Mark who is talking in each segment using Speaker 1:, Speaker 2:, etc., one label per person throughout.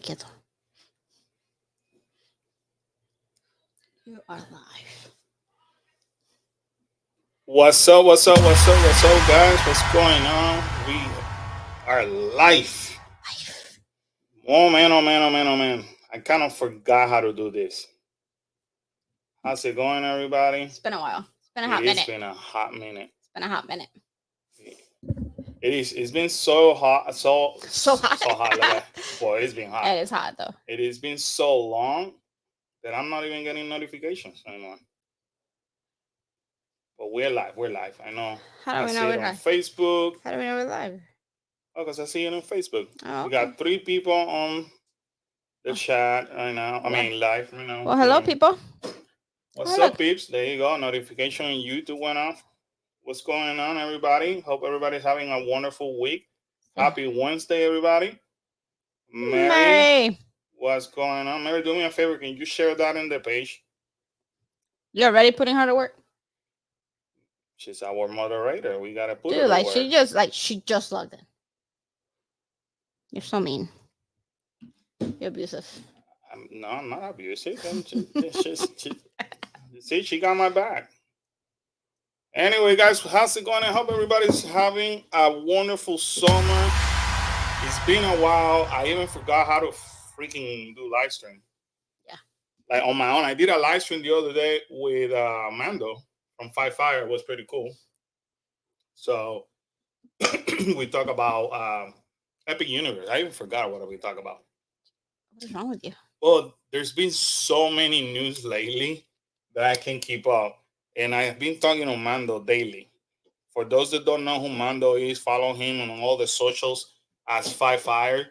Speaker 1: quieto. You are live.
Speaker 2: What's up, guys? What's going on? We are live. Oh man. I kind of forgot how to do this. How's it going, everybody?
Speaker 1: It's been a while. It's been a hot minute.
Speaker 2: It's been a hot minute.
Speaker 1: It's been a hot minute.
Speaker 2: It is. It's been so hot. So
Speaker 1: hot.
Speaker 2: So hot. Like, well, it's been hot.
Speaker 1: It is hot, though.
Speaker 2: It has been so long that I'm not even getting notifications anymore. But we're live. We're live. I know.
Speaker 1: How do we know
Speaker 2: we're
Speaker 1: we're
Speaker 2: on
Speaker 1: live?
Speaker 2: Facebook.
Speaker 1: How do we know we're live?
Speaker 2: Oh, because I see it on Facebook.
Speaker 1: Oh,
Speaker 2: We got 3 people on the chat right now. I mean, live right now.
Speaker 1: Well, hello, people.
Speaker 2: What's up, peeps? There you go. Notification on YouTube went off. What's going on, everybody? Hope everybody's having a wonderful week. Happy Wednesday, everybody. Mary, what's going on? Mary, do me a favor. Can you share that in the page?
Speaker 1: You already putting her to work?
Speaker 2: She's our moderator. We gotta put her
Speaker 1: Dude,
Speaker 2: to
Speaker 1: like
Speaker 2: work.
Speaker 1: she just logged in. You're so mean. You're abusive.
Speaker 2: No, I'm not abusive. See, she got my back. Anyway, guys, how's it going? I hope everybody's having a wonderful summer. It's been a while. I even forgot how to freaking do live stream.
Speaker 1: Yeah.
Speaker 2: Like on my own. I did a live stream the other day with Mando from Five Fire. It was pretty cool. So we talk about Epic Universe. I even forgot what we talk about.
Speaker 1: What is wrong with you?
Speaker 2: Well, there's been so many news lately that I can't keep up. And I've been talking to Mando daily. For those that don't know who Mando is, follow him on all the socials as Five Fire,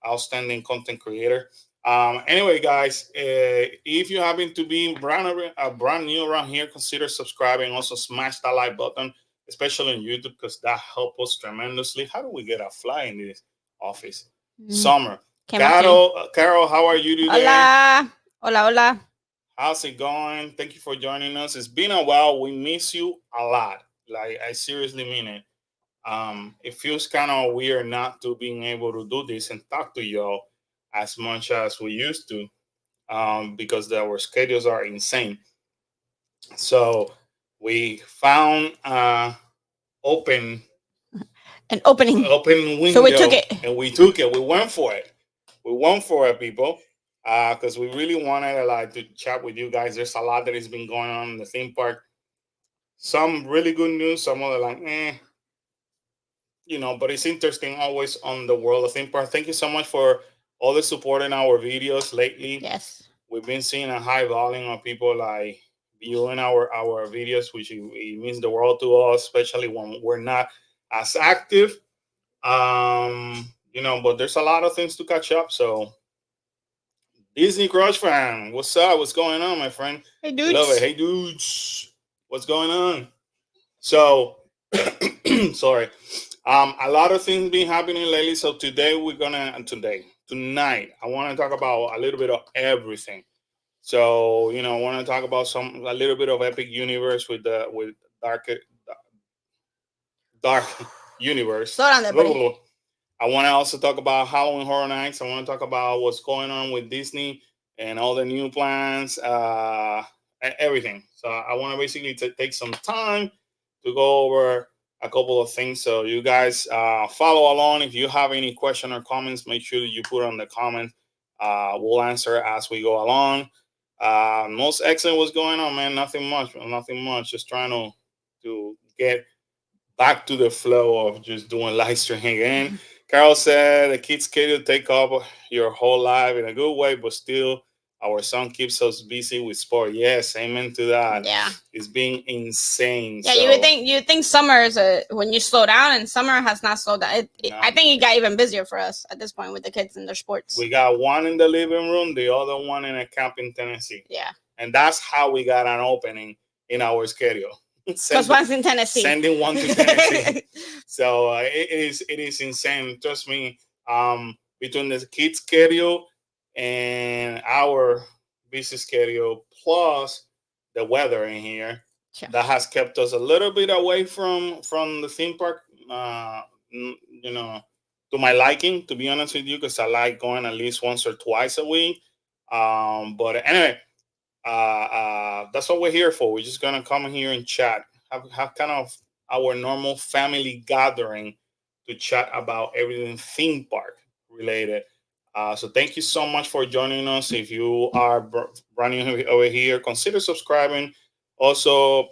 Speaker 2: outstanding content creator. Anyway, guys, if you happen to be brand new around here, consider subscribing. Also, smash that like button, especially on YouTube, because that helps us tremendously. How do we get a fly in this office? Summer. Carol, how are you today?
Speaker 1: Hola.
Speaker 2: How's it going? Thank you for joining us. It's been a while. We miss you a lot. Like, I seriously mean it. It feels kind of weird not to being able to do this and talk to y'all as much as we used to, because our schedules are insane. So we found opening window,
Speaker 1: so we took it,
Speaker 2: and we took it. We went for it. People. Because we really wanted to chat with you guys. There's a lot that has been going on in the theme park. Some really good news, some other but it's interesting always on the world of theme park. Thank you so much for all the support in our videos lately.
Speaker 1: Yes.
Speaker 2: We've been seeing a high volume of people viewing our videos, which it means the world to us, especially when we're not as active. But there's a lot of things to catch up. So Disney Crush fan, what's up? What's going on, my friend?
Speaker 1: Hey, dudes.
Speaker 2: Love it. Hey, dudes. What's going on? So, sorry. A lot of things been happening lately. So tonight, I want to talk about a little bit of everything. So, I want to talk about a little bit of Epic Universe with Dark Universe.
Speaker 1: Slow down there, buddy.
Speaker 2: I want to also talk about Halloween Horror Nights. I want to talk about what's going on with Disney and all the new plans, everything. So I want to basically take some time to go over a couple of things. So you guys follow along. If you have any question or comments, make sure that you put on the comment. We'll answer as we go along. Most excellent. What's going on, man? Nothing much. Just trying to get back to the flow of just doing live streaming again. Carol said the kids schedule take up your whole life in a good way, but still our son keeps us busy with sport. Yes, amen to that.
Speaker 1: Yeah,
Speaker 2: it's been insane.
Speaker 1: Yeah, so, you would think summer is when you slow down, and summer has not slowed down. I think it got even busier for us at this point with the kids and their sports.
Speaker 2: We got one in the living room, the other one in a camp in Tennessee.
Speaker 1: Yeah,
Speaker 2: and that's how we got an opening in our schedule.
Speaker 1: Because one's in Tennessee.
Speaker 2: Sending one to Tennessee. So it is insane. Trust me. Between the kids' schedule and our busy schedule, plus the weather in here, that has kept us a little bit away from the theme park. to my liking, to be honest with you, because I like going at least once or twice a week. But anyway, that's what we're here for. We're just gonna come here and chat, have kind of our normal family gathering to chat about everything theme park related. So thank you so much for joining us. If you are running over here, consider subscribing. Also,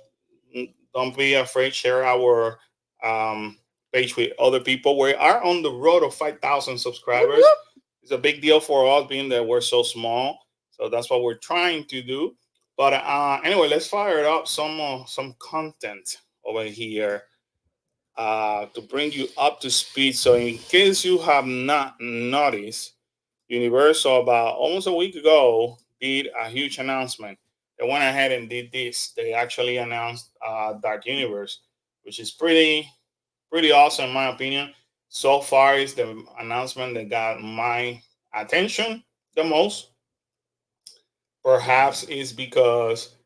Speaker 2: don't be afraid. Share our um, page with other people. We are on the road of 5,000 subscribers.
Speaker 1: Whoop,
Speaker 2: It's a big deal for us, being that we're so small. So that's what we're trying to do. But anyway, let's fire it up some content over here to bring you up to speed. So in case you have not noticed, Universal about almost a week ago did a huge announcement. They went ahead and did this. They actually announced Dark Universe, which is pretty awesome in my opinion. So far, is the announcement that got my attention the most. Perhaps is because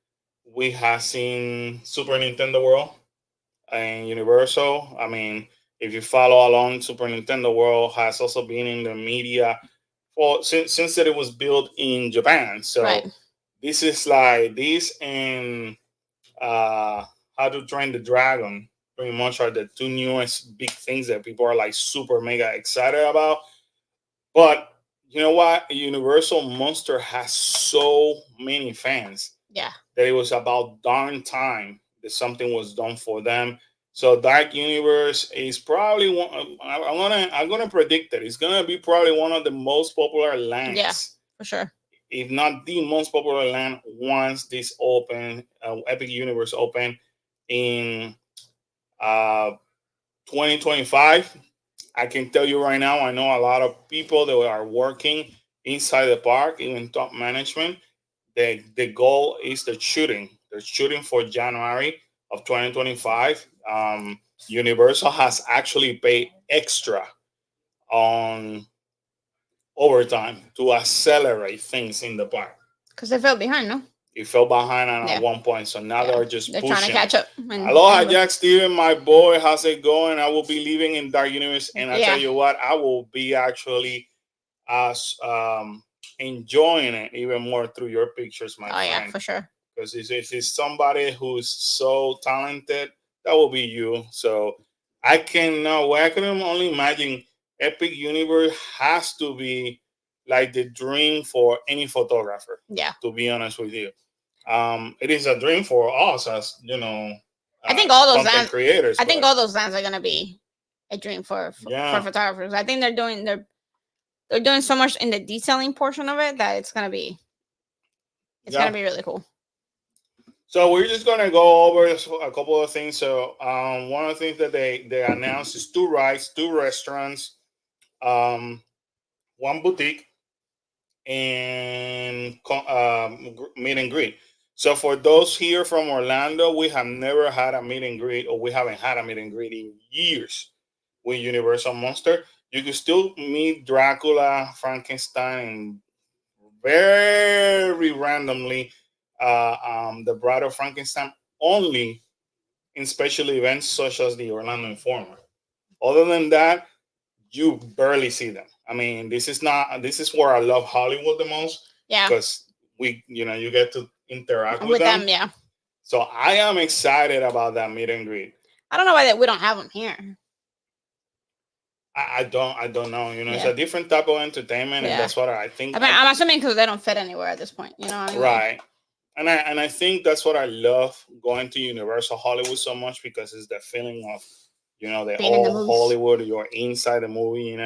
Speaker 2: we have seen Super Nintendo World and Universal. I mean, if you follow along, Super Nintendo World has also been in the media for since that it was built in Japan.
Speaker 1: right.
Speaker 2: So this is like this and uh, How to Train the Dragon. Pretty much are the two newest big things that people are like super mega excited about. But you know what? Universal Monster has so many fans
Speaker 1: Yeah.
Speaker 2: that it was about darn time that something was done for them. So Dark Universe is probably one. I'm gonna predict that it's gonna be probably one of the most popular
Speaker 1: Yeah,
Speaker 2: lands,
Speaker 1: for sure.
Speaker 2: if not the most popular land, once this open Epic Universe open in uh, 2025. I can tell you right now, I know a lot of people that are working inside the park, even top management. The goal is the shooting. They're shooting for January of 2025. Universal has actually paid extra on overtime to accelerate things in the park.
Speaker 1: Because they fell behind, no?
Speaker 2: It fell behind on at
Speaker 1: Yeah.
Speaker 2: one point, so now
Speaker 1: Yeah.
Speaker 2: they're just
Speaker 1: They're trying to
Speaker 2: pushing
Speaker 1: catch
Speaker 2: it.
Speaker 1: up.
Speaker 2: Aloha,
Speaker 1: And
Speaker 2: Jack Steven, my boy. How's it going? I will be leaving in Dark Universe, and I tell
Speaker 1: yeah.
Speaker 2: you what, I will be actually enjoying it even more through your pictures, my
Speaker 1: Oh, yeah,
Speaker 2: friend.
Speaker 1: for sure.
Speaker 2: Because if it's somebody who's so talented, that will be you. So I cannot wait. I can only imagine Epic Universe has to be like the dream for any photographer,
Speaker 1: Yeah.
Speaker 2: to be honest with you. It is a dream for us as,
Speaker 1: I think all those
Speaker 2: content
Speaker 1: lands.
Speaker 2: creators.
Speaker 1: I think
Speaker 2: But
Speaker 1: all those lands are gonna be a dream for
Speaker 2: yeah,
Speaker 1: photographers. I think they're doing so much in the detailing portion of it that it's
Speaker 2: yeah.
Speaker 1: gonna be really cool.
Speaker 2: So we're just gonna go over a couple of things. So one of the things that they announced is two rides, two restaurants, um, one boutique, and meet and greet. So for those here from Orlando, we have never had a meet and greet, or we haven't had a meet and greet in years with Universal Monster. You can still meet Dracula, Frankenstein, and very randomly the Bride of Frankenstein only in special events such as the Orlando Informer. Other than that, you barely see them. I mean, this is where I love Hollywood the most,
Speaker 1: Yeah.
Speaker 2: because you get to interact with
Speaker 1: With
Speaker 2: them.
Speaker 1: them, yeah.
Speaker 2: So I am excited about that meet and greet.
Speaker 1: I don't know why we don't have them here.
Speaker 2: I don't know. It's
Speaker 1: Yeah.
Speaker 2: a different type of entertainment, and
Speaker 1: Yeah.
Speaker 2: that's what I think.
Speaker 1: I mean, I'm assuming because they don't fit anywhere at this point. You know what I mean?
Speaker 2: Right. And I think that's what I love going to Universal Hollywood so much, because it's the feeling of the
Speaker 1: Being in the
Speaker 2: whole
Speaker 1: movies.
Speaker 2: Hollywood. You're inside the movie.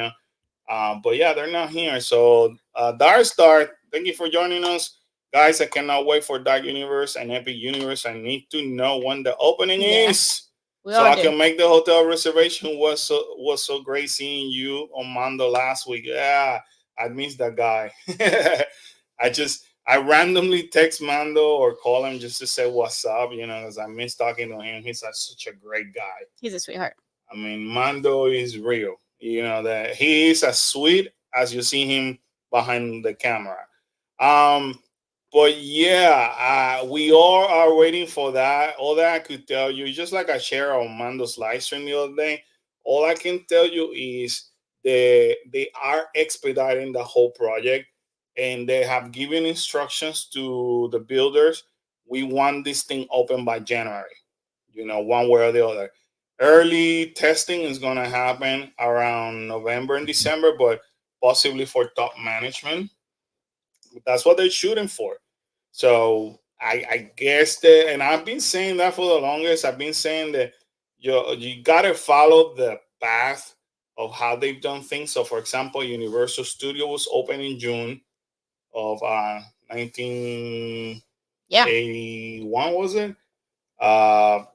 Speaker 2: But yeah, they're not here. So Dark Star, thank you for joining us, guys. I cannot wait for Dark Universe and Epic Universe. I need to know when the opening
Speaker 1: Yeah.
Speaker 2: is,
Speaker 1: We
Speaker 2: so
Speaker 1: all
Speaker 2: I
Speaker 1: do.
Speaker 2: can make the hotel reservation. Was so great seeing you on Mando last week. Yeah, I missed that guy. I randomly text Mando or call him just to say what's up, because I miss talking to him. He's such a great guy.
Speaker 1: He's a sweetheart.
Speaker 2: I mean, Mando is real. That he is as sweet as you see him behind the camera. Um, but yeah, we all are waiting for that. All that I could tell you, just like I shared on Mando's live stream the other day, all I can tell you is they are expediting the whole project, and they have given instructions to the builders. We want this thing open by January, one way or the other. Early testing is going to happen around November and December, but possibly for top management. That's what they're shooting for. So I guess that, and I've been saying that for the longest. I've been saying that you gotta follow the path of how they've done things. So, for example, Universal Studio was open in June of 1981.
Speaker 1: Yeah.
Speaker 2: Was it? Uh,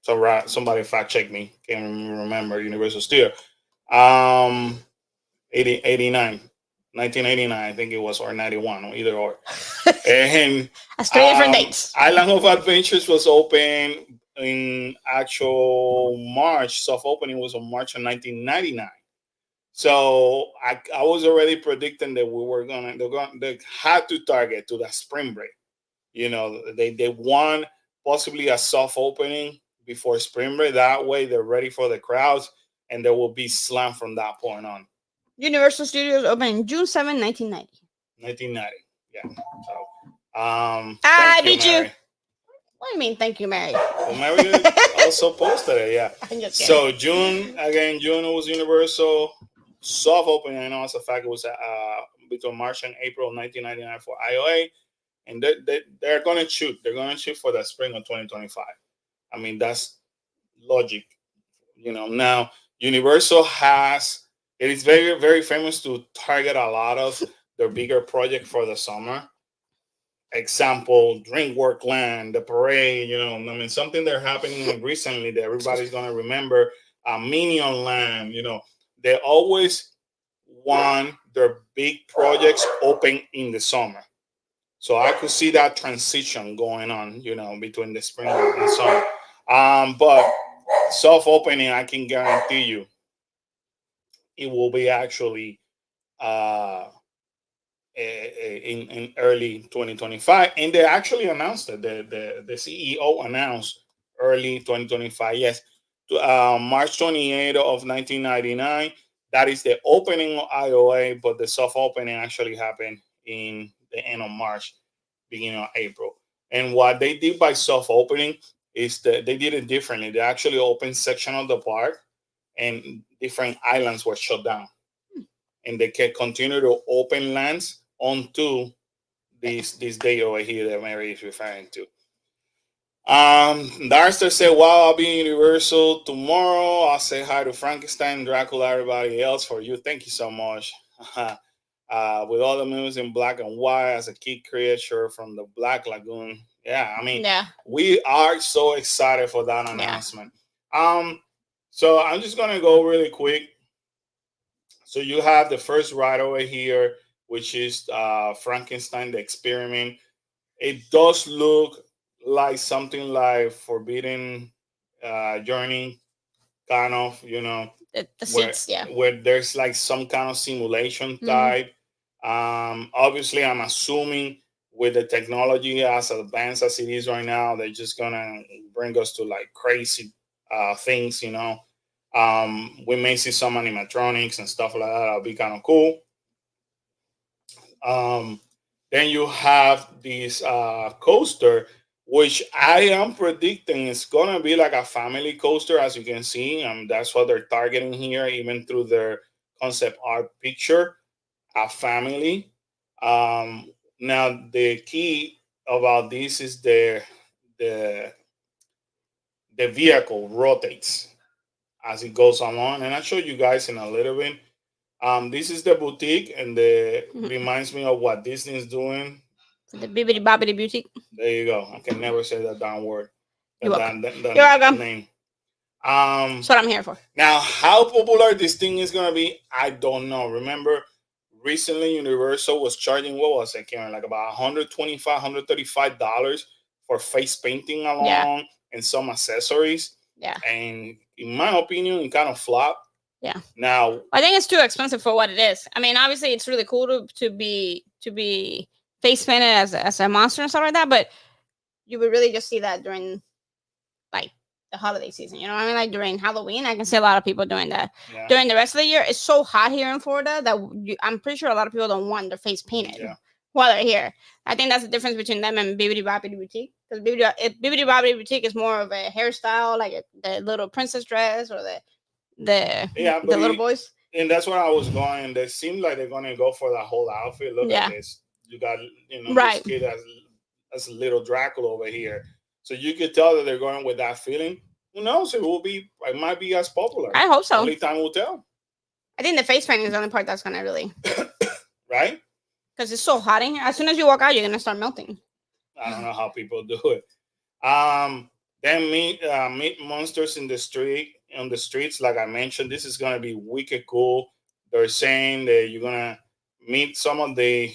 Speaker 2: so somebody fact check me. Can't remember Universal Studio. Um, 89, 1989, I think it was, or 91, or either or. And
Speaker 1: That's three different dates.
Speaker 2: Island of Adventures was open in actual March. Soft opening was on March of 1999. So I was already predicting that they had to target to the spring break. They want possibly a soft opening before spring break. That way they're ready for the crowds, and there will be slam from that point on.
Speaker 1: Universal Studios opened June 7, 1990.
Speaker 2: 1990. Yeah. So,
Speaker 1: I
Speaker 2: thank you,
Speaker 1: beat
Speaker 2: Mary.
Speaker 1: you. What do you mean, thank you, Mary?
Speaker 2: Well, Mary also posted it, yeah.
Speaker 1: I'm just kidding.
Speaker 2: So June was Universal soft opening. I know as a fact it was between March and April 1999 for IOA, and they're going to shoot. They're going to shoot for the spring of 2025. I mean, that's logic. Now Universal it is very, very famous to target a lot of their bigger project for the summer. Example, Land, the parade, something that happening recently that everybody's going to remember, Minion Land, they always want their big projects open in the summer. So I could see that transition going on, between the spring and summer. But soft opening, I can guarantee you, it will be actually uh, in early 2025, and they actually announced it. The CEO announced early 2025. Yes, March 28th of 1999. That is the opening of IOA, but the soft opening actually happened in the end of March, beginning of April. And what they did by soft opening is that they did it differently. They actually opened section of the park, and different islands were shut down, and they can continue to open lands onto this day over here that Mary is referring to. Darster said, "Wow, I'll be in Universal tomorrow. I'll say hi to Frankenstein, Dracula, everybody else for you. Thank you so much." With all the movies in black and white as a kid creature from the Black Lagoon. Yeah, I mean, we are so excited for that announcement. So I'm just gonna go really quick. So you have the first right over here, which is Frankenstein, the experiment. It does look like something like Forbidden Journey, kind of,
Speaker 1: the seats,
Speaker 2: where there's like some kind of simulation type. Obviously, I'm assuming with the technology as advanced as it is right now, they're just gonna bring us to like crazy things, we may see some animatronics and stuff like that. That'll be kind of cool. Then you have this coaster, which I am predicting is gonna be like a family coaster, as you can see. That's what they're targeting here, even through their concept art picture, a family. Now the key about this is the the vehicle rotates as it goes along, and I'll show you guys in a little bit. This is the boutique, and reminds me of what Disney is doing.
Speaker 1: The Bibbidi Bobbidi Boutique.
Speaker 2: There you go. I can never say that damn word.
Speaker 1: You're welcome. You're welcome.
Speaker 2: Name.
Speaker 1: That's what I'm here for.
Speaker 2: Now, how popular this thing is gonna be, I don't know. Remember, recently Universal was charging, what was it, Karen? Like about $125, $135 for face painting along and some accessories.
Speaker 1: Yeah.
Speaker 2: And in my opinion, it kind of flopped.
Speaker 1: Yeah.
Speaker 2: Now,
Speaker 1: I think it's too expensive for what it is. I mean, obviously, it's really cool to be face painted as a monster and stuff like that, but you would really just see that during like the holiday season. You know what I mean? Like during Halloween, I can see a lot of people doing that.
Speaker 2: Yeah.
Speaker 1: During the rest of the year, it's so hot here in Florida that I'm pretty sure a lot of people don't want their face painted while they're here. I think that's the difference between them and Bibbidi Bobbidi Boutique. Because Bibbidi Bobbidi Boutique is more of a hairstyle, like the little princess dress or the little boys.
Speaker 2: And that's where I was going. They seem like they're gonna go for the whole outfit. Look at this. You got this kid as a little Dracula over here. So you could tell that they're going with that feeling. Who knows? It might be as popular.
Speaker 1: I hope so.
Speaker 2: Only time will tell.
Speaker 1: I think the face painting is the only part that's gonna really
Speaker 2: right?
Speaker 1: Because it's so hot in here. As soon as you walk out, you're gonna start melting.
Speaker 2: I don't know how people do it. Then meet monsters on the streets, like I mentioned. This is gonna be wicked cool. They're saying that you're gonna meet some of the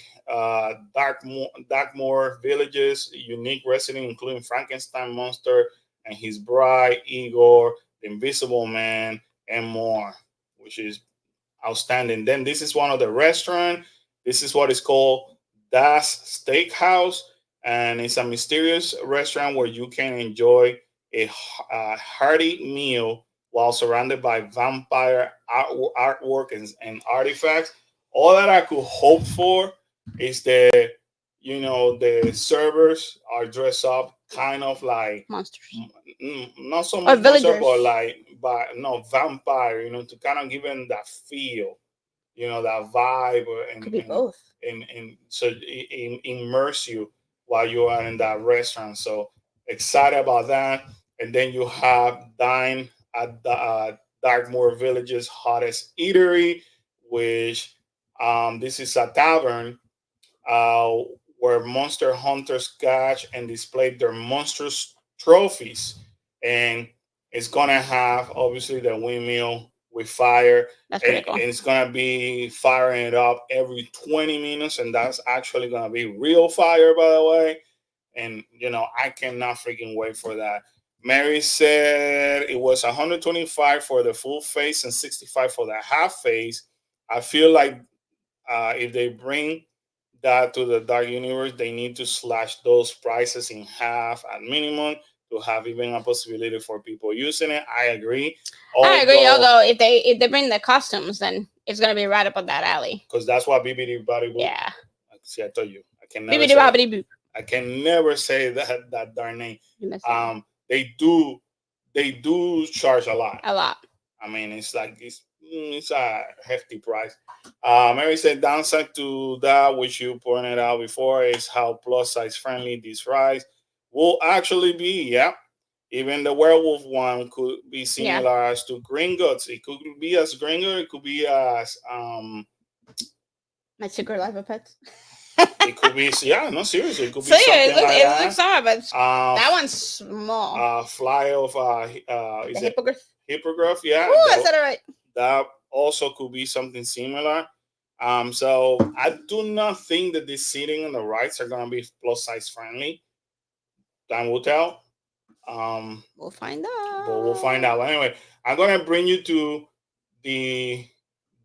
Speaker 2: Darkmoor villages, unique resident, including Frankenstein monster and his bride Igor, the Invisible Man, and more, which is outstanding. Then this is one of the restaurant. This is what is called Das Steakhouse, and it's a mysterious restaurant where you can enjoy a hearty meal while surrounded by vampire artwork and artifacts. All that I could hope for is that the servers are dressed up kind of like
Speaker 1: monsters,
Speaker 2: not so much monster, but vampire. To kind of give them that feel, that vibe, and
Speaker 1: could be both,
Speaker 2: and so immerse you while you are in that restaurant. So excited about that. And then you have Dine at the Darkmoor Village's hottest eatery, which this is a tavern where monster hunters catch and display their monstrous trophies. And it's gonna have obviously the windmill with fire.
Speaker 1: That's pretty cool.
Speaker 2: And it's gonna be firing it up every 20 minutes, and that's actually gonna be real fire, by the way. And I cannot freaking wait for that. Mary said it was 125 for the full face and 65 for the half face. I feel like if they bring that to the Dark Universe, they need to slash those prices in half at minimum to have even a possibility for people using it. I agree.
Speaker 1: Although if they bring the costumes, then it's gonna be right up on that alley.
Speaker 2: Because that's what Bibbidi Bobbidi Boo.
Speaker 1: Yeah.
Speaker 2: See, I told you. I can never say that darn name. They do charge a lot. I mean, it's a hefty price. Mary said downside to that, which you pointed out before, is how plus size friendly this rides will actually be. Yeah, even the werewolf one could be similar as to Gringotts. It could be as Gringot. It could be as
Speaker 1: My Secret Life of Pets.
Speaker 2: It could be, no, seriously, it could be something like that.
Speaker 1: It looks similar, but that one's small.
Speaker 2: Fly of
Speaker 1: is it
Speaker 2: Hippogriff? Yeah.
Speaker 1: Ooh, I said it right.
Speaker 2: That also could be something similar. So I do not think that this seating and the rides are gonna be plus size friendly. Time will tell.
Speaker 1: We'll find out.
Speaker 2: But we'll find out. Anyway, I'm gonna bring you to the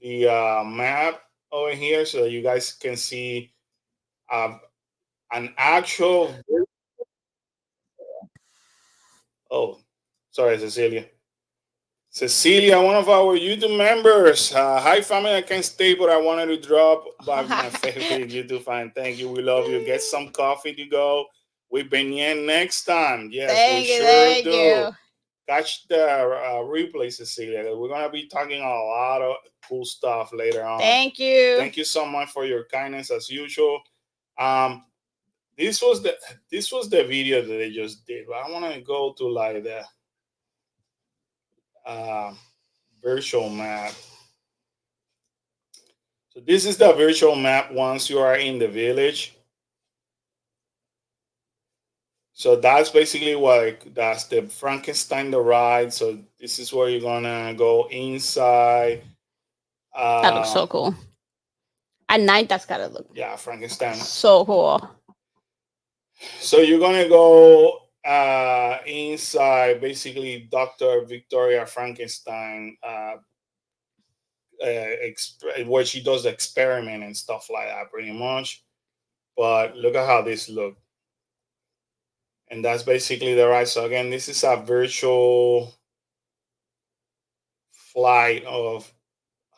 Speaker 2: map over here so that you guys can see an actual. Oh, sorry, Cecilia. Cecilia, one of our YouTube members. Hi, family. I can't stay, but I wanted to drop by my favorite YouTube fan. Thank you. We love you. Get some coffee to go. We've been here next time. Yes,
Speaker 1: thank you.
Speaker 2: Catch the replay, Cecilia. We're gonna be talking a lot of cool stuff later on.
Speaker 1: Thank you.
Speaker 2: Thank you so much for your kindness as usual. This was the video that they just did, but I want to go to like the virtual map. So this is the virtual map once you are in the village. So that's basically that's the Frankenstein the ride. So this is where you're gonna go inside.
Speaker 1: That looks so cool. At night, that's gotta look.
Speaker 2: Yeah, Frankenstein.
Speaker 1: So cool.
Speaker 2: So you're gonna go inside, basically Dr. Victoria Frankenstein, where she does experiment and stuff like that, pretty much. But look at how this looks. And that's basically the ride. So again, this is a virtual flight of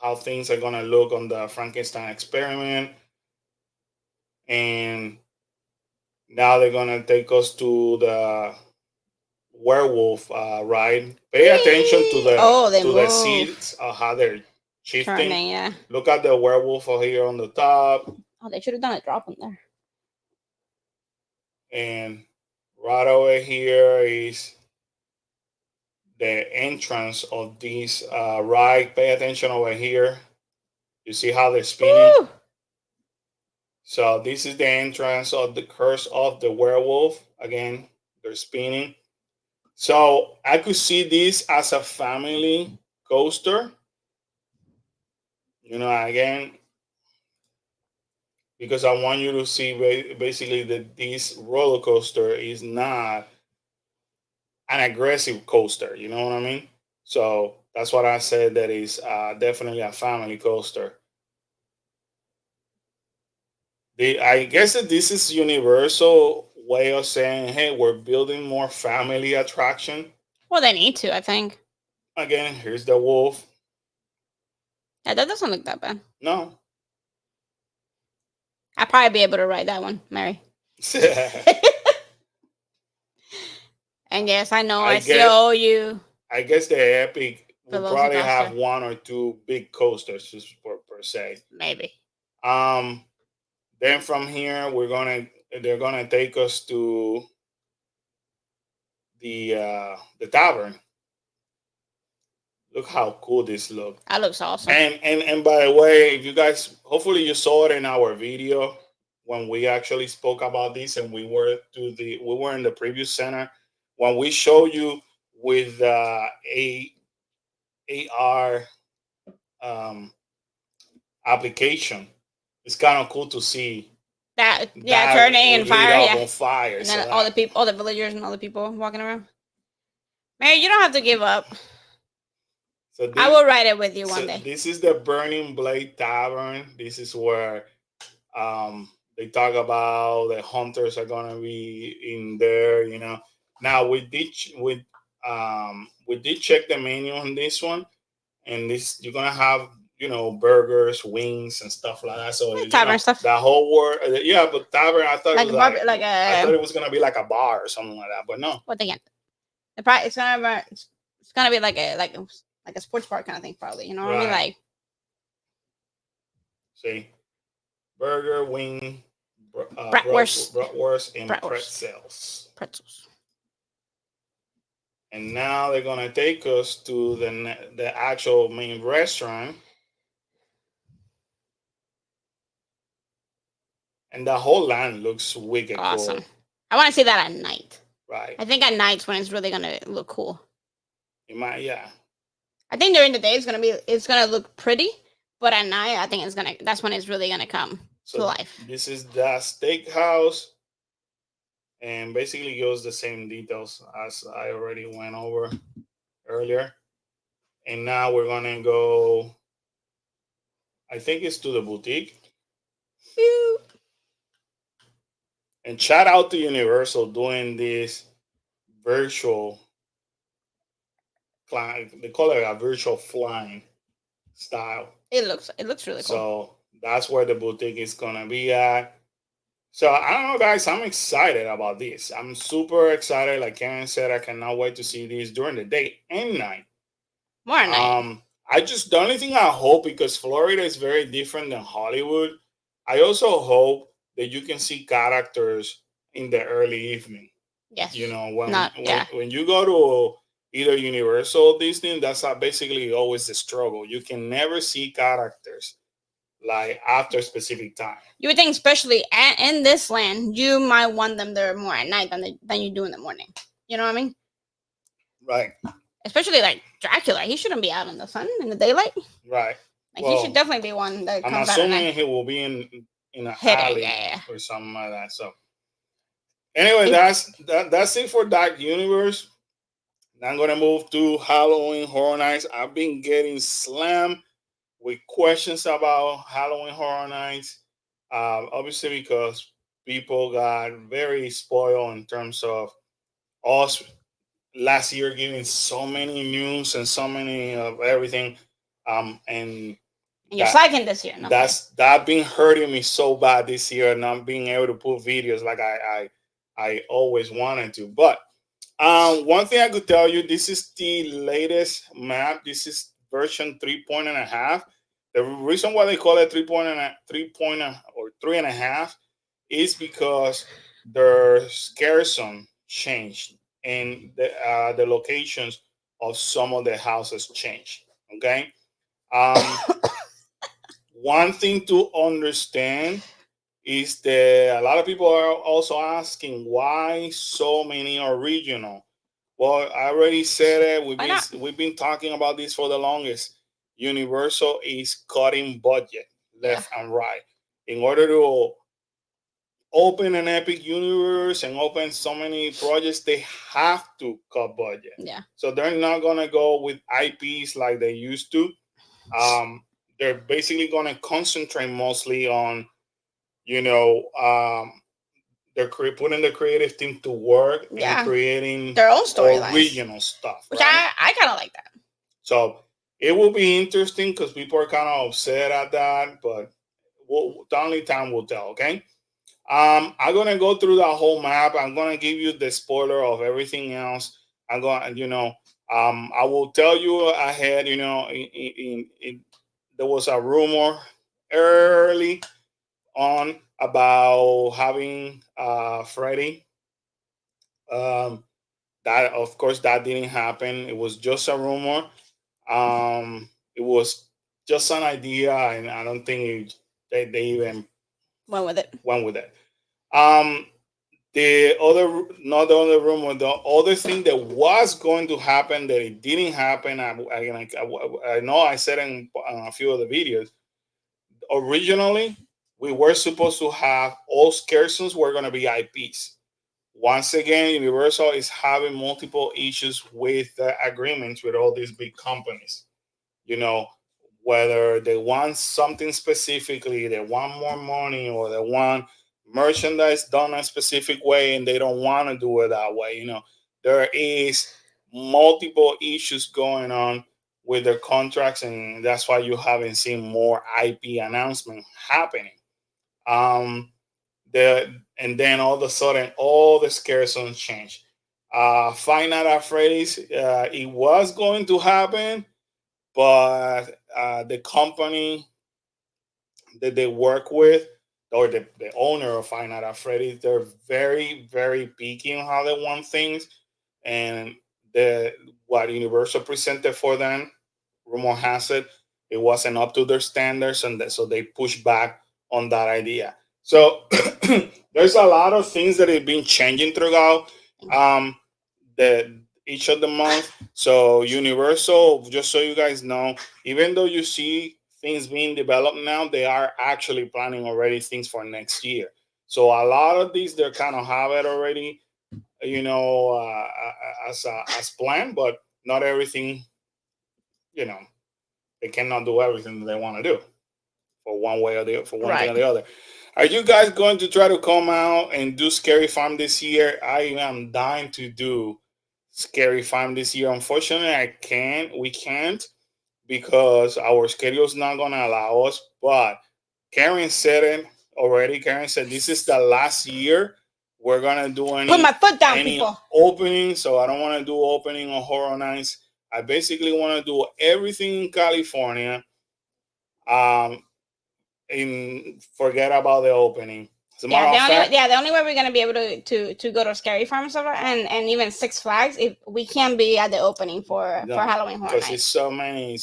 Speaker 2: how things are gonna look on the Frankenstein experiment. And now they're gonna take us to the werewolf ride. Pay attention to
Speaker 1: They
Speaker 2: the
Speaker 1: move.
Speaker 2: seats, how they're shifting.
Speaker 1: Turning, yeah.
Speaker 2: Look at the werewolf over here on the top,
Speaker 1: Oh, they should have done a drop in there.
Speaker 2: and right over here is the entrance of this ride. Pay attention over here. You see how they're spinning?
Speaker 1: Woo!
Speaker 2: So this is the entrance of the Curse of the Werewolf. Again, they're spinning. So I could see this as a family coaster. You know, again, because I want you to see basically that this roller coaster is not an aggressive coaster. You know what I mean? So that's what I said. That is definitely a family coaster. I guess that this is Universal way of saying, hey, we're building more family attraction.
Speaker 1: Well, they need to, I think.
Speaker 2: Again, here's the wolf.
Speaker 1: Yeah, that doesn't look that bad.
Speaker 2: No.
Speaker 1: I'd probably be able to ride that one, Mary. And yes, I know I still owe you.
Speaker 2: I guess the Epic will probably have
Speaker 1: Velocicoaster.
Speaker 2: one or two big coasters just per se.
Speaker 1: Maybe.
Speaker 2: Then from here they're gonna take us to the tavern. Look how cool this looks.
Speaker 1: That looks awesome.
Speaker 2: And by the way, if you guys, hopefully you saw it in our video when we actually spoke about this, and we were in the preview center when we show you with a AR application. It's kind of cool to see
Speaker 1: that turning and fire,
Speaker 2: on fire,
Speaker 1: and then all the villagers and all the people walking around. Mary, you don't have to give up. So I will ride it with you one day.
Speaker 2: This is the Burning Blade Tavern. This is where they talk about the hunters are gonna be in there. You know. Now we did check the menu on this one, and this you're gonna have burgers, wings, and stuff like that. So
Speaker 1: tavern stuff.
Speaker 2: The whole word, but tavern. I thought it was I thought it was gonna be like a bar or something like that, but no.
Speaker 1: What again? It's gonna be like a sports bar kind of thing, probably. You know what I mean? Like,
Speaker 2: see, burger, wing,
Speaker 1: bratwurst,
Speaker 2: and pretzels. And now they're gonna take us to the actual main restaurant, and the whole land looks wicked
Speaker 1: awesome.
Speaker 2: Cool.
Speaker 1: I want to see that at night.
Speaker 2: Right.
Speaker 1: I think at night's when it's really gonna look cool.
Speaker 2: It might, yeah.
Speaker 1: I think during the day it's gonna look pretty, but at night I think that's when it's really gonna come to life.
Speaker 2: This is the steakhouse, and basically gives the same details as I already went over earlier. And now we're gonna go. I think it's to the boutique.
Speaker 1: Ew.
Speaker 2: And shout out to Universal doing this virtual. They call it a virtual flying style.
Speaker 1: It looks really cool.
Speaker 2: So that's where the boutique is gonna be at. So I don't know, guys. I'm excited about this. I'm super excited. Like Karen said, I cannot wait to see this during the day and night.
Speaker 1: More night.
Speaker 2: The only thing I hope, because Florida is very different than Hollywood, I also hope that you can see characters in the early evening.
Speaker 1: Yes.
Speaker 2: You know, when you go to either Universal or Disney, that's basically always the struggle. You can never see characters like after a specific time.
Speaker 1: You would think, especially in this land, you might want them there more at night than you do in the morning. You know what I mean?
Speaker 2: Right.
Speaker 1: Especially like Dracula, he shouldn't be out in the sun in the daylight.
Speaker 2: Right.
Speaker 1: Like, he should definitely be one that comes out at night.
Speaker 2: I'm assuming he will be in a alley or something like that. So anyway, that's it for Dark Universe. Now I'm gonna move to Halloween Horror Nights. I've been getting slammed with questions about Halloween Horror Nights, obviously because people got very spoiled in terms of us last year giving so many news and so many of everything, and
Speaker 1: And you're slacking this year. No,
Speaker 2: that been hurting me so bad this year, not being able to put videos like I always wanted to. But one thing I could tell you, this is the latest map. This is version 3.5. The reason why they call it 3 or 3.5 is because their scare zone changed and the locations of some of the houses changed. Okay. One thing to understand is that a lot of people are also asking why so many are regional. Well, I already said it. We've been talking about this for the longest. Universal is cutting budget left and right in order to open an epic universe and open so many projects. They have to cut budget.
Speaker 1: Yeah.
Speaker 2: So they're not gonna go with IPs like they used to. They're basically gonna concentrate mostly on, you know, they're putting the creative team to work and creating
Speaker 1: their own storylines,
Speaker 2: original stuff,
Speaker 1: which
Speaker 2: right?
Speaker 1: I kind of like that.
Speaker 2: So it will be interesting because people are kind of upset at that, but only time will tell. Okay. I'm gonna go through the whole map. I'm gonna give you the spoiler of everything else. I'm going, I will tell you ahead. There was a rumor early on about having Freddy. That, of course, that didn't happen. It was just a rumor. It was just an idea, and I don't think they even
Speaker 1: went with it.
Speaker 2: Not the other rumor, the other thing that was going to happen that it didn't happen. I know I said in a few of the videos. Originally, we were supposed to have all scare zones were going to be IPs. Once again, Universal is having multiple issues with agreements with all these big companies. Whether they want something specifically, they want more money, or they want merchandise done a specific way and they don't want to do it that way. There is multiple issues going on with their contracts, and that's why you haven't seen more IP announcement happening. And then all of a sudden, all the scare zones change. Five Nights at Freddy's, it was going to happen, but the company that they work with, or the owner of Five Nights at Freddy's, they're very, very picky on how they want things. And what Universal presented for them, rumor has it wasn't up to their standards, and so they pushed back on that idea. So there's a lot of things that have been changing throughout each of the month. So Universal, just so you guys know, even though you see things being developed now, they are actually planning already things for next year. So a lot of these, they kind of have it already, as planned, but not everything. They cannot do everything that they want to do for one way or for one thing or the other. Are you guys going to try to come out and do Scary Farm this year? I am dying to do Scary Farm this year. Unfortunately, we can't, because our schedule is not going to allow us. But Karen said it already. Karen said this is the last year we're going to do
Speaker 1: Put my foot down, people.
Speaker 2: Opening. So I don't want to do opening on Horror Nights. I basically want to do everything in California. And forget about the opening.
Speaker 1: The only way we're gonna be able to go to Scary Farm and stuff, and even Six Flags, if we can be at the opening for Halloween Horror Nights.
Speaker 2: Because it's so many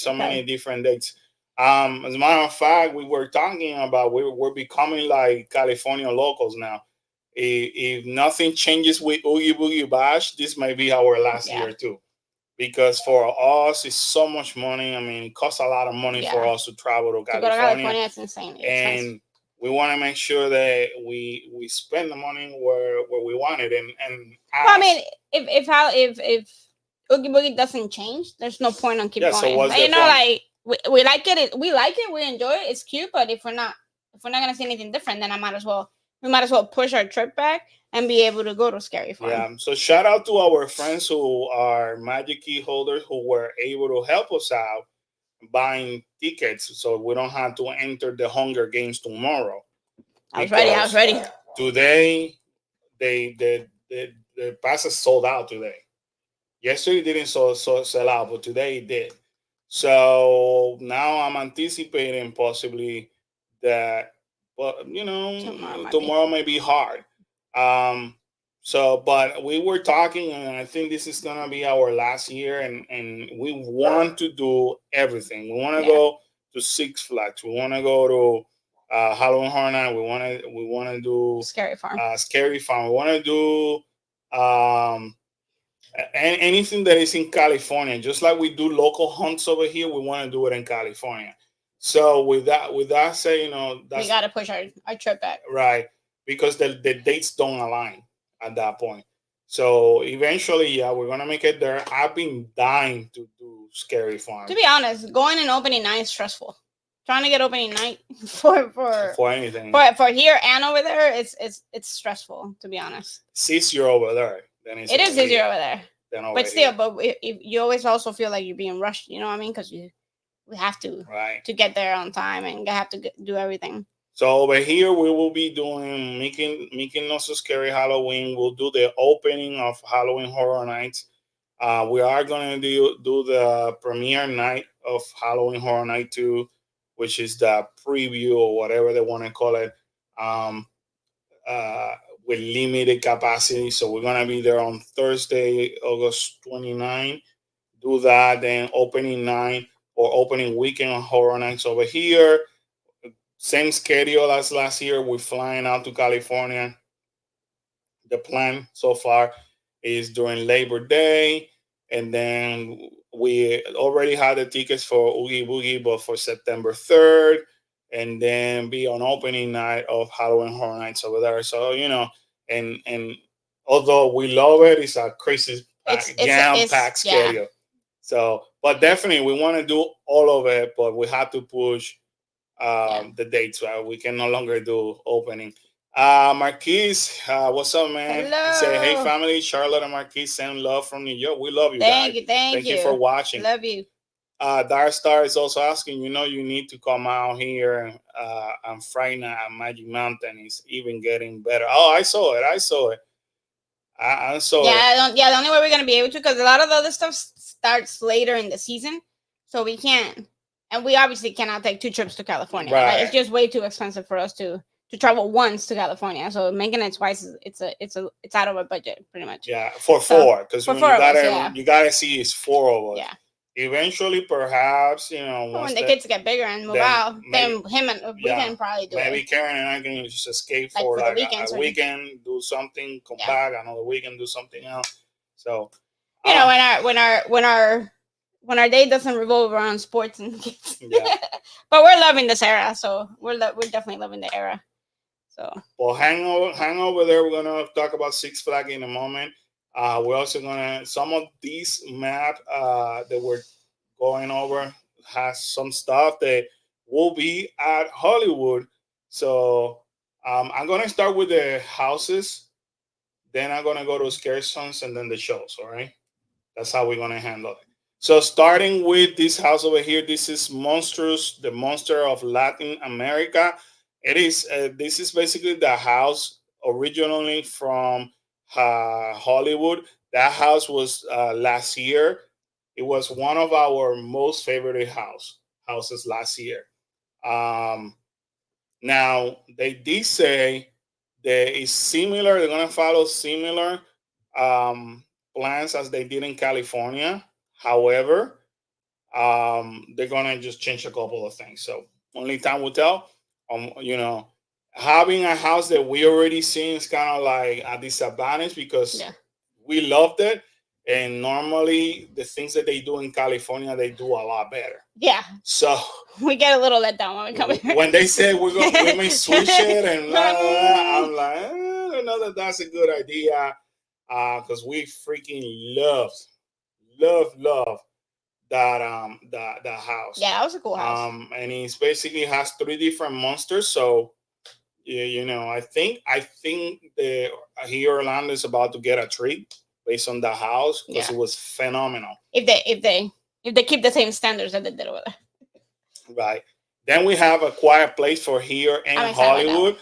Speaker 2: different dates. As a matter of fact, we were talking about we're becoming like California locals now. If nothing changes with Oogie Boogie Bash, this might be our last year too. Because for us, it's so much money. I mean, it costs a lot of money for us to travel to California.
Speaker 1: To go to California, it's insane.
Speaker 2: And we want to make sure that we spend the money where we want it. And
Speaker 1: I mean, if Oogie Boogie doesn't change, there's no point on keep going.
Speaker 2: So what's
Speaker 1: the point? Like we like it. We like it. We enjoy it. It's cute. But if we're not gonna see anything different, then I might as well we might as well push our trip back and be able to go to Scary Farm.
Speaker 2: Yeah. So shout out to our friends who are Magic Key holders who were able to help us out buying tickets, so we don't have to enter the Hunger Games tomorrow.
Speaker 1: I was ready. I was ready.
Speaker 2: Today, the passes sold out today. Yesterday didn't sell out, but today it did. So now I'm anticipating possibly that, but tomorrow may be hard. Um, but we were talking, and I think this is gonna be our last year, and we want to do everything. We want to go to Six Flags. We want to go to Halloween Horror Night. We want to do
Speaker 1: Scary Farm.
Speaker 2: Scary Farm. We want to do anything that is in California. Just like we do local hunts over here, we want to do it in California. So with that said,
Speaker 1: we got to push our trip back,
Speaker 2: right? Because the dates don't align at that point. So eventually, yeah, we're gonna make it there. I've been dying to do Scary Farm.
Speaker 1: To be honest, going in opening night is stressful. Trying to get opening night for
Speaker 2: anything
Speaker 1: for here and over there, it's stressful. To be honest,
Speaker 2: it's easier over there.
Speaker 1: It is easier over there. But still, you always also feel like you're being rushed. You know what I mean? Because we have to get there on time and have to do everything.
Speaker 2: So over here, we will be doing making Not So Scary Halloween. We'll do the opening of Halloween Horror Nights. We are going to do the premiere night of Halloween Horror Night 2, which is the preview or whatever they want to call it, with limited capacity. So we're going to be there on Thursday, August 29. Do that, then opening night or opening weekend on Horror Nights over here. Same schedule as last year. We're flying out to California. The plan so far is during Labor Day, and then we already had the tickets for Oogie Boogie, but for September 3rd, and then be on opening night of Halloween Horror Nights over there. So and although we love it, it's a crazy jam-packed schedule. Yeah. So, but definitely we want to do all of it, but we have to push the dates. We can no longer do opening. Marquise, what's up, man?
Speaker 1: Hello.
Speaker 2: Say, hey, family. Charlotte and Marquise send love from New York. We love you guys.
Speaker 1: Thank you
Speaker 2: for watching.
Speaker 1: Love you.
Speaker 2: Dark Star is also asking, you need to come out here on Friday night at Magic Mountain. It's even getting better. Oh, I saw it. I saw it.
Speaker 1: The only way we're gonna be able to, because a lot of the other stuff starts later in the season, so we can't, and we obviously cannot take 2 trips to California. Right. It's just way too expensive for us to travel once to California. So making it twice it's out of our budget pretty much.
Speaker 2: Yeah, for 4, because you gotta see it's 4 of us.
Speaker 1: Yeah.
Speaker 2: Eventually, perhaps
Speaker 1: when the kids get bigger and move out, then him and we can probably do
Speaker 2: maybe
Speaker 1: it.
Speaker 2: Karen and I can just escape for like a weekend, do something, come back another weekend, do something else. So
Speaker 1: when our day doesn't revolve around sports and kids. Yeah. But we're loving this era, so we're definitely loving the era. So
Speaker 2: well, hang over there. We're gonna talk about Six Flags in a moment. We're also gonna some of these map that we're going over has some stuff that will be at Hollywood. So I'm gonna start with the houses, then I'm gonna go to Scary Sons and then the shows. All right, that's how we're gonna handle it. So starting with this house over here, this is Monstrous, the Monster of Latin America. It is this is basically the house originally from Hollywood. That house was last year. It was one of our most favorite houses last year. Now they did say that it's similar. They're gonna follow similar plans as they did in California. However, they're gonna just change a couple of things. So only time will tell. Having a house that we already seen is kind of like a disadvantage because we loved it, and normally the things that they do in California they do a lot better.
Speaker 1: Yeah.
Speaker 2: So
Speaker 1: we get a little let down when we come here.
Speaker 2: When they say we may switch it and blah, blah, blah, I'm like, I don't know that that's a good idea because we freaking love that house.
Speaker 1: Yeah, that was a cool house.
Speaker 2: And it basically has 3 different monsters. So Yeah, I think the here Orlando is about to get a treat based on the house because
Speaker 1: Yeah.
Speaker 2: it was phenomenal.
Speaker 1: If they keep the same standards that they did over there.
Speaker 2: Right. Then we have a quiet place for here in
Speaker 1: I'm excited about that one.
Speaker 2: Hollywood.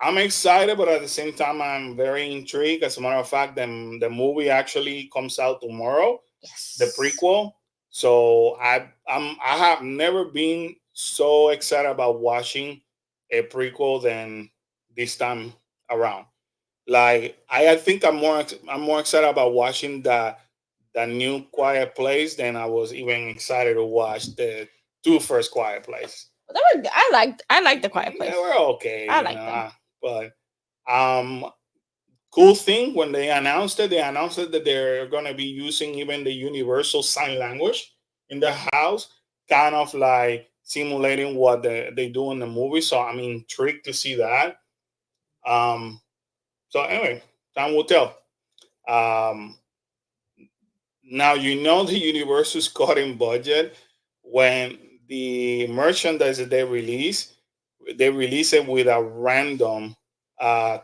Speaker 2: I'm excited, but at the same time, I'm very intrigued. As a matter of fact, the movie actually comes out tomorrow, the
Speaker 1: Yes.
Speaker 2: prequel. So I have never been so excited about watching a prequel than this time around. Like I think I'm more excited about watching the new Quiet Place than I was even excited to watch the two first Quiet Place.
Speaker 1: I liked the Quiet
Speaker 2: They
Speaker 1: Place.
Speaker 2: were okay,
Speaker 1: I like them.
Speaker 2: but um, cool thing when they announced it that they're gonna be using even the universal sign language in the house, kind of like simulating what they do in the movie. So I'm intrigued to see that. Um, so anyway, time will tell. Um, Now the Universal's cutting budget when the merchandise that they release it with a random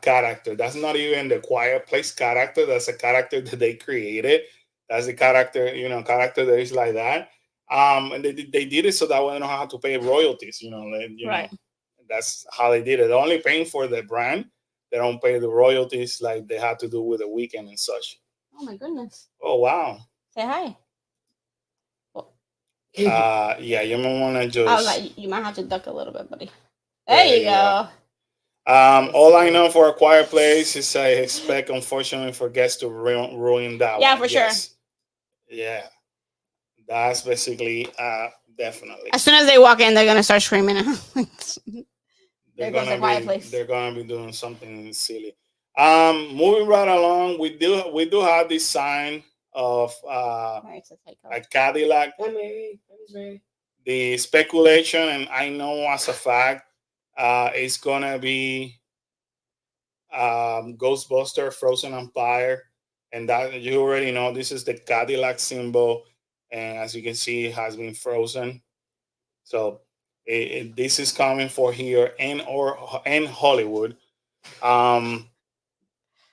Speaker 2: character. That's not even the Quiet Place character. That's a character that they created. That's a character, character that is like that. And they did it so that way they don't have to pay royalties.
Speaker 1: Right.
Speaker 2: That's how they did it. They're only paying for the brand. They don't pay the royalties like they had to do with the weekend and such.
Speaker 1: Oh my goodness.
Speaker 2: Oh wow.
Speaker 1: Say hi. Well,
Speaker 2: Yeah, you might want to
Speaker 1: I was
Speaker 2: just.
Speaker 1: like, you might have to duck a little bit, buddy. There
Speaker 2: There
Speaker 1: you
Speaker 2: you go.
Speaker 1: go.
Speaker 2: All I know for a quiet place is I expect, unfortunately, for guests to ruin that
Speaker 1: Yeah,
Speaker 2: one.
Speaker 1: for sure.
Speaker 2: Yes. Yeah, that's basically definitely.
Speaker 1: As soon as they walk in, they're gonna start screaming.
Speaker 2: They're
Speaker 1: There goes the
Speaker 2: gonna
Speaker 1: Quiet
Speaker 2: be
Speaker 1: Place.
Speaker 2: they're gonna be doing something silly. Moving right along, we do have this sign of
Speaker 1: Alright, so take off.
Speaker 2: a Cadillac.
Speaker 3: Hi, Mary. Hi, Miss Mary.
Speaker 2: The speculation, and I know as a fact, it's gonna be Ghostbuster Frozen Empire, and that you already know this is the Cadillac symbol, and as you can see, it has been frozen. So this is coming for here in Hollywood. Um,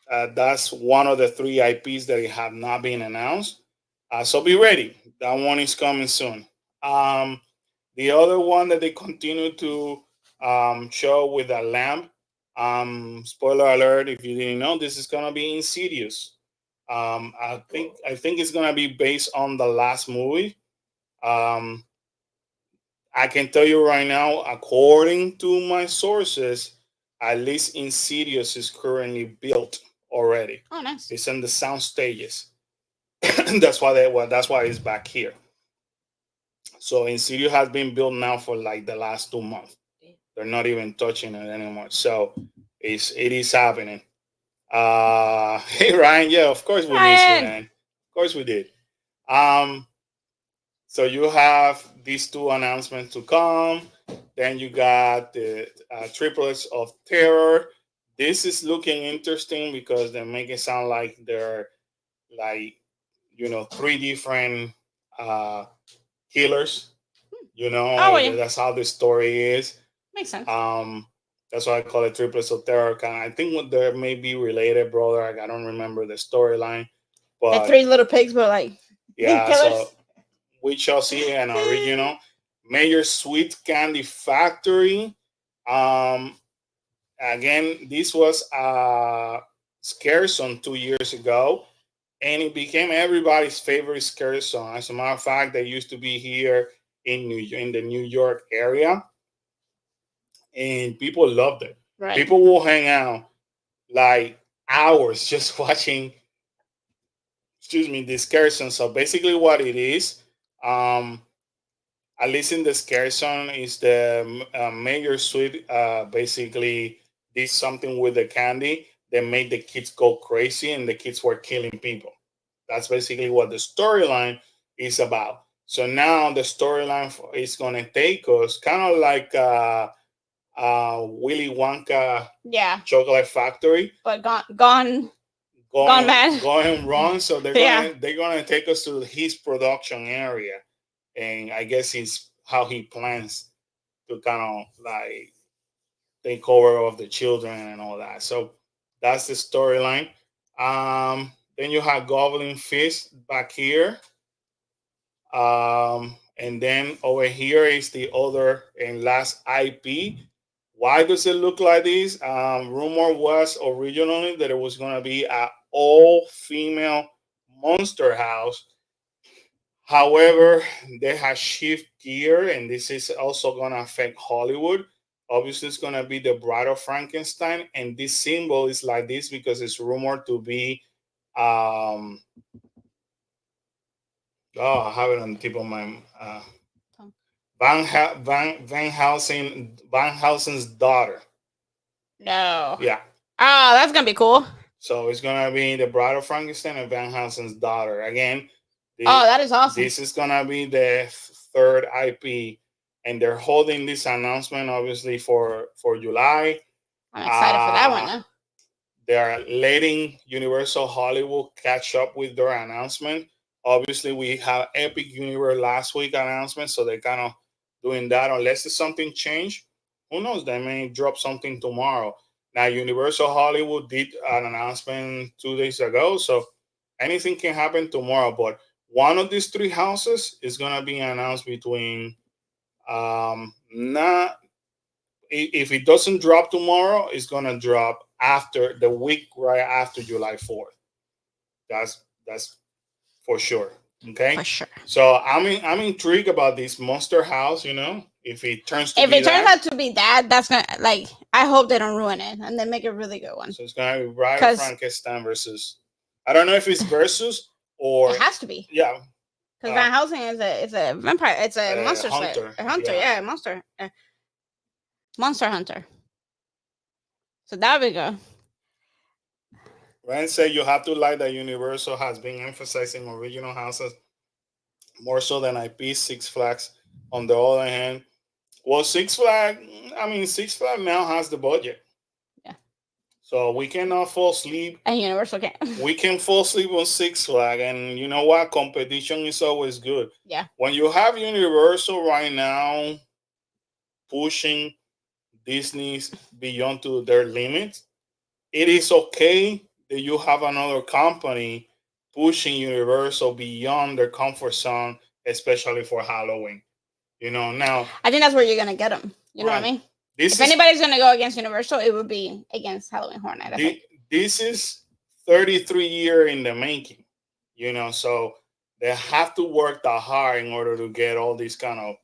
Speaker 2: that's one of the three IPs that have not been announced. So be ready. That one is coming soon. Um, the other one that they continue to show with a lamp. Spoiler alert! If you didn't know, this is gonna be Insidious. I think it's gonna be based on the last movie. Um, I can tell you right now, according to my sources, at least Insidious is currently built already.
Speaker 1: Oh, nice.
Speaker 2: It's in the sound stages. That's why it's back here. So Insidious has been built now for like the last 2 months. They're not even touching it anymore. So it is happening. Hey Ryan, yeah, of course we miss you,
Speaker 1: Ryan.
Speaker 2: man. Of course we did. Um, so you have these two announcements to come. Then you got the triplets of terror. This is looking interesting because they make it sound like they're like three different uh, killers.
Speaker 1: Oh, yeah.
Speaker 2: That's how the story is.
Speaker 1: Makes sense.
Speaker 2: That's why I call it triplets of terror. I think they may be related, brother. I don't remember the storyline,
Speaker 1: The
Speaker 2: but
Speaker 1: three little pigs were like
Speaker 2: yeah.
Speaker 1: killers.
Speaker 2: So we shall see an original. Major Sweet Candy Factory. Um, Again, this was a scare song 2 years ago, and it became everybody's favorite scare song. As a matter of fact, they used to be here in the New York area, and people loved it.
Speaker 1: Right.
Speaker 2: People will hang out like hours just watching, excuse me, this scare song. So basically, what it is, um, at least in the scare zone, is the Mayor Sweet basically did something with the candy that made the kids go crazy, and the kids were killing people. That's basically what the storyline is about. So now the storyline is going to take us kind of like Willy Wonka
Speaker 1: Yeah,
Speaker 2: Chocolate Factory
Speaker 1: but gone mad.
Speaker 2: going wrong. So they're
Speaker 1: Yeah.
Speaker 2: gonna take us to his production area, and I guess it's how he plans to kind of like takeover of the children and all that. So that's the storyline. Then you have Goblin Fist back here. And then over here is the other and last IP. Why does it look like this? Rumor was originally that it was going to be an all female monster house. However, they have shift gear, and this is also going to affect Hollywood. Obviously, it's going to be the Bride of Frankenstein, and this symbol is like this because it's rumored to be. I have it on the tip of my. Van Housen's daughter.
Speaker 1: No.
Speaker 2: Yeah.
Speaker 1: Oh, that's gonna be cool.
Speaker 2: So it's gonna be the Bride of Frankenstein and Van Housen's daughter again.
Speaker 1: That is awesome.
Speaker 2: This is gonna be the third IP, and they're holding this announcement obviously for July.
Speaker 1: I'm excited for that one. Huh?
Speaker 2: They are letting Universal Hollywood catch up with their announcement. Obviously, we have Epic Universe last week announcement, so they're kind of doing that. Unless there's something changed, who knows? They may drop something tomorrow. Now, Universal Hollywood did an announcement 2 days ago, so anything can happen tomorrow. But one of these three houses is gonna be announced between not if it doesn't drop tomorrow, it's gonna drop after the week right after July 4th. That's for sure. Okay.
Speaker 1: For sure.
Speaker 2: So I'm intrigued about this monster house. You know, if it turns
Speaker 1: out to be that, that's gonna I hope they don't ruin it and they make a really good one.
Speaker 2: So it's gonna be Bride of Frankenstein versus. I don't know if it's versus or
Speaker 1: it has to be.
Speaker 2: Yeah.
Speaker 1: Because Van Helsing is a vampire. It's a monster hunter. A hunter, yeah, monster. Monster hunter. So there we go.
Speaker 2: Rand said you have to like that Universal has been emphasizing original houses more so than IP. Six Flags, on the other hand, well, Six Flags now has the budget.
Speaker 1: Yeah.
Speaker 2: So we cannot fall asleep.
Speaker 1: And Universal can't.
Speaker 2: We can fall asleep on Six Flags, and you know what? Competition is always good.
Speaker 1: Yeah.
Speaker 2: When you have Universal right now pushing Disney's beyond to their limits, it is okay that you have another company pushing Universal beyond their comfort zone, especially for Halloween. You know, now
Speaker 1: I think that's where you're gonna get them. You know what I mean? If anybody's gonna go against Universal, it would be against Halloween Horror Night.
Speaker 2: This is 33 years in the making. You know, so they have to work that hard in order to get all these kind of.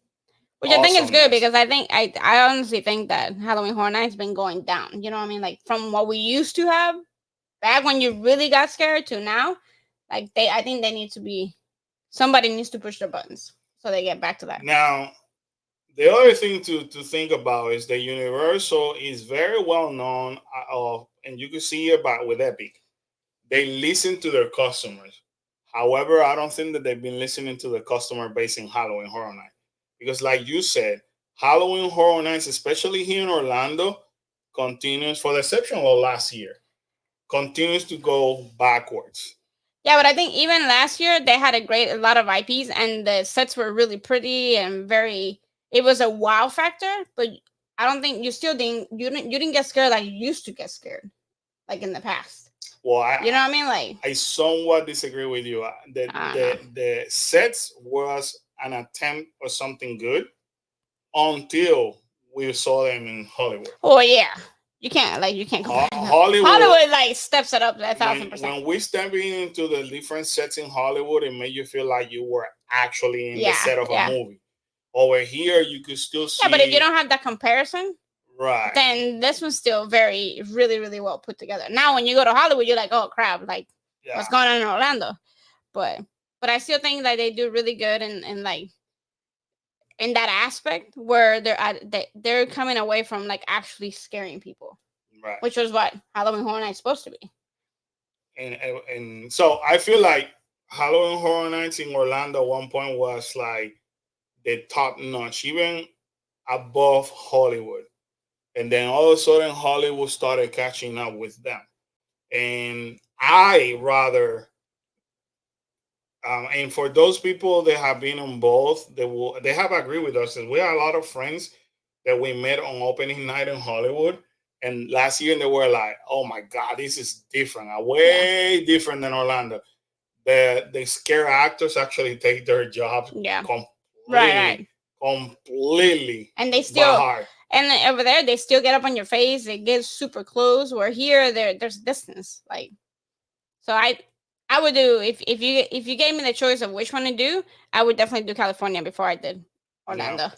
Speaker 1: Which I think is good because I honestly think that Halloween Horror Night's been going down. You know what I mean? Like from what we used to have back when you really got scared to now, I think they need to be, somebody needs to push the buttons so they get back to that.
Speaker 2: Now, the other thing to think about is that Universal is very well known, and you can see it with Epic. They listen to their customers. However, I don't think that they've been listening to the customer base in Halloween Horror Night. Because like you said, Halloween Horror Nights, especially here in Orlando, continues, for the exception of last year, continues to go backwards.
Speaker 1: Yeah, but I think even last year they had a lot of IPs and the sets were really pretty and it was a wow factor, but I don't think you didn't get scared like you used to get scared, like in the past.
Speaker 2: Well,
Speaker 1: you know what I mean? Like
Speaker 2: I somewhat disagree with you. The sets was an attempt or something good until we saw them in Hollywood.
Speaker 1: Oh yeah. You can't compare Hollywood like steps it up 1,000%.
Speaker 2: When we step into the different sets in Hollywood, it made you feel like you were actually in the set of a movie. Over here, you could still see.
Speaker 1: Yeah, but if you don't have that comparison,
Speaker 2: right,
Speaker 1: then this one's still really, really well put together. Now, when you go to Hollywood, you're like, oh crap, like what's going on in Orlando? But I still think that they do really good and like in that aspect where they're coming away from like actually scaring people,
Speaker 2: right?
Speaker 1: Which was what Halloween Horror Nights supposed to be.
Speaker 2: And so I feel like Halloween Horror Nights in Orlando at one point was like the top notch, even above Hollywood. And then all of a sudden Hollywood started catching up with them. And I rather and for those people that have been on both, they have agreed with us. And we have a lot of friends that we met on opening night in Hollywood. And last year they were like, "Oh my God, this is different, way different than Orlando." The scare actors actually take their jobs completely, completely,
Speaker 1: and they still and over there they still get up on your face. It gets super close. Where here there's distance. Like, so I would do if you gave me the choice of which one to do, I would definitely do California before I did Orlando.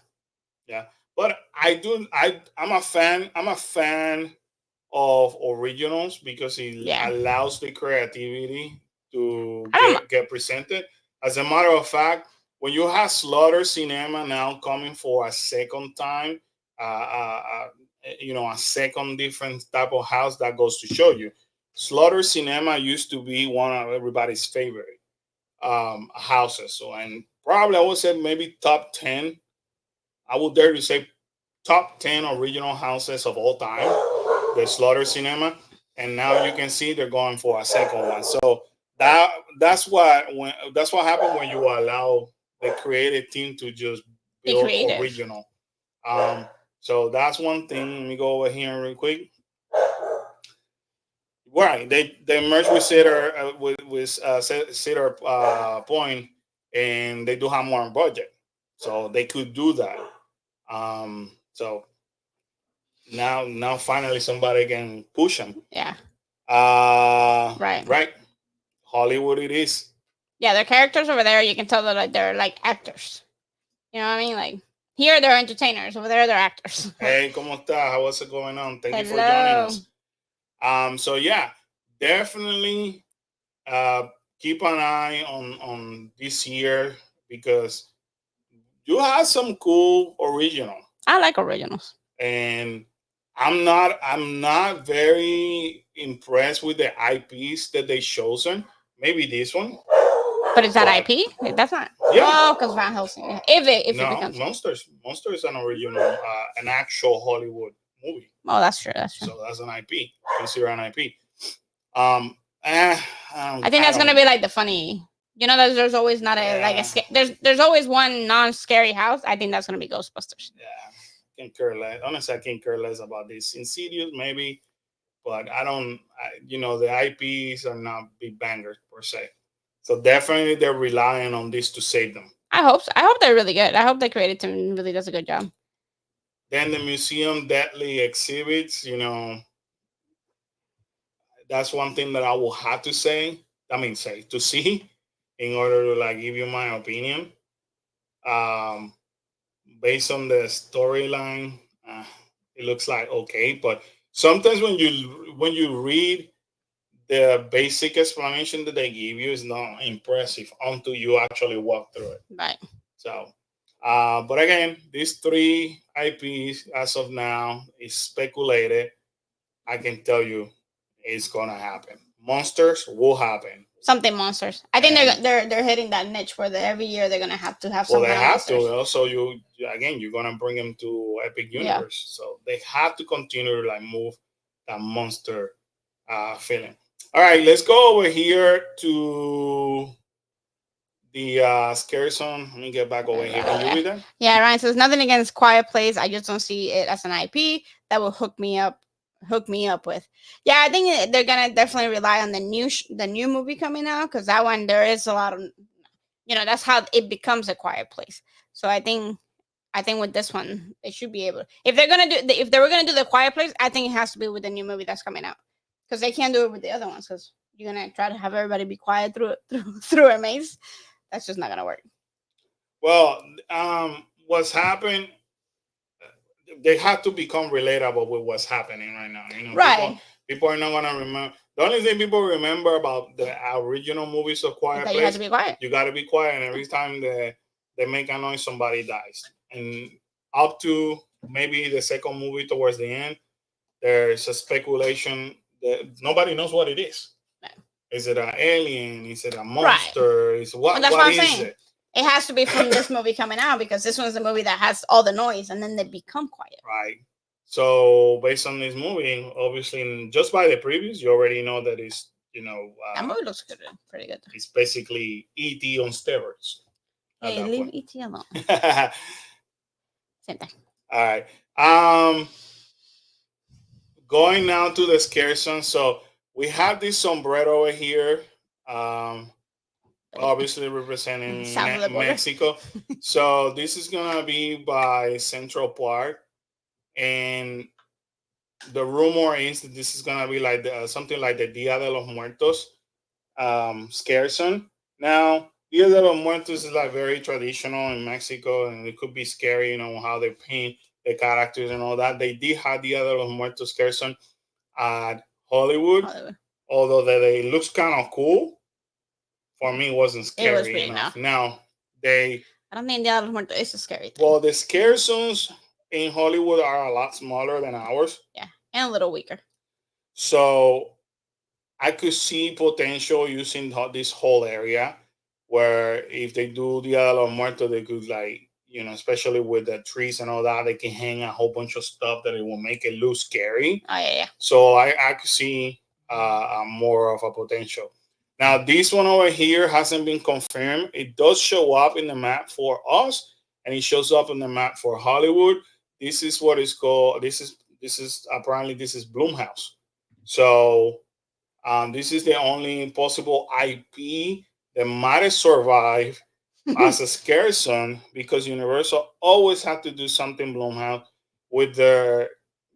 Speaker 2: Yeah. But I'm a fan. I'm a fan of originals because it allows the creativity to get presented. As a matter of fact, when you have Slaughter Cinema now coming for a second time, a second different type of house, that goes to show you, Slaughter Cinema used to be one of everybody's favorite houses. So, and probably I would say maybe top 10. I would dare to say top 10 original houses of all time, the Slaughter Cinema, and now you can see they're going for a second one. So that's what happened when you allow the creative team to just build original. So that's one thing. Let me go over here real quick. Right, they merged with Cedar Point, and they do have more budget, so they could do that. So now finally somebody can push them.
Speaker 1: Yeah.
Speaker 2: Right. Hollywood it is.
Speaker 1: Yeah, their characters over there, you can tell that they're like actors. You know what I mean? Like, here they're entertainers. Over there they're actors.
Speaker 2: Hey, ¿cómo está? What's going on? Thank you for joining us. So yeah, definitely keep an eye on this year because you have some cool original.
Speaker 1: I like originals.
Speaker 2: And I'm not very impressed with the IPs that they chosen. Maybe this one.
Speaker 1: But is that IP? That's not. Yeah. Oh, because Van Helsing. If it becomes
Speaker 2: Monsters is an original, an actual Hollywood movie.
Speaker 1: Oh, that's true. That's true.
Speaker 2: So that's an IP. Consider an IP.
Speaker 1: I think that's gonna be like the funny. You know, there's always not a there's always one non-scary house. I think that's gonna be Ghostbusters.
Speaker 2: Yeah, I can't care less. Honestly, I can't care less about this. Insidious maybe, but I don't. The IPs are not big bangers per se. So definitely they're relying on this to save them.
Speaker 1: I hope so. I hope they're really good. I hope the creative team really does a good job.
Speaker 2: Then the museum deadly exhibits, that's one thing that I will have to say. To see in order to give you my opinion. Based on the storyline, it looks like okay, but sometimes when you read the basic explanation that they give you is not impressive until you actually walk through it.
Speaker 1: Right.
Speaker 2: So, but again, these 3 IPs as of now is speculated. I can tell you it's gonna happen. Monsters will happen.
Speaker 1: Something monsters. I think they're hitting that niche where every year they're gonna have to have.
Speaker 2: Well, they have to. Also, you're gonna bring them to Epic Universe, so they have to continue to move that monster feeling. All right, let's go over here to the scary zone. Let me get back over here. Can you read that?
Speaker 1: Yeah, Ryan. So there's nothing against Quiet Place. I just don't see it as an IP that will hook me up with. Yeah, I think they're gonna definitely rely on the new movie coming out, because that one there is a lot of, that's how it becomes a Quiet Place. So I think with this one they should be able, if they were gonna do the Quiet Place, I think it has to be with the new movie that's coming out, because they can't do it with the other ones, because you're gonna try to have everybody be quiet through a maze. That's just not gonna work.
Speaker 2: Well, what's happened, they have to become relatable with what's happening right now.
Speaker 1: Right.
Speaker 2: People are not gonna remember. The only thing people remember about the original movies of Quiet Place,
Speaker 1: you have to be quiet.
Speaker 2: You got to be quiet, and every time they make a noise, somebody dies. And up to maybe the second movie towards the end, there's a speculation that nobody knows what it is. Right. Is it an alien? Is it a monster? Right. What is it?
Speaker 1: It has to be from this movie coming out, because this one's the movie that has all the noise, and then they become quiet.
Speaker 2: Right. So based on this movie, obviously, just by the previews, you already know that it's,
Speaker 1: that movie looks good, pretty good.
Speaker 2: It's basically E.T. on steroids.
Speaker 1: Hey, leave E.T. alone.
Speaker 2: Same thing. All right. Um, Going now to the scare zone. So we have this sombrero over here. Um, Obviously representing
Speaker 1: South of the border.
Speaker 2: Mexico. So this is gonna be by Central Park, and the rumor is that this is gonna be like something like the Dia de los Muertos scare zone. Now, Dia de los Muertos is like very traditional in Mexico, and it could be scary, how they paint the characters and all that. They did have Dia de los Muertos scare zone at Hollywood,
Speaker 1: Hollywood.
Speaker 2: although that it looks kind of cool. For me, it wasn't
Speaker 1: It was
Speaker 2: scary
Speaker 1: pretty no.
Speaker 2: enough. Now, they
Speaker 1: I don't think Dia de los Muertos is a scary thing.
Speaker 2: well, the scare zones in Hollywood are a lot smaller than ours.
Speaker 1: Yeah, and a little weaker.
Speaker 2: So I could see potential using this whole area where if they do Dia de los Muertos, they could especially with the trees and all that, they can hang a whole bunch of stuff that it will make it look scary.
Speaker 1: Oh yeah.
Speaker 2: So I could see more of a potential. Now this one over here hasn't been confirmed. It does show up in the map for us, and it shows up in the map for Hollywood. This is what is called. This is apparently this is Bloomhouse. So this is the only possible IP that might have survived as a scare zone because Universal always had to do something Blumhouse with the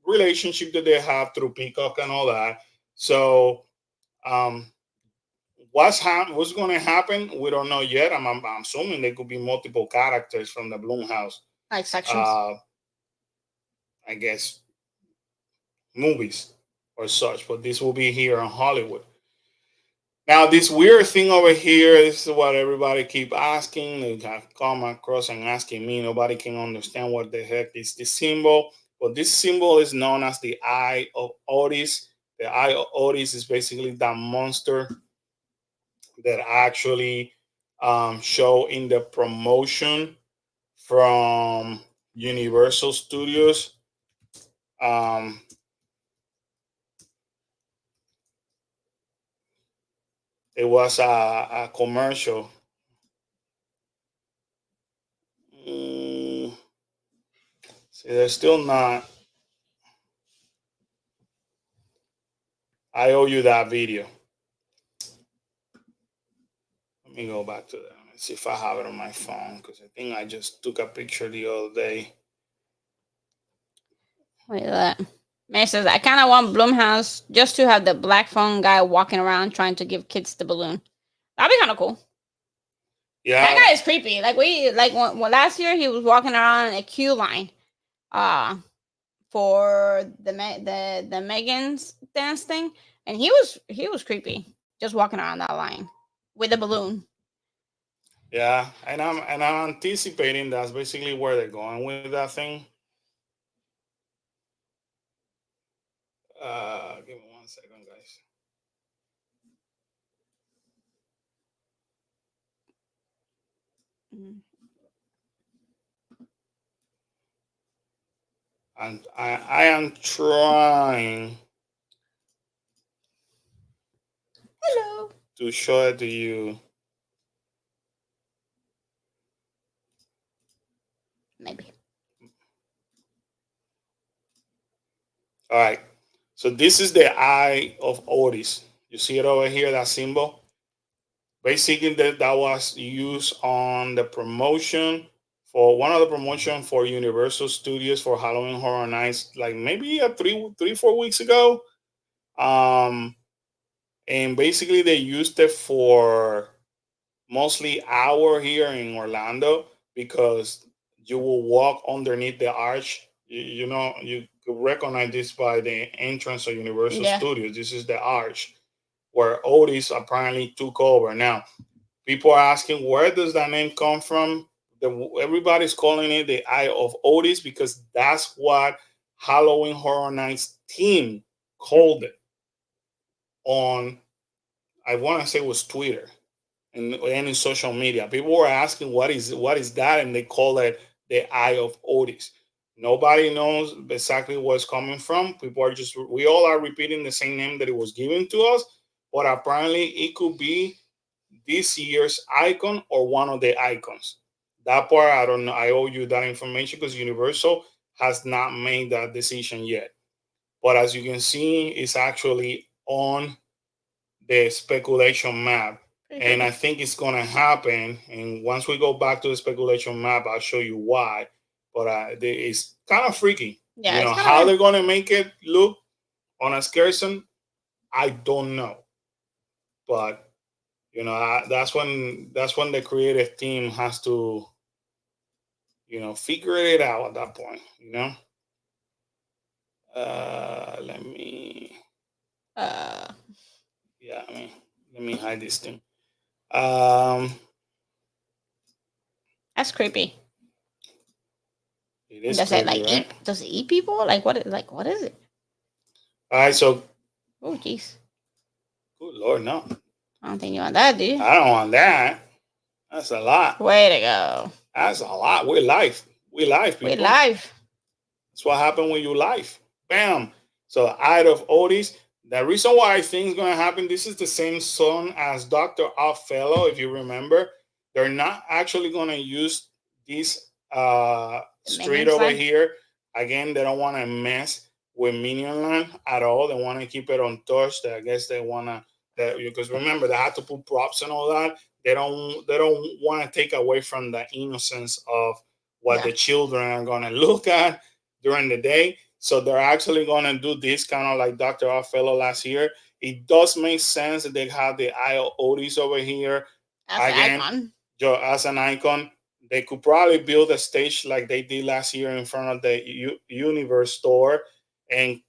Speaker 2: relationship that they have through Peacock and all that. So um, what's going to happen? We don't know yet. I'm assuming there could be multiple characters from the Blumhouse.
Speaker 1: Like sections.
Speaker 2: I guess movies or such, but this will be here in Hollywood. Now, this weird thing over here, this is what everybody keep asking. They have come across and asking me. Nobody can understand what the heck is this symbol. But this symbol is known as the Eye of Otis. The Eye of Otis is basically that monster that actually show in the promotion from Universal Studios. Um, it was a commercial. See, they're still not. I owe you that video. Let me go back to that. Let's see if I have it on my phone because I think I just took a picture the other day.
Speaker 1: Wait, that. May says I kind of want Bloomhouse just to have the black phone guy walking around trying to give kids the balloon. That'd be kind of cool.
Speaker 2: Yeah,
Speaker 1: that guy is creepy. Like when last year he was walking around a queue line, for the Megan's dance thing, and he was creepy, just walking around that line with a balloon.
Speaker 2: Yeah, and I'm anticipating that's basically where they're going with that thing. Give me 1 second, guys.
Speaker 1: Mm.
Speaker 2: And I am trying.
Speaker 1: Hello.
Speaker 2: To show it to you.
Speaker 1: Maybe.
Speaker 2: All right. So this is the Eye of Otis. You see it over here, that symbol? Basically, that was used on the promotion for one of the promotion for Universal Studios for Halloween Horror Nights, like maybe 4 weeks ago. And basically they used it for mostly our here in Orlando because you will walk underneath the arch. You could recognize this by the entrance of Universal Studios. This is the arch where Otis apparently took over. Now, people are asking where does that name come from? Everybody's calling it the Eye of Otis because that's what Halloween Horror Nights team called it on, I want to say it was Twitter and in social media. People were asking what is that, and they call it the Eye of Otis. Nobody knows exactly where it's coming from. We all are repeating the same name that it was given to us, but apparently it could be this year's icon or one of the icons. That part I don't know. I owe you that information because Universal has not made that decision yet. But as you can see, it's actually on the speculation map. And I think it's going to happen. And once we go back to the speculation map, I'll show you why. But it's kind of freaky.
Speaker 1: Yeah,
Speaker 2: you know how they're going to make it look on a Scarson, I don't know. But that's when the creative team has to figure it out at that point. Let me yeah, let me hide this thing.
Speaker 1: That's creepy.
Speaker 2: It is
Speaker 1: does
Speaker 2: creepy,
Speaker 1: it like
Speaker 2: right?
Speaker 1: does it eat people? Like what is it?
Speaker 2: All right, so
Speaker 1: Oh jeez.
Speaker 2: good Lord, no.
Speaker 1: I don't think you want that, do you?
Speaker 2: I don't want that. That's a lot.
Speaker 1: Way to go.
Speaker 2: That's a lot. We're live. We live, people.
Speaker 1: We live.
Speaker 2: That's what happened when you live. Bam. So out of all these, the reason why I think it's going to happen, this is the same song as Dr. Oddfellow, if you remember. They're not actually going to use this street over here. Again, they don't want to mess with Minion Land at all. They want to keep it untouched. I guess they want to, because remember, they had to put props and all that. They don't want to take away from the innocence of what the children are going to look at during the day. So they're actually going to do this kind of like Dr. Oddfellow last year. It does make sense that they have the Otis over here.
Speaker 1: As an icon.
Speaker 2: As an icon. They could probably build a stage like they did last year in front of the Universe store and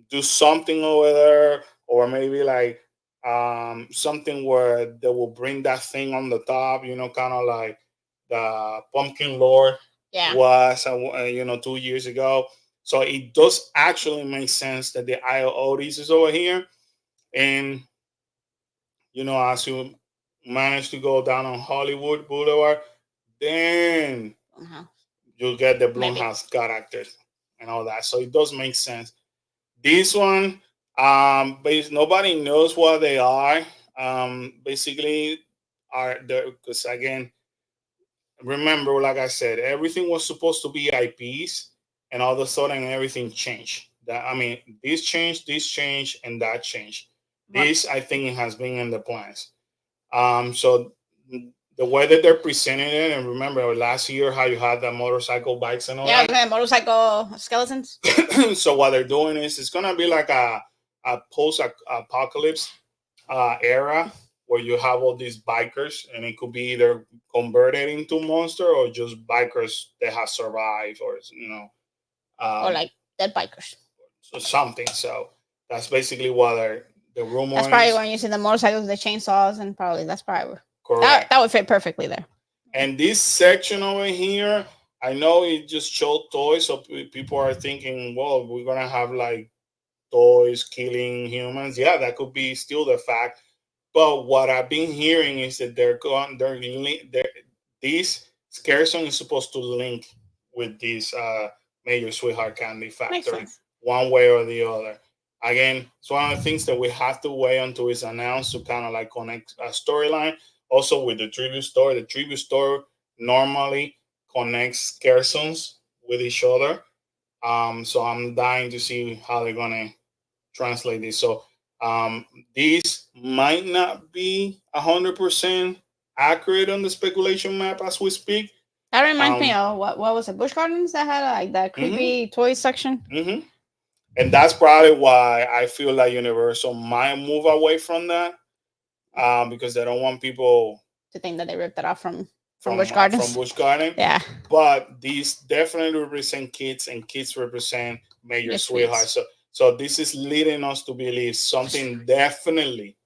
Speaker 2: do something over there, or maybe like something where they will bring that thing on the top, kind of like the Pumpkin Lord was, 2 years ago. So it does actually make sense that the IOODs is over here. And, as you manage to go down on Hollywood Boulevard, then you'll get the Blumhouse characters and all that. So it does make sense. This one, nobody knows what they are. Basically, are there because again, remember, like I said, everything was supposed to be IPs, and all of a sudden everything changed. This changed, and that changed. This, I think, it has been in the plans. So the way that they're presenting it, and remember last year how you had the motorcycle bikes and all that.
Speaker 1: Yeah, motorcycle skeletons.
Speaker 2: So what they're doing is it's gonna be like a post-apocalypse era where you have all these bikers, and it could be either converted into monster or just bikers that have survived, or
Speaker 1: or like dead bikers,
Speaker 2: or something. So that's basically what the rumor.
Speaker 1: That's probably when you see the motorcycles, the chainsaws, and probably that's probably
Speaker 2: correct.
Speaker 1: That would fit perfectly there.
Speaker 2: And this section over here, I know it just showed toys, so people are thinking, well, we're gonna have like toys killing humans. Yeah, that could be still the fact. But what I've been hearing is that this Scare Zone is supposed to link with this Major Sweetheart Candy Factory one way or the other. Again, it's one of the things that we have to wait until it's announced to kind of like connect a storyline. Also with the tribute store. The tribute store normally connects Scare Zones with each other. So I'm dying to see how they're gonna translate this. So these might not be 100% accurate on the speculation map as we speak.
Speaker 1: That reminds me of what was it? Busch Gardens that had like that creepy toy section.
Speaker 2: Mm-hmm. And that's probably why I feel like Universal might move away from that, because they don't want people
Speaker 1: to think that they ripped it off from Busch Gardens.
Speaker 2: From Busch Garden.
Speaker 1: Yeah.
Speaker 2: But these definitely represent kids, and kids represent Major Sweetheart. So this is leading us to believe something definitely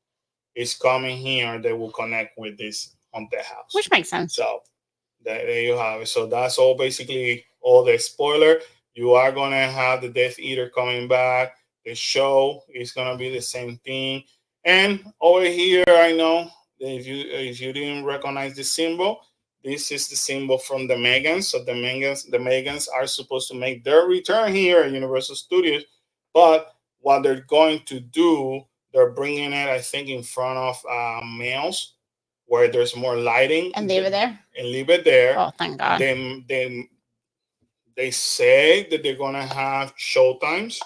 Speaker 2: is coming here that will connect with this haunted house.
Speaker 1: Which makes sense.
Speaker 2: So there you have it. So that's all basically all the spoiler. You are going to have the Death Eater coming back. The show is going to be the same thing. And over here, I know that if you didn't recognize the symbol, this is the symbol from the Megans. So the Megans are supposed to make their return here at Universal Studios. But what they're going to do, they're bringing it, I think, in front of males where there's more lighting.
Speaker 1: And leave it there?
Speaker 2: And leave it there.
Speaker 1: Oh, thank God.
Speaker 2: Then They say that they're gonna have show times,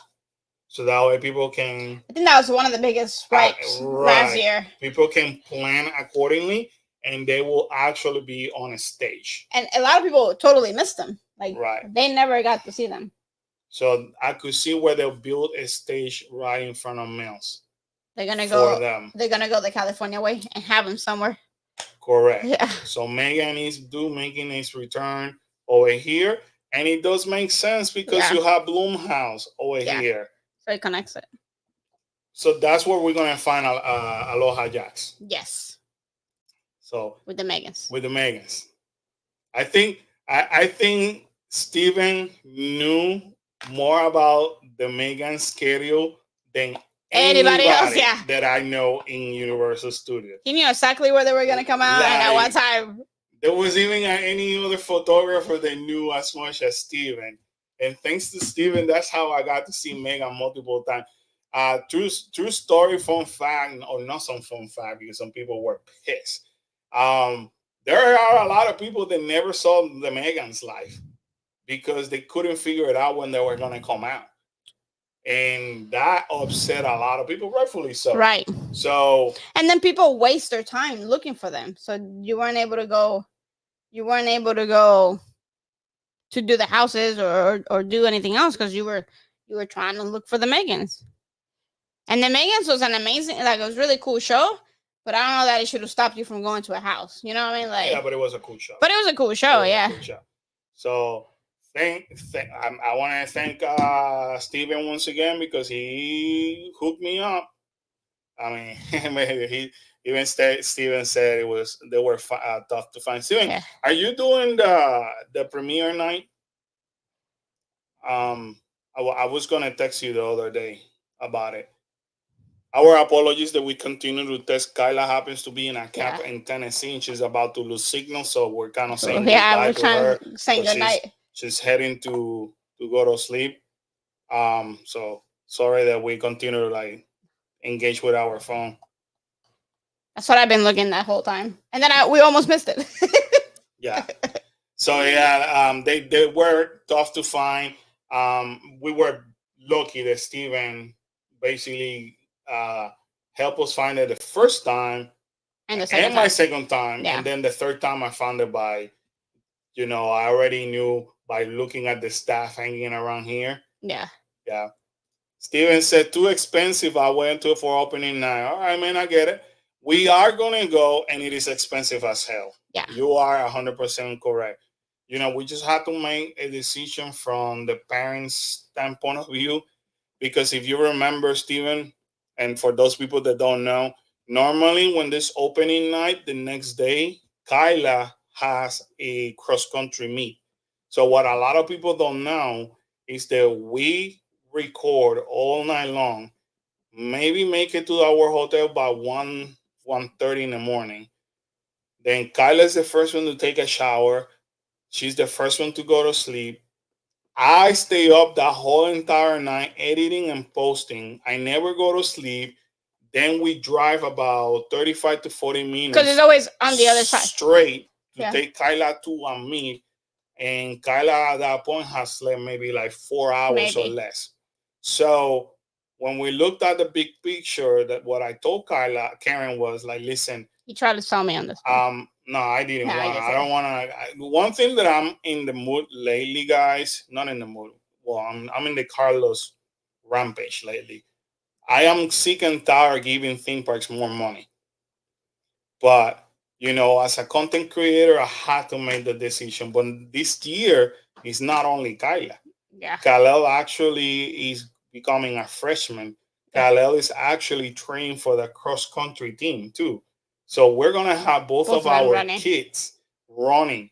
Speaker 2: so that way people can.
Speaker 1: I think that was one of the biggest strikes last year.
Speaker 2: People can plan accordingly, and they will actually be on a stage.
Speaker 1: And a lot of people totally missed them. Like,
Speaker 2: right,
Speaker 1: they never got to see them.
Speaker 2: So I could see where they'll build a stage right in front of Mills.
Speaker 1: They're gonna go. Them. They're gonna go the California way and have them somewhere.
Speaker 2: Correct. Yeah. So Megan is making his return over here, and it does make sense because you have Bloomhouse over here.
Speaker 1: So it connects it.
Speaker 2: So that's where we're gonna find Aloha Jacks.
Speaker 1: Yes.
Speaker 2: So
Speaker 1: with the Megans.
Speaker 2: With the Megans, I think Steven knew more about the Megan schedule than anybody else that I know in Universal Studios.
Speaker 1: He knew exactly where they were gonna come out and at what time.
Speaker 2: There was even any other photographer that knew as much as Steven. And thanks to Steven, that's how I got to see Megan multiple times. True story, fun fact, or not some fun fact, because some people were pissed. There are a lot of people that never saw the Megans live because they couldn't figure it out when they were going to come out. And that upset a lot of people, rightfully so.
Speaker 1: Right.
Speaker 2: So.
Speaker 1: And then people waste their time looking for them. So you weren't able to go. You weren't able to go to do the houses or do anything else because you were trying to look for the Megans. And the Megans was an amazing, like, it was a really cool show. But I don't know that it should have stopped you from going to a house. You know what I mean? Like,
Speaker 2: yeah, but it was a cool show.
Speaker 1: But it was a cool show, yeah.
Speaker 2: Cool show. So I want to thank Steven once again because he hooked me up. I mean, Steven said they were tough to find. Steven, are you doing the premiere night? I was gonna text you the other day about it. Our apologies that we continue to test. Kyla happens to be in a camp in Tennessee, and she's about to lose signal, so we're kind of saying goodbye to her.
Speaker 1: Saying good night.
Speaker 2: She's heading to go to sleep. So sorry that we continue to like engage with our phone.
Speaker 1: That's what I've been looking that whole time, and then we almost missed it.
Speaker 2: Yeah. So they were tough to find. We were lucky that Steven basically helped us find it the first time and my second time. And then the third time I found it by, I already knew by looking at the staff hanging around here.
Speaker 1: Yeah.
Speaker 2: Steven said, too expensive. I went to for opening night. All right, man, I get it. We are going to go, and it is expensive as hell.
Speaker 1: Yeah.
Speaker 2: You are 100% correct. We just have to make a decision from the parents' standpoint of view. Because if you remember, Steven, and for those people that don't know, normally when this opening night, the next day, Kyla has a cross-country meet. So what a lot of people don't know is that we record all night long, maybe make it to our hotel by 1:30 in the morning. Then Kyla is the first one to take a shower. She's the first one to go to sleep. I stay up the whole entire night editing and posting. I never go to sleep. Then we drive about 35 to 40 minutes.
Speaker 1: Because it's always on the other side.
Speaker 2: Straight to take Kyla to a meet. And Kyla at that point has slept maybe like 4 hours or less. So when we looked at the big picture, that what I told Karen was like, listen.
Speaker 1: You tried to sell me on this.
Speaker 2: No, I didn't want to. I don't want to. One thing that I'm in the mood lately, guys, not in the mood. Well, I'm in the Carlos rampage lately. I am sick and tired of giving theme parks more money. But, as a content creator, I had to make the decision. But this year, it's not only Kyla.
Speaker 1: Yeah.
Speaker 2: Kalel actually is becoming a freshman. Kalel is actually training for the cross-country team, too. So we're going to have both of our kids running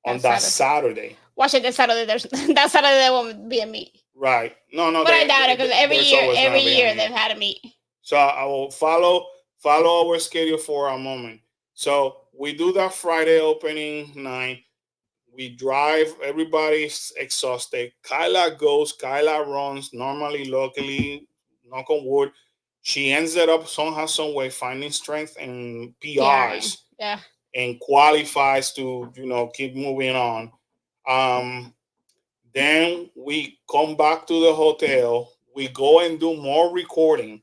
Speaker 2: on that Saturday.
Speaker 1: Watch it this Saturday. That Saturday there won't be a meet.
Speaker 2: Right. No.
Speaker 1: But I doubt it because every year they've had a meet.
Speaker 2: So I will follow our schedule for a moment. So we do that Friday opening night. We drive. Everybody's exhausted. Kyla runs normally, locally, knock on wood. She ends up somehow, some way finding strength and PRs.
Speaker 1: Yeah.
Speaker 2: And qualifies to, keep moving on. Then we come back to the hotel. We go and do more recording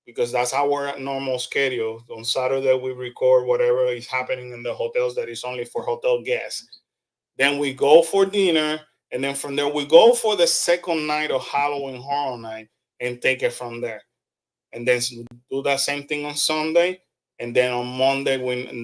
Speaker 2: because that's our normal schedule. On Saturday, we record whatever is happening in the hotels that is only for hotel guests. Then we go for dinner. And then from there, we go for the second night of Halloween Horror Night and take it from there. And then do that same thing on Sunday. And then on Monday,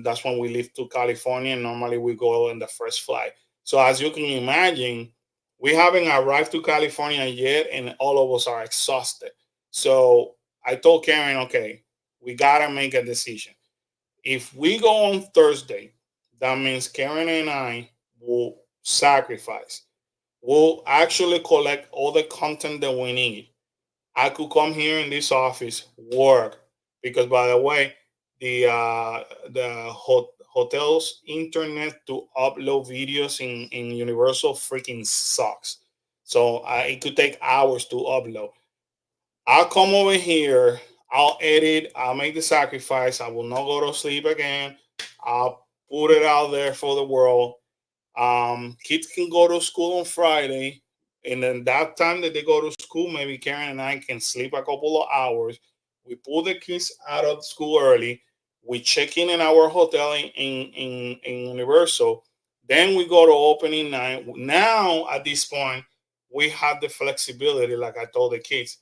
Speaker 2: that's when we leave to California. And normally we go on the first flight. So as you can imagine, we haven't arrived to California yet, and all of us are exhausted. So I told Karen, okay, we gotta make a decision. If we go on Thursday, that means Karen and I will sacrifice. We'll actually collect all the content that we need. I could come here in this office, work, because by the way, the hotel's internet to upload videos in Universal freaking sucks. So it could take hours to upload. I'll come over here. I'll edit. I'll make the sacrifice. I will not go to sleep again. I'll put it out there for the world. Kids can go to school on Friday, and then that time that they go to school, maybe Karen and I can sleep a couple of hours. We pull the kids out of school early. We check in our hotel in Universal. Then we go to opening night. Now at this point, we have the flexibility, like I told the kids.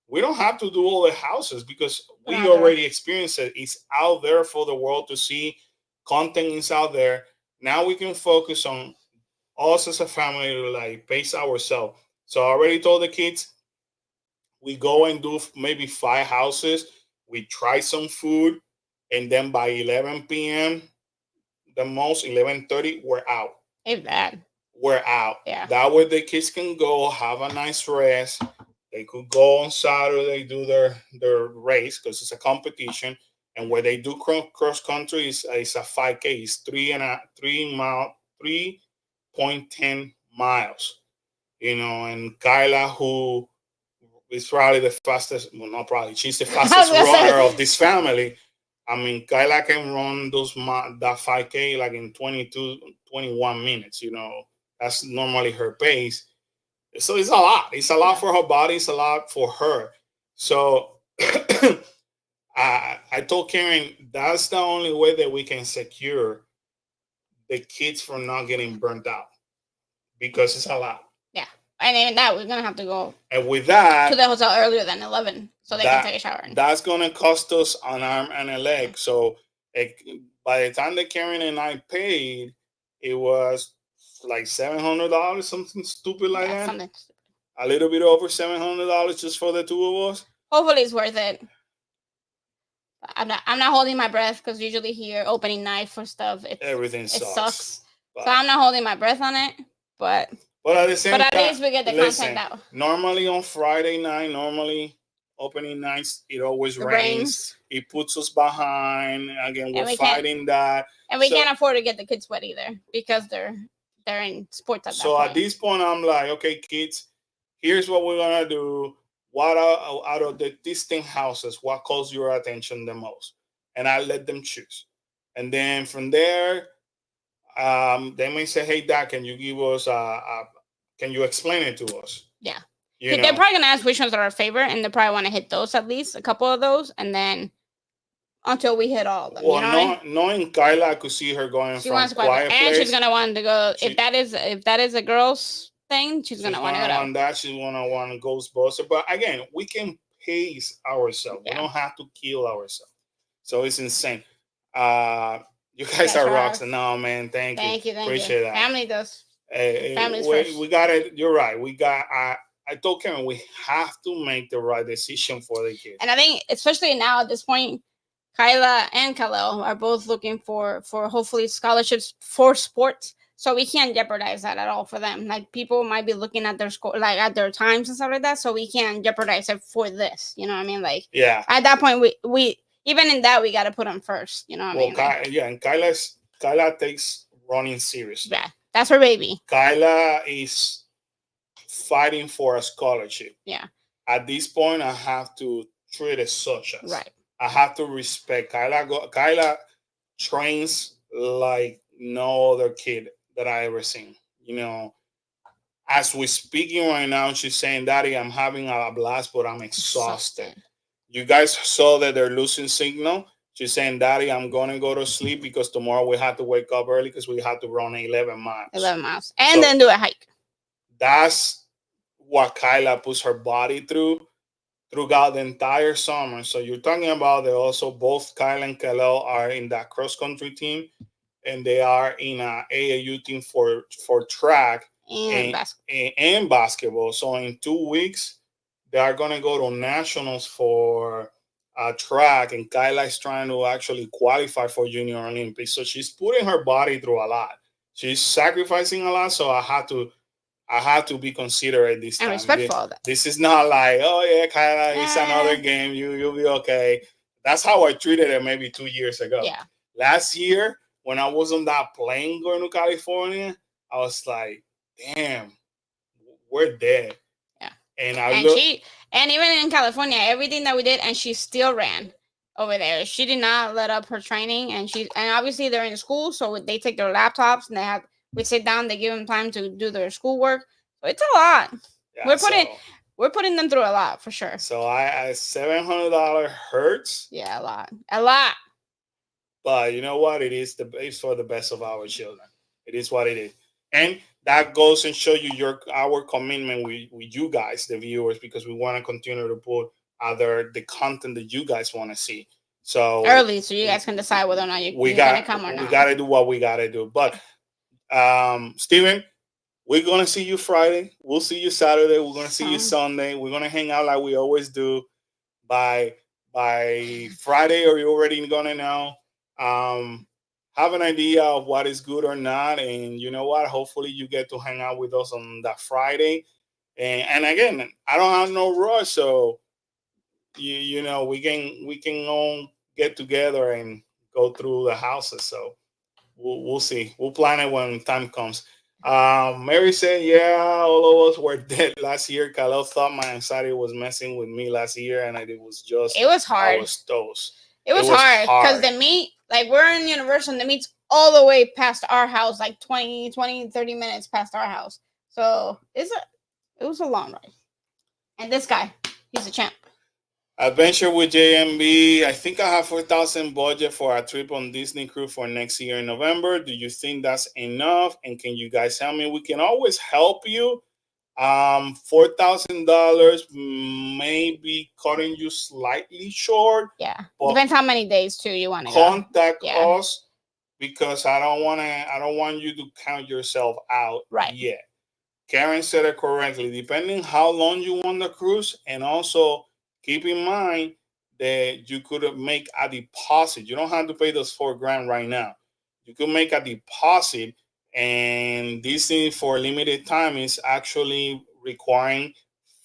Speaker 2: We don't have to do all the houses because we already experienced it. It's out there for the world to see. Content is out there. Now we can focus on us as a family to like pace ourselves. So I already told the kids we go and do maybe 5 houses. We try some food, and then by 11 p.m., the most 11:30, we're out.
Speaker 1: If that.
Speaker 2: We're out.
Speaker 1: Yeah.
Speaker 2: That way the kids can go have a nice rest. They could go on Saturday do their race because it's a competition, and where they do cross country is a 5K. It's 3.10 miles. And Kyla, who is probably the fastest, well, not probably, she's the fastest runner of this family. I mean, Kyla can run that 5K like in 22, 21 minutes. That's normally her pace. So it's a lot. It's a lot for her body. It's a lot for her. So I told Karen that's the only way that we can secure the kids from not getting burnt out because it's a lot.
Speaker 1: Yeah. And even that, we're going to have to go
Speaker 2: and with that,
Speaker 1: to the hotel earlier than 11 so they can take a shower.
Speaker 2: That's going to cost us an arm and a leg. So by the time that Karen and I paid, it was like $700, something stupid like that. Something stupid. A little bit over $700 just for the two of us.
Speaker 1: Hopefully it's worth it. I'm not holding my breath because usually here opening night for stuff
Speaker 2: everything sucks.
Speaker 1: So I'm not holding my breath on it, but
Speaker 2: at the same time,
Speaker 1: at least we get the content out.
Speaker 2: Normally on Friday night, opening nights, it always rains. It puts us behind. Again, we're fighting that.
Speaker 1: And we can't afford to get the kids wet either because they're in sports at that point.
Speaker 2: So at this point, I'm like, okay, kids, here's what we're gonna do. What out of the distinct houses, what calls your attention the most? And I let them choose. And then from there, they may say, hey, Dad, can you give us can you explain it to us?
Speaker 1: Yeah. They're probably going to ask which ones are our favorite, and they probably want to hit those at least, a couple of those, and then until we hit all of them.
Speaker 2: Well, knowing Kyla, I could see her going from Quiet Place.
Speaker 1: And she's going to want to go, if that is a girl's thing, she's going to want to go
Speaker 2: that. She's going to want Ghostbuster. But again, we can pace ourselves. Yeah. We don't have to kill ourselves. So it's insane. You guys are rocks. No, man, thank you. Appreciate that.
Speaker 1: Family does. Family's first.
Speaker 2: We got it. You're right. I told Karen we have to make the right decision for the kids.
Speaker 1: And I think, especially now at this point, Kyla and Khalil are both looking for hopefully scholarships for sports. So we can't jeopardize that at all for them. Like, people might be looking at their score, like at their times and stuff like that. So we can't jeopardize it for this. You know what I mean? Like,
Speaker 2: yeah.
Speaker 1: At that point, we even in that, we got to put them first. You know what I mean?
Speaker 2: And Kyla takes running seriously.
Speaker 1: Yeah, that's her baby.
Speaker 2: Kyla is fighting for a scholarship.
Speaker 1: Yeah.
Speaker 2: At this point, I have to treat it such as.
Speaker 1: Right.
Speaker 2: I have to respect Kyla trains like no other kid that I ever seen. as we're speaking right now, she's saying, Daddy, I'm having a blast, but I'm exhausted. You guys saw that they're losing signal. She's saying, Daddy, I'm going to go to sleep because tomorrow we have to wake up early because we have to run 11 miles.
Speaker 1: 11 miles. And then do a hike.
Speaker 2: That's what Kyla puts her body throughout the entire summer. So you're talking about that also both Kyla and Kalel are in that cross-country team, and they are in a AAU team for track and basketball. So in 2 weeks, they are going to go to nationals for track, and Kyla is trying to actually qualify for Junior Olympics. So she's putting her body through a lot. She's sacrificing a lot. So I have to be considerate this time.
Speaker 1: And respectful of that.
Speaker 2: This is not like, oh yeah, Kyla, it's another game. You'll be okay. That's how I treated it maybe 2 years ago.
Speaker 1: Yeah.
Speaker 2: Last year, when I was on that plane going to California, I was like, damn, we're dead.
Speaker 1: Yeah.
Speaker 2: And
Speaker 1: even in California, everything that we did, and she still ran over there. She did not let up her training, and obviously they're in school, so they take their laptops and we sit down, they give them time to do their schoolwork. So it's a lot. Yeah, we're putting them through a lot for sure.
Speaker 2: So I $700 hurts.
Speaker 1: Yeah, a lot.
Speaker 2: But you know what? It's for the best of our children. It is what it is, and that goes and show you our commitment with you guys, the viewers, because we want to continue to put the content that you guys want to see. So
Speaker 1: early, so you guys can decide whether or not you're gonna come or not.
Speaker 2: We gotta do what we gotta do. But Steven, we're gonna see you Friday. We'll see you Saturday. We're gonna see you Sunday. We're gonna hang out like we always do. By Friday, are you already gonna know? Have an idea of what is good or not, and you know what? Hopefully, you get to hang out with us on that Friday. And again, I don't have no rush, so you know we can all get together and go through the houses. So we'll see. We'll plan it when time comes. Mary said, "Yeah, all of us were dead last year." Kalel thought my anxiety was messing with me last year, and it was hard. I was toast.
Speaker 1: It was hard because the meet, like we're in Universal, and the meet's all the way past our house, like 20, 30 minutes past our house. So it was a long ride. And this guy, he's a champ.
Speaker 2: Adventure with JMB. I think I have 4,000 budget for a trip on Disney Cruise for next year in November. Do you think that's enough? And can you guys help me? We can always help you. $4,000 may be cutting you slightly short.
Speaker 1: Yeah, depends how many days too you want to
Speaker 2: contact us, because I don't want you to count yourself out yet. Karen said it correctly. Depending how long you want the cruise, and also keep in mind that you could make a deposit. You don't have to pay those $4,000 right now. You could make a deposit. And Disney for limited time is actually requiring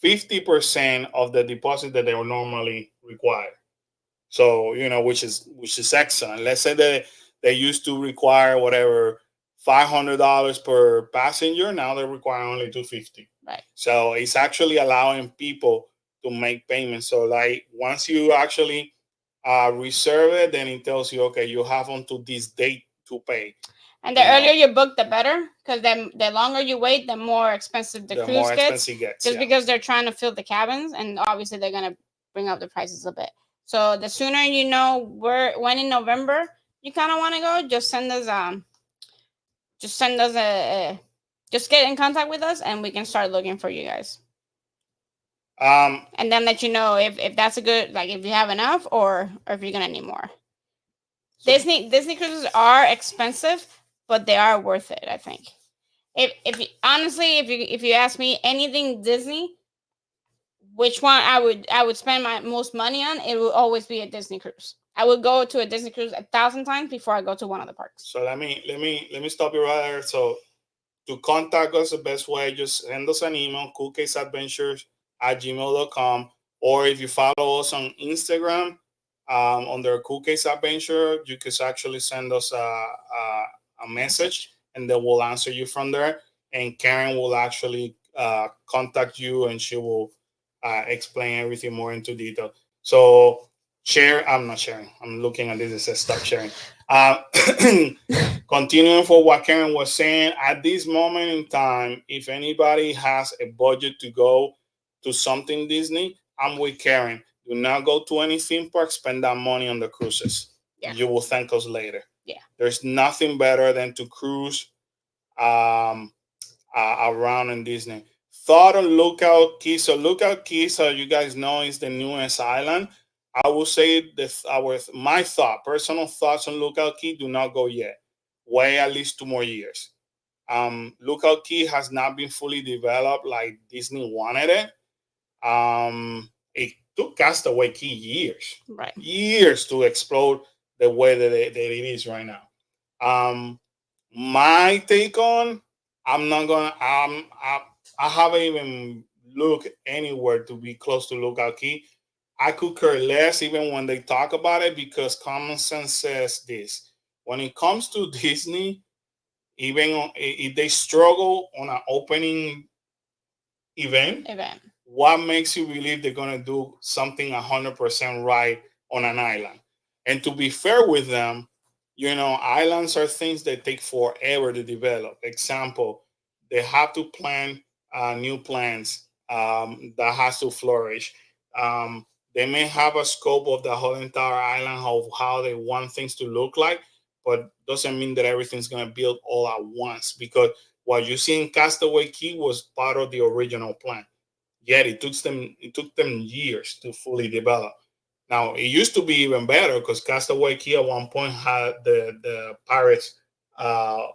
Speaker 2: 50% of the deposit that they would normally require. So, you know, which is excellent. Let's say that they used to require whatever $500 per passenger. Now they require only $250.
Speaker 1: Right.
Speaker 2: So it's actually allowing people to make payments. So like once you actually reserve it, then it tells you, okay, you have until this date to pay.
Speaker 1: And the earlier you book, the better, because then the longer you wait, the more expensive the cruise gets. Just because they're trying to fill the cabins, and obviously they're going to bring up the prices a bit. So the sooner you know when in November you kind of want to go, just just get in contact with us, and we can start looking for you guys. And then let you know if that's a good, like if you have enough or if you're gonna need more. Disney cruises are expensive, but they are worth it, I think. If you ask me anything Disney, which one I would spend my most money on, it will always be a Disney cruise. I would go to a Disney cruise 1,000 times before I go to one of the parks.
Speaker 2: So let me stop you right there. So to contact us, the best way, just send us an email, coolcaseadventures@gmail.com, or if you follow us on Instagram, under Cool Case Adventure, you can actually send us a message, and then we'll answer you from there. And Karen will actually contact you, and she will explain everything more into detail. So Share. I'm not sharing. I'm looking at this. It says stop sharing. Uh, Continuing for what Karen was saying, at this moment in time, if anybody has a budget to go to something Disney, I'm with Karen. Do not go to any theme park. Spend that money on the cruises.
Speaker 1: Yeah.
Speaker 2: You will thank us later.
Speaker 1: Yeah.
Speaker 2: There's nothing better than to cruise um, around in Disney. Thought of Lookout Key. So Lookout Key, so you guys know, is the newest island. I will say this: my personal thoughts on Lookout Key, do not go yet. Wait at least 2 more years. Lookout Key has not been fully developed like Disney wanted it. It took Castaway Key
Speaker 1: Right.
Speaker 2: years to explode the way that it is right now. Um, my take on, I'm not gonna I haven't even looked anywhere to be close to Lookout Key. I could care less even when they talk about it, because common sense says this: when it comes to Disney, even if they struggle on an opening event, what makes you believe they're gonna do something 100% right on an island? And to be fair with them, islands are things that take forever to develop. Example, they have to plan new plants that has to flourish. They may have a scope of the whole entire island of how they want things to look like, but doesn't mean that everything's gonna build all at once, because what you see in Castaway Key was part of the original plan. Yet it took them years to fully develop. Now it used to be even better, because Castaway Key at one point had the pirates uh,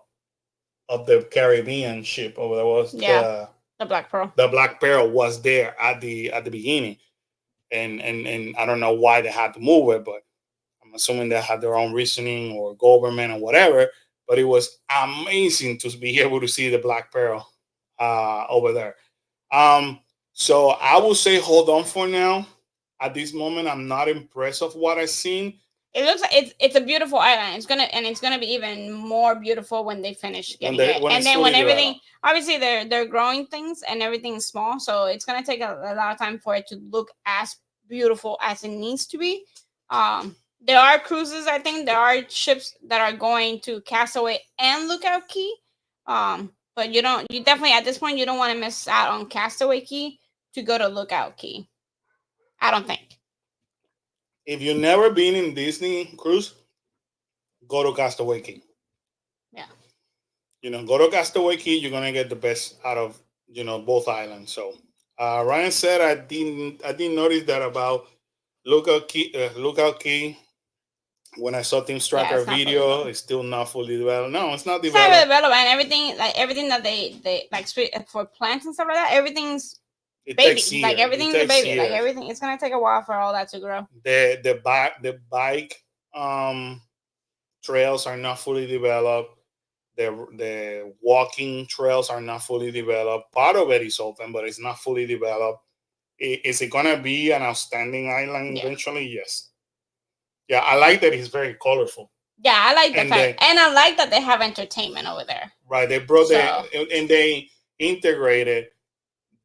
Speaker 2: of the Caribbean ship, or there was
Speaker 1: the Black Pearl.
Speaker 2: The Black Pearl was there at the beginning, and I don't know why they had to move it, but I'm assuming they had their own reasoning or government or whatever. But it was amazing to be able to see the Black Pearl over there. So I will say hold on for now. At this moment, I'm not impressed of what I've seen.
Speaker 1: It looks like it's a beautiful island. It's gonna be even more beautiful when they finish getting it. And then when everything, obviously they're growing things and everything's small, so it's gonna take a lot of time for it to look as beautiful as it needs to be. There are cruises. I think there are ships that are going to Castaway and Lookout Key. But you definitely at this point you don't want to miss out on Castaway Key to go to Lookout Key. I don't think.
Speaker 2: If you've never been in Disney cruise, go to Castaway Key.
Speaker 1: Yeah.
Speaker 2: Go to Castaway Key. You're gonna get the best out of both islands. So Ryan said I didn't notice that about Lookout Key. Lookout Key. When I saw Team Striker video, it's still not fully developed. No, it's not developed.
Speaker 1: It's not developed, and everything that they like for plants and stuff like that, everything's baby. Like everything's a baby. Like everything, it's gonna take a while for all that to grow.
Speaker 2: The bike trails are not fully developed. The walking trails are not fully developed. Part of it is open, but it's not fully developed. Is it gonna be an outstanding island eventually? Yes. Yeah, I like that it's very colorful.
Speaker 1: Yeah, I like the fact, and I like that they have entertainment over there.
Speaker 2: Right, they brought and they integrated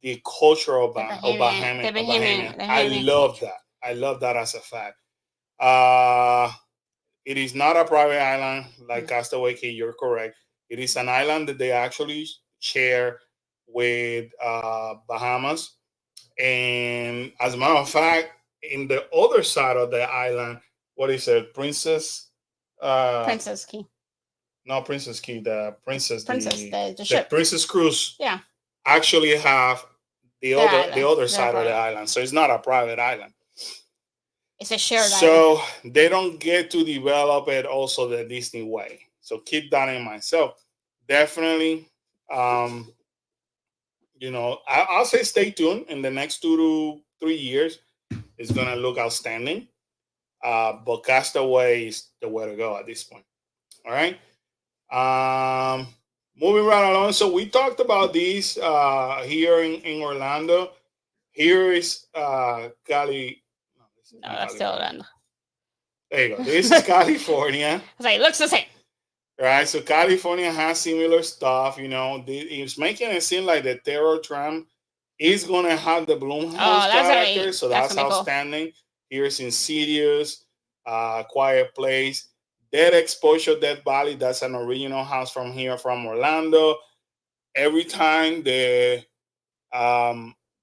Speaker 2: the culture of Bahamian. I love that. I love that as a fact. It is not a private island like Castaway Key. You're correct. It is an island that they actually share with Bahamas. And as a matter of fact, in the other side of the island, what is it? Princess
Speaker 1: Key.
Speaker 2: No, Princess Key. The Princess.
Speaker 1: The ship.
Speaker 2: Princess Cruise.
Speaker 1: Yeah.
Speaker 2: Actually have the other side of the island. So it's not a private island.
Speaker 1: It's a shared island.
Speaker 2: So they don't get to develop it also the Disney way. So keep that in mind. So definitely, I'll say stay tuned. In the next 2 to 3 years, it's gonna look outstanding. But Castaway is the way to go at this point. All right. Moving right along. So we talked about these here in Orlando. Here is Cali.
Speaker 1: No, that's still Orlando.
Speaker 2: There you go. This is California.
Speaker 1: I was like, it looks the same.
Speaker 2: Right. So California has similar stuff. It's making it seem like the Terror Tram is gonna have the Blumhouse character. So that's outstanding. Here's Insidious, Quiet Place, Dead Exposure, Death Valley. That's an original house from here, from Orlando. Every time the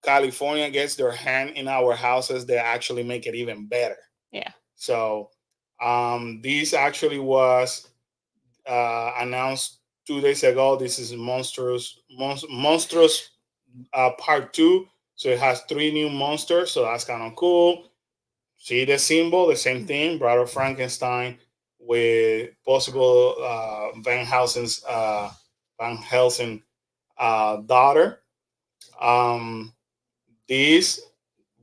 Speaker 2: California gets their hand in our houses, they actually make it even better.
Speaker 1: Yeah.
Speaker 2: So this actually was announced 2 days ago. This is Monstrous Part 2. So it has 3 new monsters. So that's kind of cool. See the symbol, the same thing, Brother Frankenstein with possible Van Helsing daughter. Um, this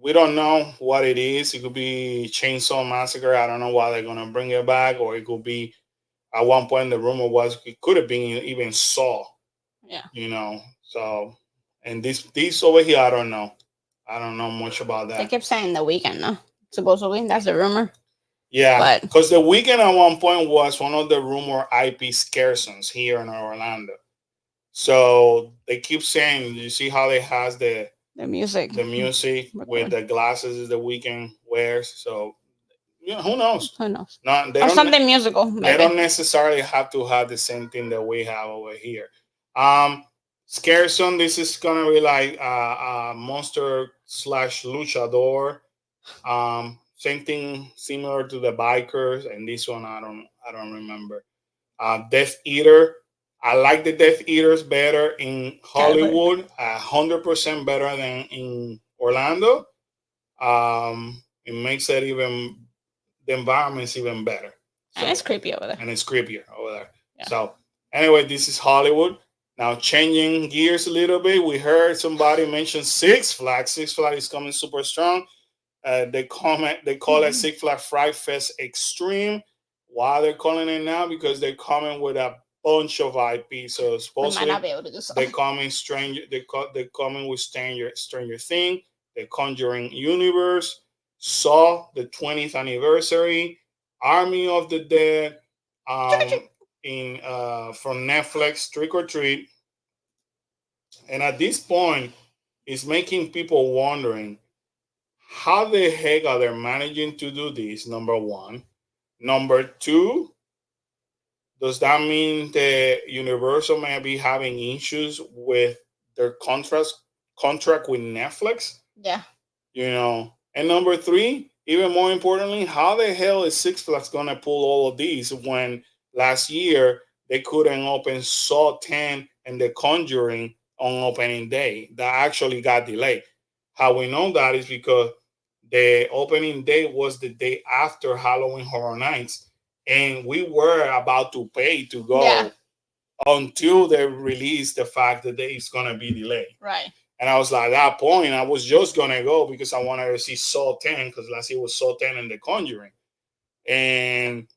Speaker 2: we don't know what it is. It could be Chainsaw Massacre. I don't know why they're gonna bring it back, or it could be at one point the rumor was it could have been even Saw.
Speaker 1: Yeah.
Speaker 2: So and this over here, I don't know. I don't know much about
Speaker 1: They
Speaker 2: that.
Speaker 1: kept saying The Weekend, no? Supposedly, that's the rumor.
Speaker 2: Yeah,
Speaker 1: But
Speaker 2: because the weekend at one point was one of the rumor IP scaresons here in Orlando. So they keep saying, you see how they has
Speaker 1: the music.
Speaker 2: the music with
Speaker 1: Record.
Speaker 2: the glasses is the weekend wears. So who knows?
Speaker 1: Who knows?
Speaker 2: Not they
Speaker 1: Or
Speaker 2: don't
Speaker 1: something musical,
Speaker 2: they
Speaker 1: maybe.
Speaker 2: don't necessarily have to have the same thing that we have over here. Um, Scarezone, this is gonna be like monster slash luchador. Same thing, similar to the bikers, and this one I don't remember. Death Eater. I like the Death Eaters better in
Speaker 1: California.
Speaker 2: Hollywood, 100% better than in Orlando. It makes it even the environment's even better. So,
Speaker 1: And it's creepy over there.
Speaker 2: and it's creepier over there.
Speaker 1: Yeah.
Speaker 2: So anyway, this is Hollywood. Now changing gears a little bit, we heard somebody mention Six Flags. Six Flags is coming super strong. They call it Six Flags Fright Fest Extreme. Why they're calling it now? Because they're coming with a bunch of IP. So
Speaker 1: We might
Speaker 2: supposedly
Speaker 1: not be able to do so.
Speaker 2: they're coming they're coming with Stranger Thing, the Conjuring Universe, Saw the 20th anniversary, Army of the Dead, in from Netflix, Trick or Treat. And at this point, it's making people wondering how the heck are they managing to do this? Number one. Number two, does that mean that Universal may be having issues with their contract with Netflix?
Speaker 1: Yeah.
Speaker 2: And number three, even more importantly, how the hell is Six Flags gonna pull all of these when last year they couldn't open Saw 10 and The Conjuring on opening day? That actually got delayed. How we know that is because the opening day was the day after Halloween Horror Nights, and we were about to pay to go.
Speaker 1: Yeah.
Speaker 2: Until they released the fact that it's gonna be delayed.
Speaker 1: Right.
Speaker 2: And I was like, at that point, I was just gonna go because I wanted to see Saw 10 because last year was Saw 10 and The Conjuring. And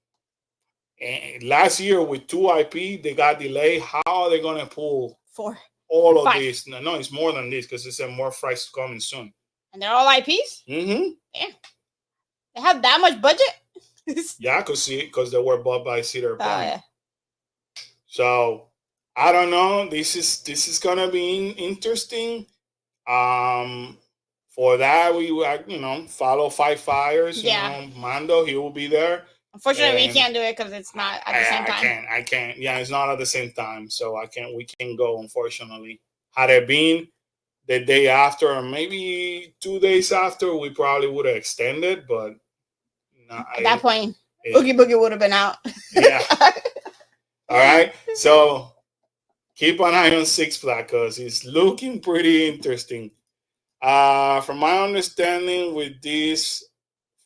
Speaker 2: last year with 2 IP, they got delayed. How are they gonna pull
Speaker 1: 4,
Speaker 2: all of
Speaker 1: 5.
Speaker 2: this? No, it's more than this because it's a more price coming soon.
Speaker 1: And they're all IPs?
Speaker 2: Mm-hmm.
Speaker 1: Damn. They have that much budget?
Speaker 2: Yeah, because they were bought by Cedar Point.
Speaker 1: Yeah.
Speaker 2: So I don't know. This is gonna be interesting. For that we follow Five Fires.
Speaker 1: Yeah.
Speaker 2: Mando, he will be there.
Speaker 1: Unfortunately, we can't do it because it's not at the same time.
Speaker 2: I can't. Yeah, it's not at the same time, so I can't. We can't go. Unfortunately, had it been the day after, or maybe 2 days after, we probably would have extended. But
Speaker 1: at that point, Oogie Boogie would have been out.
Speaker 2: Yeah. All right. So keep an eye on Six Flags because it's looking pretty interesting. From my understanding, with this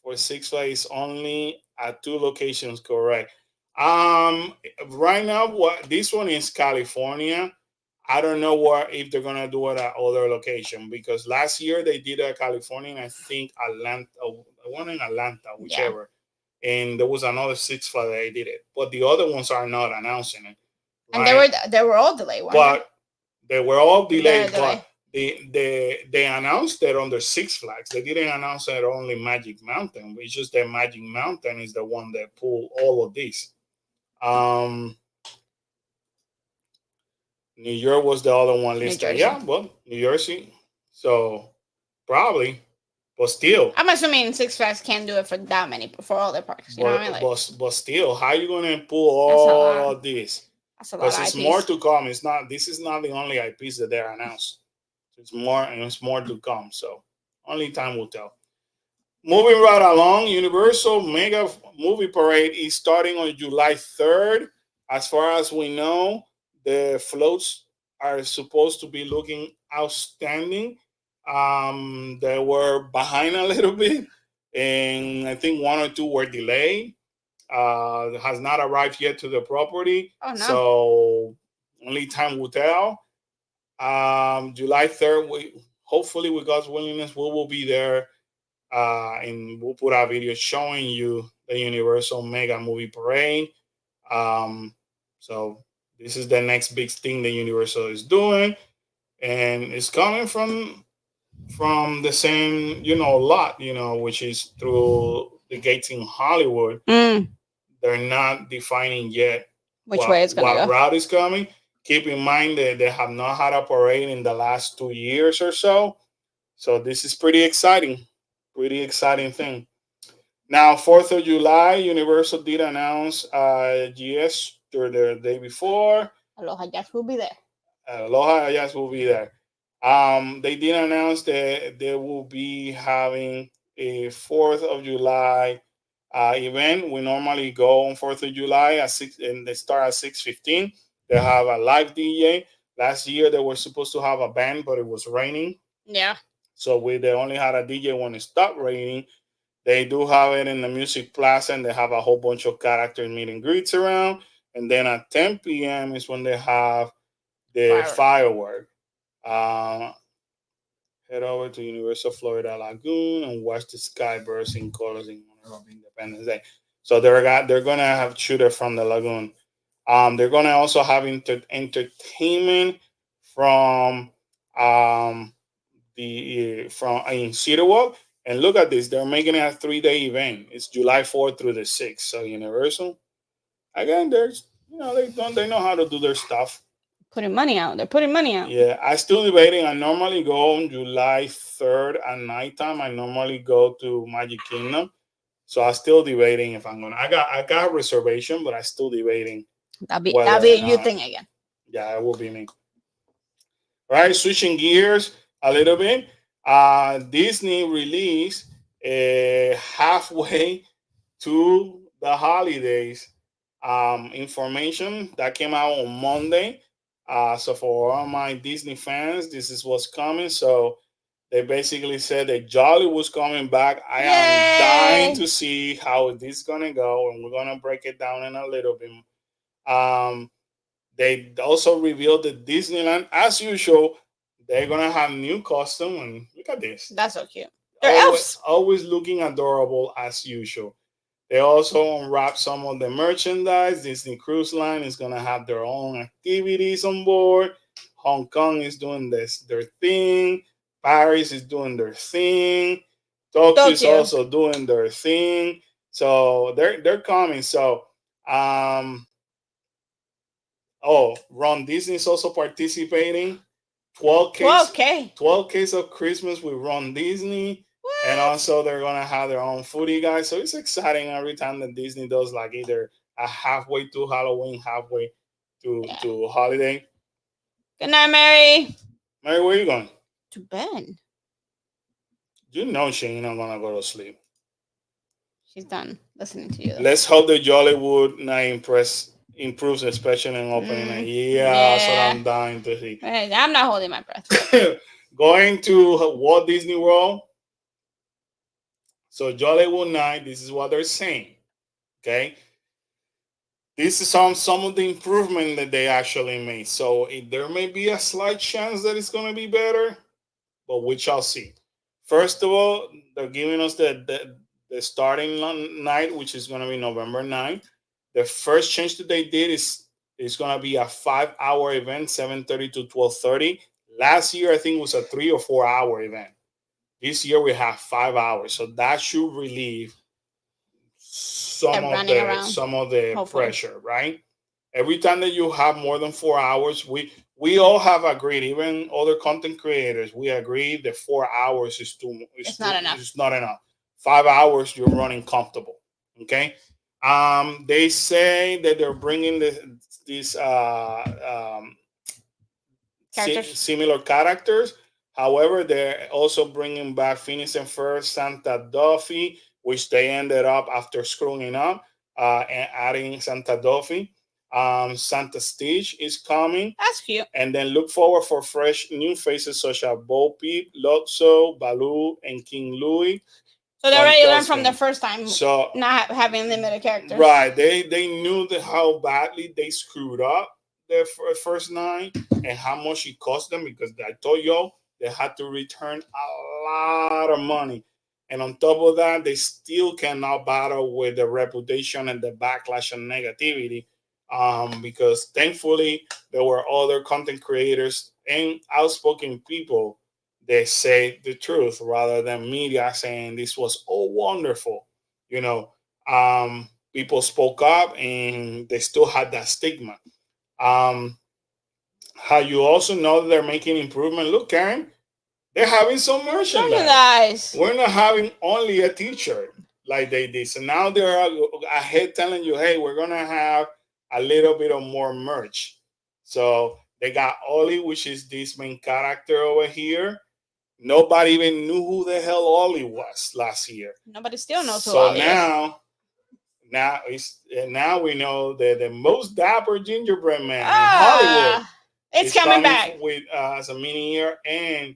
Speaker 2: for Six Flags only at 2 locations, correct? Right now, what this one is California. I don't know if they're gonna do it at other location because last year they did it at California and I think Atlanta, one in Atlanta, whichever. Yeah. And there was another Six Flags that they did it, but the other ones are not announcing it.
Speaker 1: Right? And they were all delayed,
Speaker 2: but they were all delayed. But they announced it on the Six Flags. They didn't announce it only Magic Mountain. It's just that Magic Mountain is the one that pulled all of these. New York was the other one listed. Yeah, well, New Jersey. So probably But still,
Speaker 1: I'm assuming Six Flags can't do it for that many for all their parks. You know what I mean? Like,
Speaker 2: but still, how you gonna pull
Speaker 1: that's a
Speaker 2: all
Speaker 1: lot.
Speaker 2: of this?
Speaker 1: That's a lot
Speaker 2: Because
Speaker 1: of
Speaker 2: it's more
Speaker 1: IPs.
Speaker 2: to come. It's not. This is not the only IPs that they announced. It's more, and it's more to come. So only time will tell. Moving right along, Universal Mega Movie Parade is starting on July 3rd. As far as we know, the floats are supposed to be looking outstanding. They were behind a little bit, and I think one or two were delayed. Has not arrived yet to the property,
Speaker 1: Oh no.
Speaker 2: so only time will tell. July 3rd, we hopefully with God's willingness, we will be there, and we'll put our video showing you the Universal Mega Movie Parade. Um, so this is the next big thing that Universal is doing, and it's coming from the same lot, which is through the gates in Hollywood.
Speaker 1: Mm.
Speaker 2: They're not defining yet
Speaker 1: Which way it's gonna
Speaker 2: what
Speaker 1: go?
Speaker 2: route is coming. Keep in mind that they have not had a parade in the last 2 years or so. So this is pretty exciting. Pretty exciting thing. Now, 4th of July, Universal did announce yesterday, the day before.
Speaker 1: Aloha Jack will be there.
Speaker 2: Aloha Yes will be there. They did announce that they will be having a 4th of July event. We normally go on 4th of July at 6, and they start at 6:15. They have a live DJ. Last year they were supposed to have a band, but it was raining.
Speaker 1: Yeah.
Speaker 2: So they only had a DJ when it stopped raining. They do have it in the Music Plaza, and they have a whole bunch of character meet and greets around. And then at 10 p.m. is when they have the firework. Uh, Head over to Universal Florida Lagoon and watch the sky burst in colors in honor of Independence Day. So they're gonna have shooter from the lagoon. They're gonna also have entertainment from the from in Cedar Walk. And look at this, they're making it a 3-day event. It's July 4th through the 6th. So Universal, again, there's they know how to do their stuff.
Speaker 1: Putting money out. They're putting money out.
Speaker 2: Yeah, I still debating. I normally go on July 3rd at nighttime. I normally go to Magic Kingdom. So I still debating if I'm gonna. I got a reservation, but I still debating
Speaker 1: That'll be a you thing again.
Speaker 2: Yeah, it will be me. All right, switching gears a little bit. Disney released halfway to the holidays information that came out on Monday. So for all my Disney fans, this is what's coming. So they basically said that Jolly was coming back. I am dying to see how this is gonna go, and we're gonna break it down in a little bit. They also revealed that Disneyland, as usual, they're gonna have new costume. And look at this.
Speaker 1: That's so cute. They're elves.
Speaker 2: Always looking adorable as usual. They also unwrap some of the merchandise. Disney Cruise Line is gonna have their own activities on board. Hong Kong is doing their thing. Paris is doing their thing. Tokyo is also doing their thing. So they're coming. So Ron Disney is also participating. 12 Case of Christmas with Ron Disney. What? And also they're gonna have their own foodie guys. So it's exciting every time that Disney does like either a halfway to Halloween, halfway to holiday.
Speaker 1: Good night, Mary.
Speaker 2: Mary, where are you going?
Speaker 1: To bed.
Speaker 2: You know she ain't not gonna go to sleep.
Speaker 1: She's done listening to you.
Speaker 2: Let's hope the Jollywood night improves, especially in opening night. Yeah, that's what I'm dying to see.
Speaker 1: I'm not holding my breath.
Speaker 2: Going to Walt Disney World. So Jollywood night, this is what they're saying. Okay. This is some of the improvement that they actually made. So there may be a slight chance that it's going to be better, but we shall see. First of all, they're giving us the starting night, which is going to be November 9th. The first change that they did is it's going to be a 5-hour event, 7:30 to 12:30. Last year, I think it was a 3 or 4 hour event. This year we have 5 hours, so that should relieve some of the
Speaker 1: hopefully
Speaker 2: pressure, right? Every time that you have more than 4 hours, we all have agreed, even other content creators, we agree that 4 hours is
Speaker 1: It's not enough.
Speaker 2: is not enough. 5 hours you're running comfortable. Okay. They say that they're bringing these
Speaker 1: Characters.
Speaker 2: similar characters. However, they're also bringing back Phineas and Ferb, Santa Duffy, which they ended up after screwing up and adding Santa Duffy. Santa Stitch is coming.
Speaker 1: That's cute.
Speaker 2: And then look forward for fresh new faces such as Bo Peep, Lotso, Baloo, and King Louie.
Speaker 1: So they already learned from the first time, so not having limited characters.
Speaker 2: Right. They knew how badly they screwed up their first nine and how much it cost them, because I told you they had to return a lot of money. And on top of that, they still cannot battle with the reputation and the backlash and negativity. Because thankfully there were other content creators and outspoken people that say the truth rather than media saying this was all wonderful. You know, people spoke up and they still had that stigma. Um, how you also know that they're making improvement? Look, Karen, they're having some merchandise. We're not having only a t-shirt like they did. So now they're ahead telling you, hey, we're going to have a little bit of more merch. So they got Ollie, which is this main character over here. Nobody even knew who the hell Ollie was last year.
Speaker 1: Nobody still knows who Ollie is.
Speaker 2: Now we know that the most dapper gingerbread man in Hollywood.
Speaker 1: It's coming back
Speaker 2: with as a mini ear and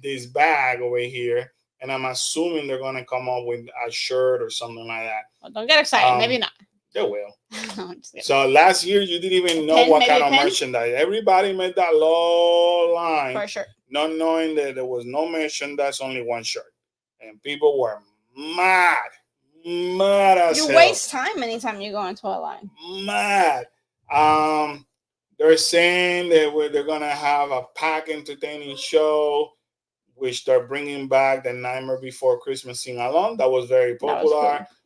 Speaker 2: this bag over here. And I'm assuming they're going to come up with a shirt or something like that.
Speaker 1: Well, don't get excited. Maybe not.
Speaker 2: They will. So last year, you didn't even know what kind of merchandise. Everybody made that long line.
Speaker 1: For sure.
Speaker 2: Not knowing that there was no merchandise, only one shirt. And people were mad. Mad as hell.
Speaker 1: You waste time anytime you go into a line.
Speaker 2: Mad. They're saying that they're going to have a pack entertaining show, which they're bringing back the Nightmare Before Christmas sing along. That was very popular. That was cool.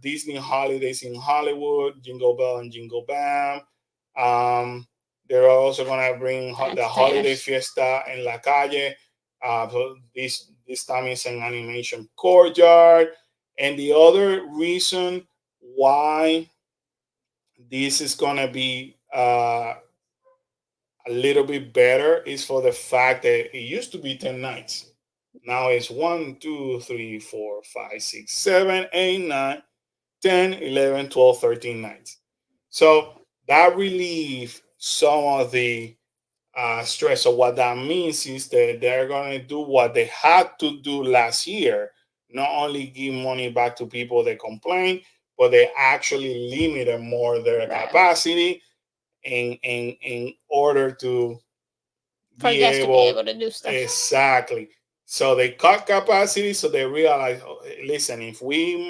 Speaker 2: Disney Holidays in Hollywood, Jingle Bell and Jingle Bam. They're also going to bring the Holiday Fiesta in La Calle. So this time it's an animation courtyard. And the other reason why this is going to be a little bit better is for the fact that it used to be 10 nights. Now it's 1, 2, 3, 4, 5, 6, 7, 8, 9, 10, 11, 12, 13 nights. So that relieves some of the stress. So what that means is that they're going to do what they had to do last year, not only give money back to people that complain, but they actually limited more their capacity in order to be able to do stuff. Exactly. So they cut capacity, so they realize, listen, if we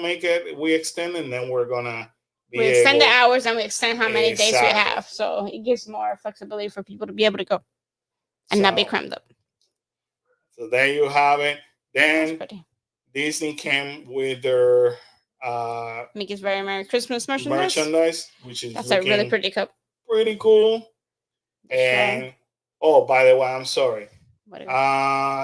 Speaker 2: extend it, then we're gonna
Speaker 1: we extend the hours and we extend how many days we have. So it gives more flexibility for people to be able to go and not be crammed up.
Speaker 2: So there you have it. Then Disney came with their
Speaker 1: Mickey's Very Merry Christmas merchandise,
Speaker 2: which is
Speaker 1: a really pretty cup.
Speaker 2: Pretty cool. And oh, by the way, I'm sorry.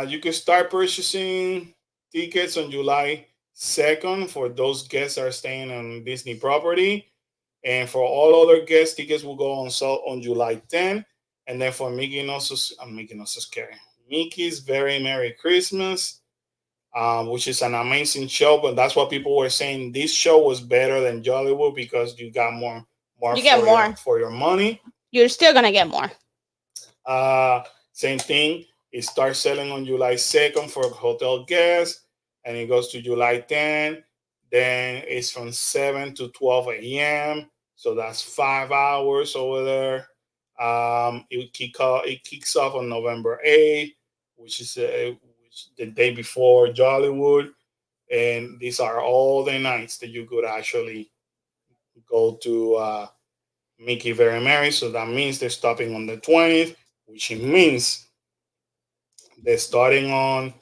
Speaker 2: You can start purchasing tickets on July 2nd for those guests that are staying on Disney property. And for all other guests, tickets will go on sale on July 10th. And then for Mickey's Very Merry Christmas, which is an amazing show. But that's what people were saying. This show was better than Jollywood because you got more for your money.
Speaker 1: You're still going to get more.
Speaker 2: Same thing. It starts selling on July 2nd for hotel guests, and it goes to July 10th. Then it's from 7 to 12 a.m. So that's 5 hours over there. It kicks off on November 8th, which is the day before Jollywood. And these are all the nights that you could actually go to Mickey Very Merry. So that means they're stopping on the 20th, which means they're starting on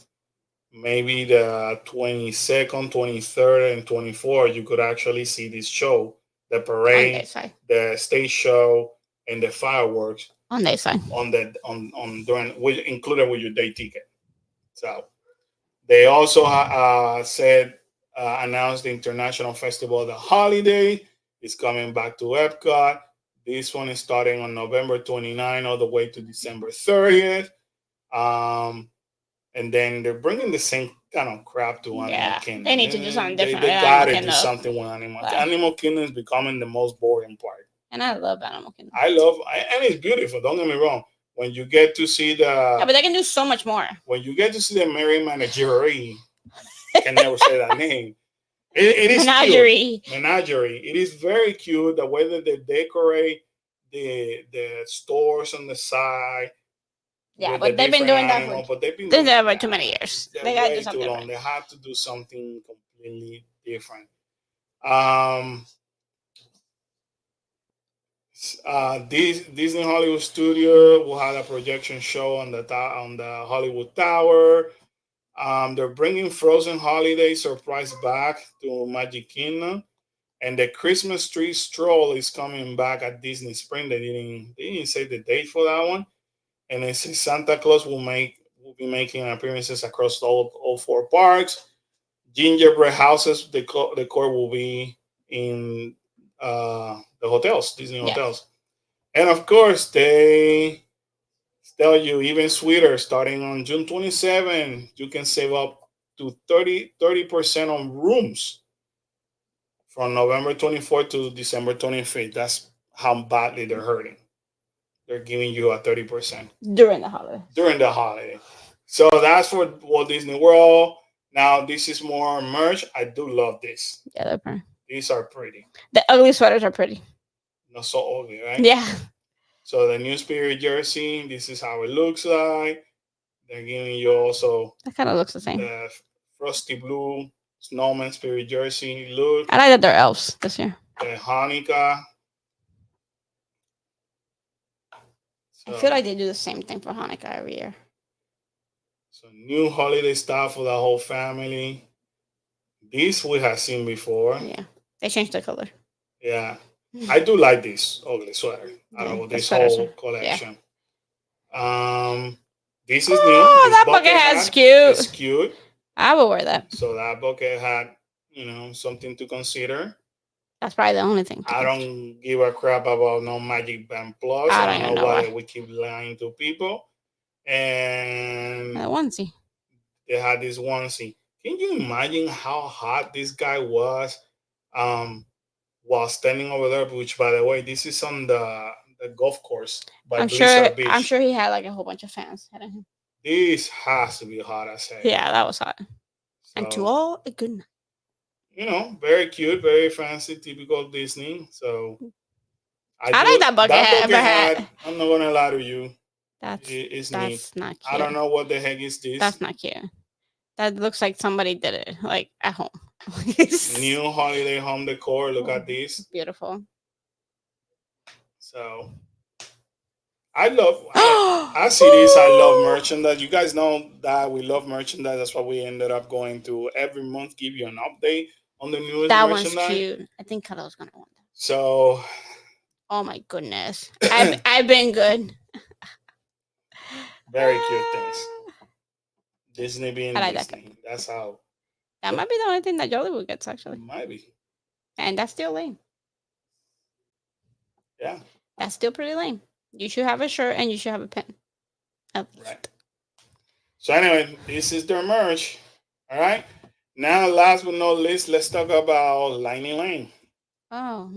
Speaker 2: maybe the 22nd, 23rd, and 24th. You could actually see this show the
Speaker 1: On
Speaker 2: parade,
Speaker 1: their side.
Speaker 2: the stage show, and the fireworks
Speaker 1: On their side.
Speaker 2: on during with included with your day ticket. So they also said announced the International Festival of the Holiday is coming back to Epcot. This one is starting on November 29 all the way to December 30th. And then they're bringing the same kind of crap to Animal Kingdom.
Speaker 1: They need to do something different.
Speaker 2: They gotta do something with Animal. Wow. Animal Kingdom is becoming the most boring part.
Speaker 1: And I love Animal Kingdom.
Speaker 2: And it's beautiful. Don't get me wrong. When you get to see the
Speaker 1: but they can do so much more.
Speaker 2: When you get to see the Merry Menagerie, I can never say that name. It is
Speaker 1: Menagerie.
Speaker 2: Cute. Menagerie. It is very cute. The way that they decorate the stores on the side.
Speaker 1: Yeah, but they've been doing that for too many years.
Speaker 2: They got to do something different. They have to do something completely different. Disney Hollywood Studio will have a projection show on the Hollywood Tower. They're bringing Frozen Holiday Surprise back to Magic Kingdom, and the Christmas tree stroll is coming back at Disney Spring. They didn't say the date for that one, and it says Santa Claus will be making appearances across all 4 parks. Gingerbread houses decor will be in the hotels, Disney hotels, and of course they tell you even sweeter. Starting on June 27, you can save up to 30% on rooms from November 24th to December 25th. That's how badly they're hurting. They're giving you a 30%
Speaker 1: during the holiday.
Speaker 2: So that's for Walt Disney World. Now this is more merch. I do love this.
Speaker 1: Yeah, they're pretty.
Speaker 2: These are pretty.
Speaker 1: The ugly sweaters are pretty.
Speaker 2: Not so ugly, right?
Speaker 1: Yeah.
Speaker 2: So the new Spirit jersey, this is how it looks like. They're giving you also
Speaker 1: that kind of looks the same.
Speaker 2: The frosty blue snowman Spirit jersey look.
Speaker 1: I like that they're elves this year.
Speaker 2: The Hanukkah.
Speaker 1: So, I feel like they do the same thing for Hanukkah every year.
Speaker 2: So new holiday stuff for the whole family. This we have seen before.
Speaker 1: Yeah, they changed the color.
Speaker 2: Yeah. I do like this ugly sweater. I don't know, this whole collection. Yeah. This is new.
Speaker 1: Oh, that bucket hat's cute.
Speaker 2: It's cute.
Speaker 1: I will wear that.
Speaker 2: So that bucket hat, something to consider.
Speaker 1: That's probably the only thing.
Speaker 2: I don't give a crap about no Magic Band Plus. I don't know why we keep lying to people. And
Speaker 1: the onesie.
Speaker 2: They had this onesie. Can you imagine how hot this guy was? While standing over there, which, by the way, this is on the golf course by Blizzard Beach.
Speaker 1: I'm sure he had like a whole bunch of fans heading him.
Speaker 2: This has to be hot as heck.
Speaker 1: Yeah, that was hot. So, and to all a good night.
Speaker 2: Very cute, very fancy, typical Disney. So
Speaker 1: I like that bucket hat.
Speaker 2: I'm not gonna lie to you.
Speaker 1: That's
Speaker 2: neat.
Speaker 1: Not cute.
Speaker 2: I don't know what the heck is this.
Speaker 1: That's not cute. That looks like somebody did it, like at home.
Speaker 2: New holiday home decor. Look at this.
Speaker 1: Beautiful.
Speaker 2: So I see this. I love merchandise. You guys know that we love merchandise. That's why we ended up going to every month give you an update on the newest merchandise.
Speaker 1: That one's cute. I think Carla's gonna want that.
Speaker 2: So.
Speaker 1: Oh my goodness. I've been good.
Speaker 2: Very cute things. Disney being
Speaker 1: I like
Speaker 2: Disney. That's how.
Speaker 1: That might be the only thing that Jollywood gets, actually.
Speaker 2: It might be.
Speaker 1: And that's still lame.
Speaker 2: Yeah.
Speaker 1: That's still pretty lame. You should have a shirt and you should have a pen.
Speaker 2: Right. So anyway, this is their merch. All right. Now, last but not least, let's talk about Lightning Lane.
Speaker 1: Oh.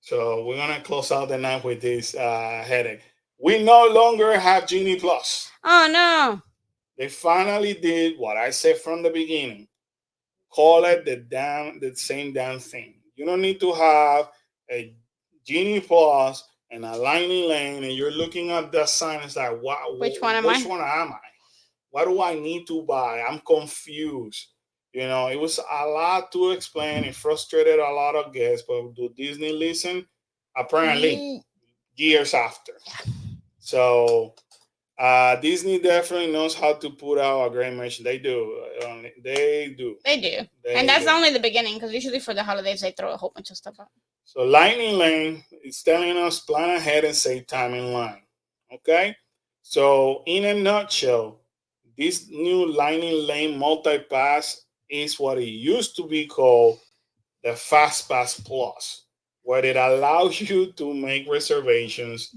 Speaker 2: So we're gonna close out the night with this headache. We no longer have Genie Plus.
Speaker 1: Oh no.
Speaker 2: They finally did what I said from the beginning. Call it the same damn thing. You don't need to have a Genie Plus and a Lightning Lane, and you're looking at the sign. It's like,
Speaker 1: which one am
Speaker 2: I? What do I need to buy? I'm confused. It was a lot to explain. It frustrated a lot of guests, but do Disney listen? Apparently, years after. So Disney definitely knows how to put out a great merch. They do.
Speaker 1: And that's only the beginning, because usually for the holidays they throw a whole bunch of stuff out.
Speaker 2: So lightning lane is telling us plan ahead and save time in line. Okay. So in a nutshell, this new lightning lane multi-pass is what it used to be called the Fast Pass Plus, where it allows you to make reservations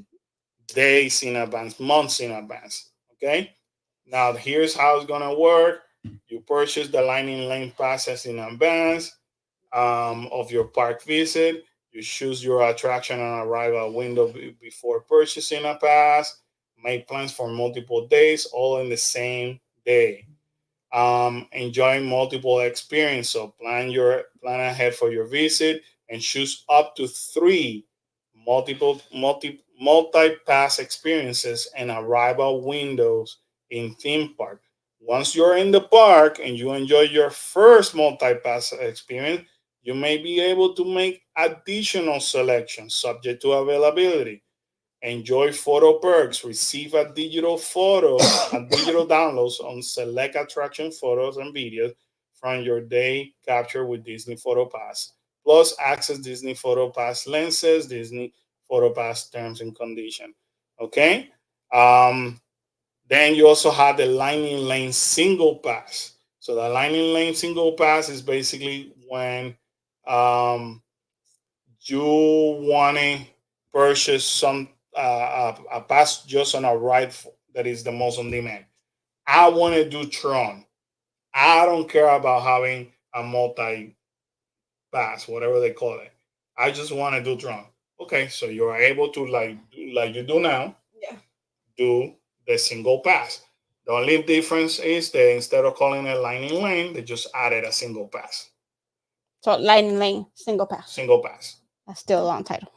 Speaker 2: days in advance, months in advance. Okay. Now here's how it's gonna work. You purchase the lightning lane passes in advance of your park visit. You choose your attraction and arrival window before purchasing a pass. Make plans for multiple days, all in the same day. Enjoying multiple experience. So plan ahead for your visit and choose up to three multi pass experiences and arrival windows in theme park. Once you're in the park and you enjoy your first multi pass experience, you may be able to make additional selections subject to availability. Enjoy photo perks. Receive a digital photos and digital downloads on select attraction photos and videos from your day captured with Disney Photo Pass. Plus, access Disney Photo Pass lenses, Disney Photo Pass terms and conditions. Okay. Um, then you also have the Lightning Lane Single Pass. So the Lightning Lane Single Pass is basically when um, you want to purchase a pass just on a ride that is the most on demand. I want to do Tron. I don't care about having a multi pass, whatever they call it. I just want to do Tron. Okay, so you are able to like you do now,
Speaker 1: Yeah.
Speaker 2: do the single pass. The only difference is that instead of calling it lightning lane, they just added a single pass.
Speaker 1: So lightning lane, single pass.
Speaker 2: Single pass.
Speaker 1: That's still a long title.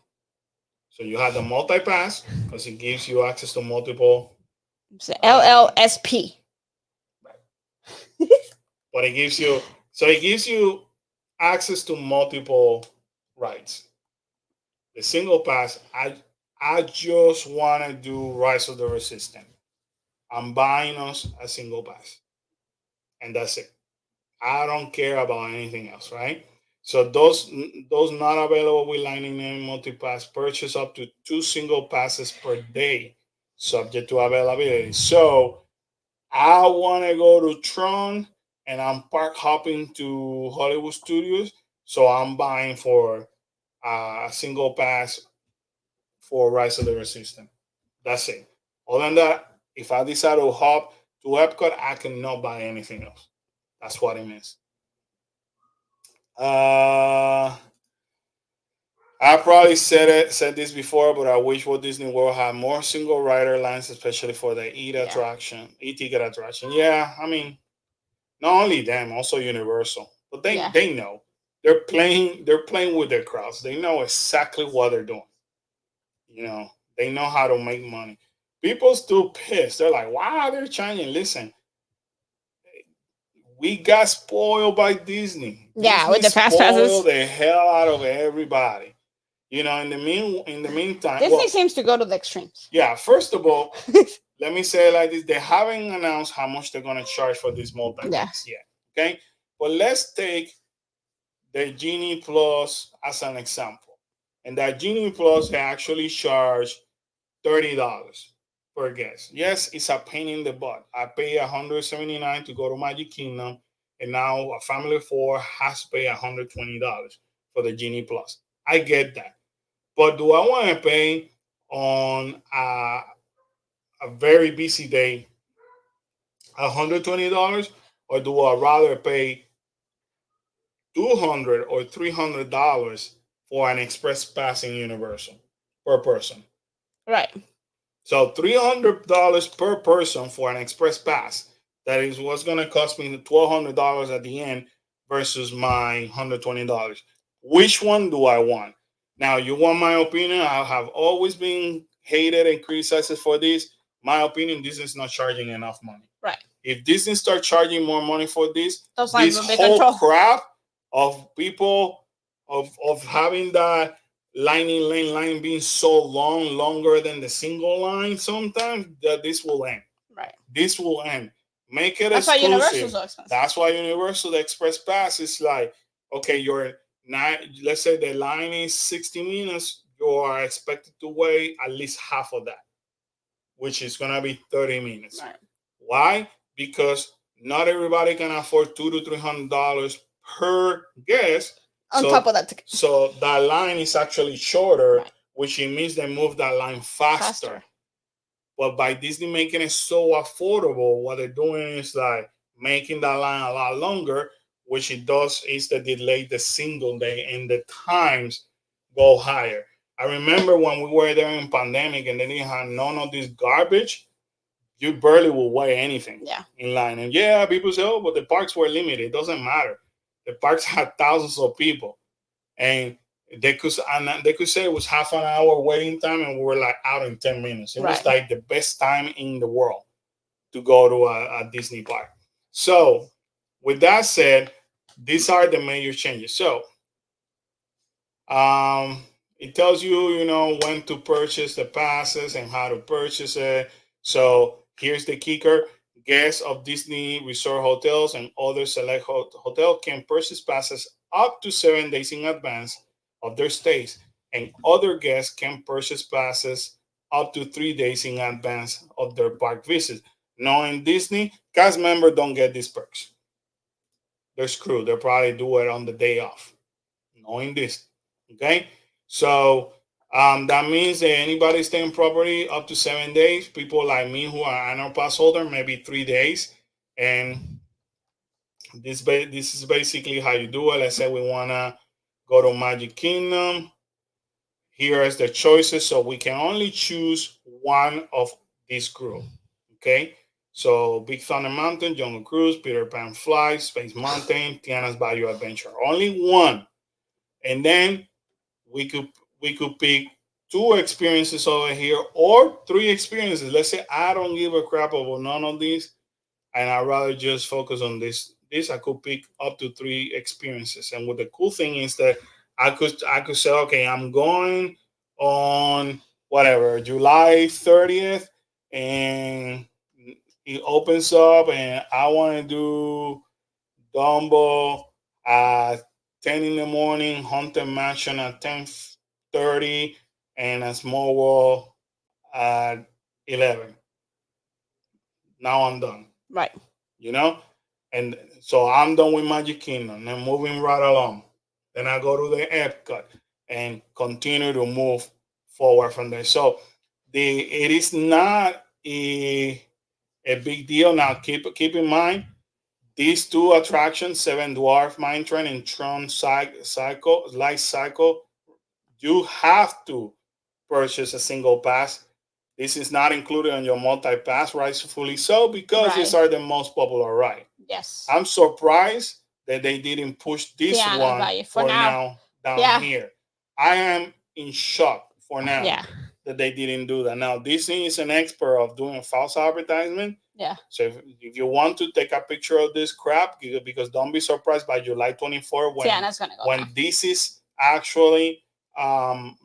Speaker 2: So you have the multi pass because it gives you access to multiple.
Speaker 1: It's LLSP.
Speaker 2: But it gives you access to multiple rides. The single pass, I just want to do Rise of the Resistance. I'm buying us a single pass, and that's it. I don't care about anything else, right? So those not available with Lightning Lane multi-pass purchase up to 2 single passes per day, subject to availability. So I want to go to Tron and I'm park hopping to Hollywood Studios. So I'm buying for a single pass for Rise of the Resistance. That's it. Other than that, if I decide to hop to Epcot, I cannot buy anything else. That's what it means. Uh, I probably said this before, but I wish Walt Disney World had more single rider lines, especially for the e-ticket attraction. Yeah, I mean, not only them, also Universal. But they know they're playing with their crowds. They know exactly what they're doing. You know, they know how to make money. People still pissed. They're like, wow, they're Chinese. Listen, we got spoiled by Disney.
Speaker 1: Yeah, with
Speaker 2: Disney
Speaker 1: the fast passes.
Speaker 2: spoiled the hell out of everybody. You know, in the meantime,
Speaker 1: Disney seems to go to the extremes.
Speaker 2: Yeah, first of all, let me say it like this: they haven't announced how much they're gonna charge for this multi-pass yet. Okay, but let's take the Genie Plus as an example. And that Genie Plus they actually charge $30 per guest. Yes, it's a pain in the butt. I pay $179 to go to Magic Kingdom, and now a family of four has to pay $120 for the Genie Plus. I get that, but do I want to pay on a very busy day $120, or do I rather pay 200 or $300 for an express pass in Universal per person?
Speaker 1: Right.
Speaker 2: So $300 per person for an express pass. That is what's going to cost me $1,200 at the end versus my $120. Which one do I want? Now, you want my opinion? I have always been hated and criticized for this. My opinion, Disney is not charging enough money.
Speaker 1: Right.
Speaker 2: If Disney start charging more money for this
Speaker 1: This
Speaker 2: whole crap of people of having that lightning lane line being so long, longer than the single line, sometimes that this will end.
Speaker 1: Right.
Speaker 2: This will end. Make it
Speaker 1: That's
Speaker 2: exclusive.
Speaker 1: Why Universal's so expensive.
Speaker 2: That's why Universal the Express Pass is like, okay, let's say the line is 60 minutes, you are expected to wait at least half of that, which is gonna be 30 minutes.
Speaker 1: Right.
Speaker 2: Why? Because not everybody can afford $200 to $300 per guest.
Speaker 1: On top of that ticket.
Speaker 2: So that line is actually shorter,
Speaker 1: Right.
Speaker 2: which it means they move that line faster. But by Disney making it so affordable, what they're doing is like making that line a lot longer, which it does is to delay the single day and the times go higher. I remember when we were there in pandemic and they didn't have none of this garbage, you barely will weigh anything in line. And yeah, people say, oh, but the parks were limited. It doesn't matter. The parks had thousands of people. And they could say it was half an hour waiting time and we were like out in 10 minutes. It was like the best time in the world to go to a Disney park. So with that said, these are the major changes. So it tells you, when to purchase the passes and how to purchase it. So here's the kicker. Guests of Disney resort hotels and other select hotel can purchase passes up to 7 days in advance of their stays, and other guests can purchase passes up to 3 days in advance of their park visit. Now in Disney, cast members don't get these perks. They're screwed. They'll probably do it on the day off. Knowing this, okay? So that means that anybody staying property up to 7 days, people like me who are annual pass holder, maybe 3 days, and this is basically how you do it. Let's say we wanna go to Magic Kingdom. Here is the choices, so we can only choose one of this group. Okay, so Big Thunder Mountain, Jungle Cruise, Peter Pan Fly, Space Mountain, Tiana's Bayou Adventure. Only one, and then we could pick 2 experiences over here or 3 experiences. Let's say I don't give a crap about none of these, and I'd rather just focus on this. I could pick up to 3 experiences. And what the cool thing is that I could say, okay, I'm going on whatever July 30th, and it opens up, and I want to do Dumbo at 10 in the morning, Haunted Mansion at 10:30, and a Small World at 11. Now I'm done.
Speaker 1: Right.
Speaker 2: And so I'm done with Magic Kingdom and moving right along. Then I go to the Epcot and continue to move forward from there. So it is not a big deal. Now keep in mind these 2 attractions, Seven Dwarf Mine Train and Tron Light Cycle, you have to purchase a single pass. This is not included on your multi-pass, rightfully so, because these are the most popular ride.
Speaker 1: Yes.
Speaker 2: I'm surprised that they didn't push this one for now down here. I am in shock for now that they didn't do that. Now, Disney is an expert of doing false advertisement.
Speaker 1: Yeah.
Speaker 2: So if you want to take a picture of this crap, because don't be surprised by July 24 when this is actually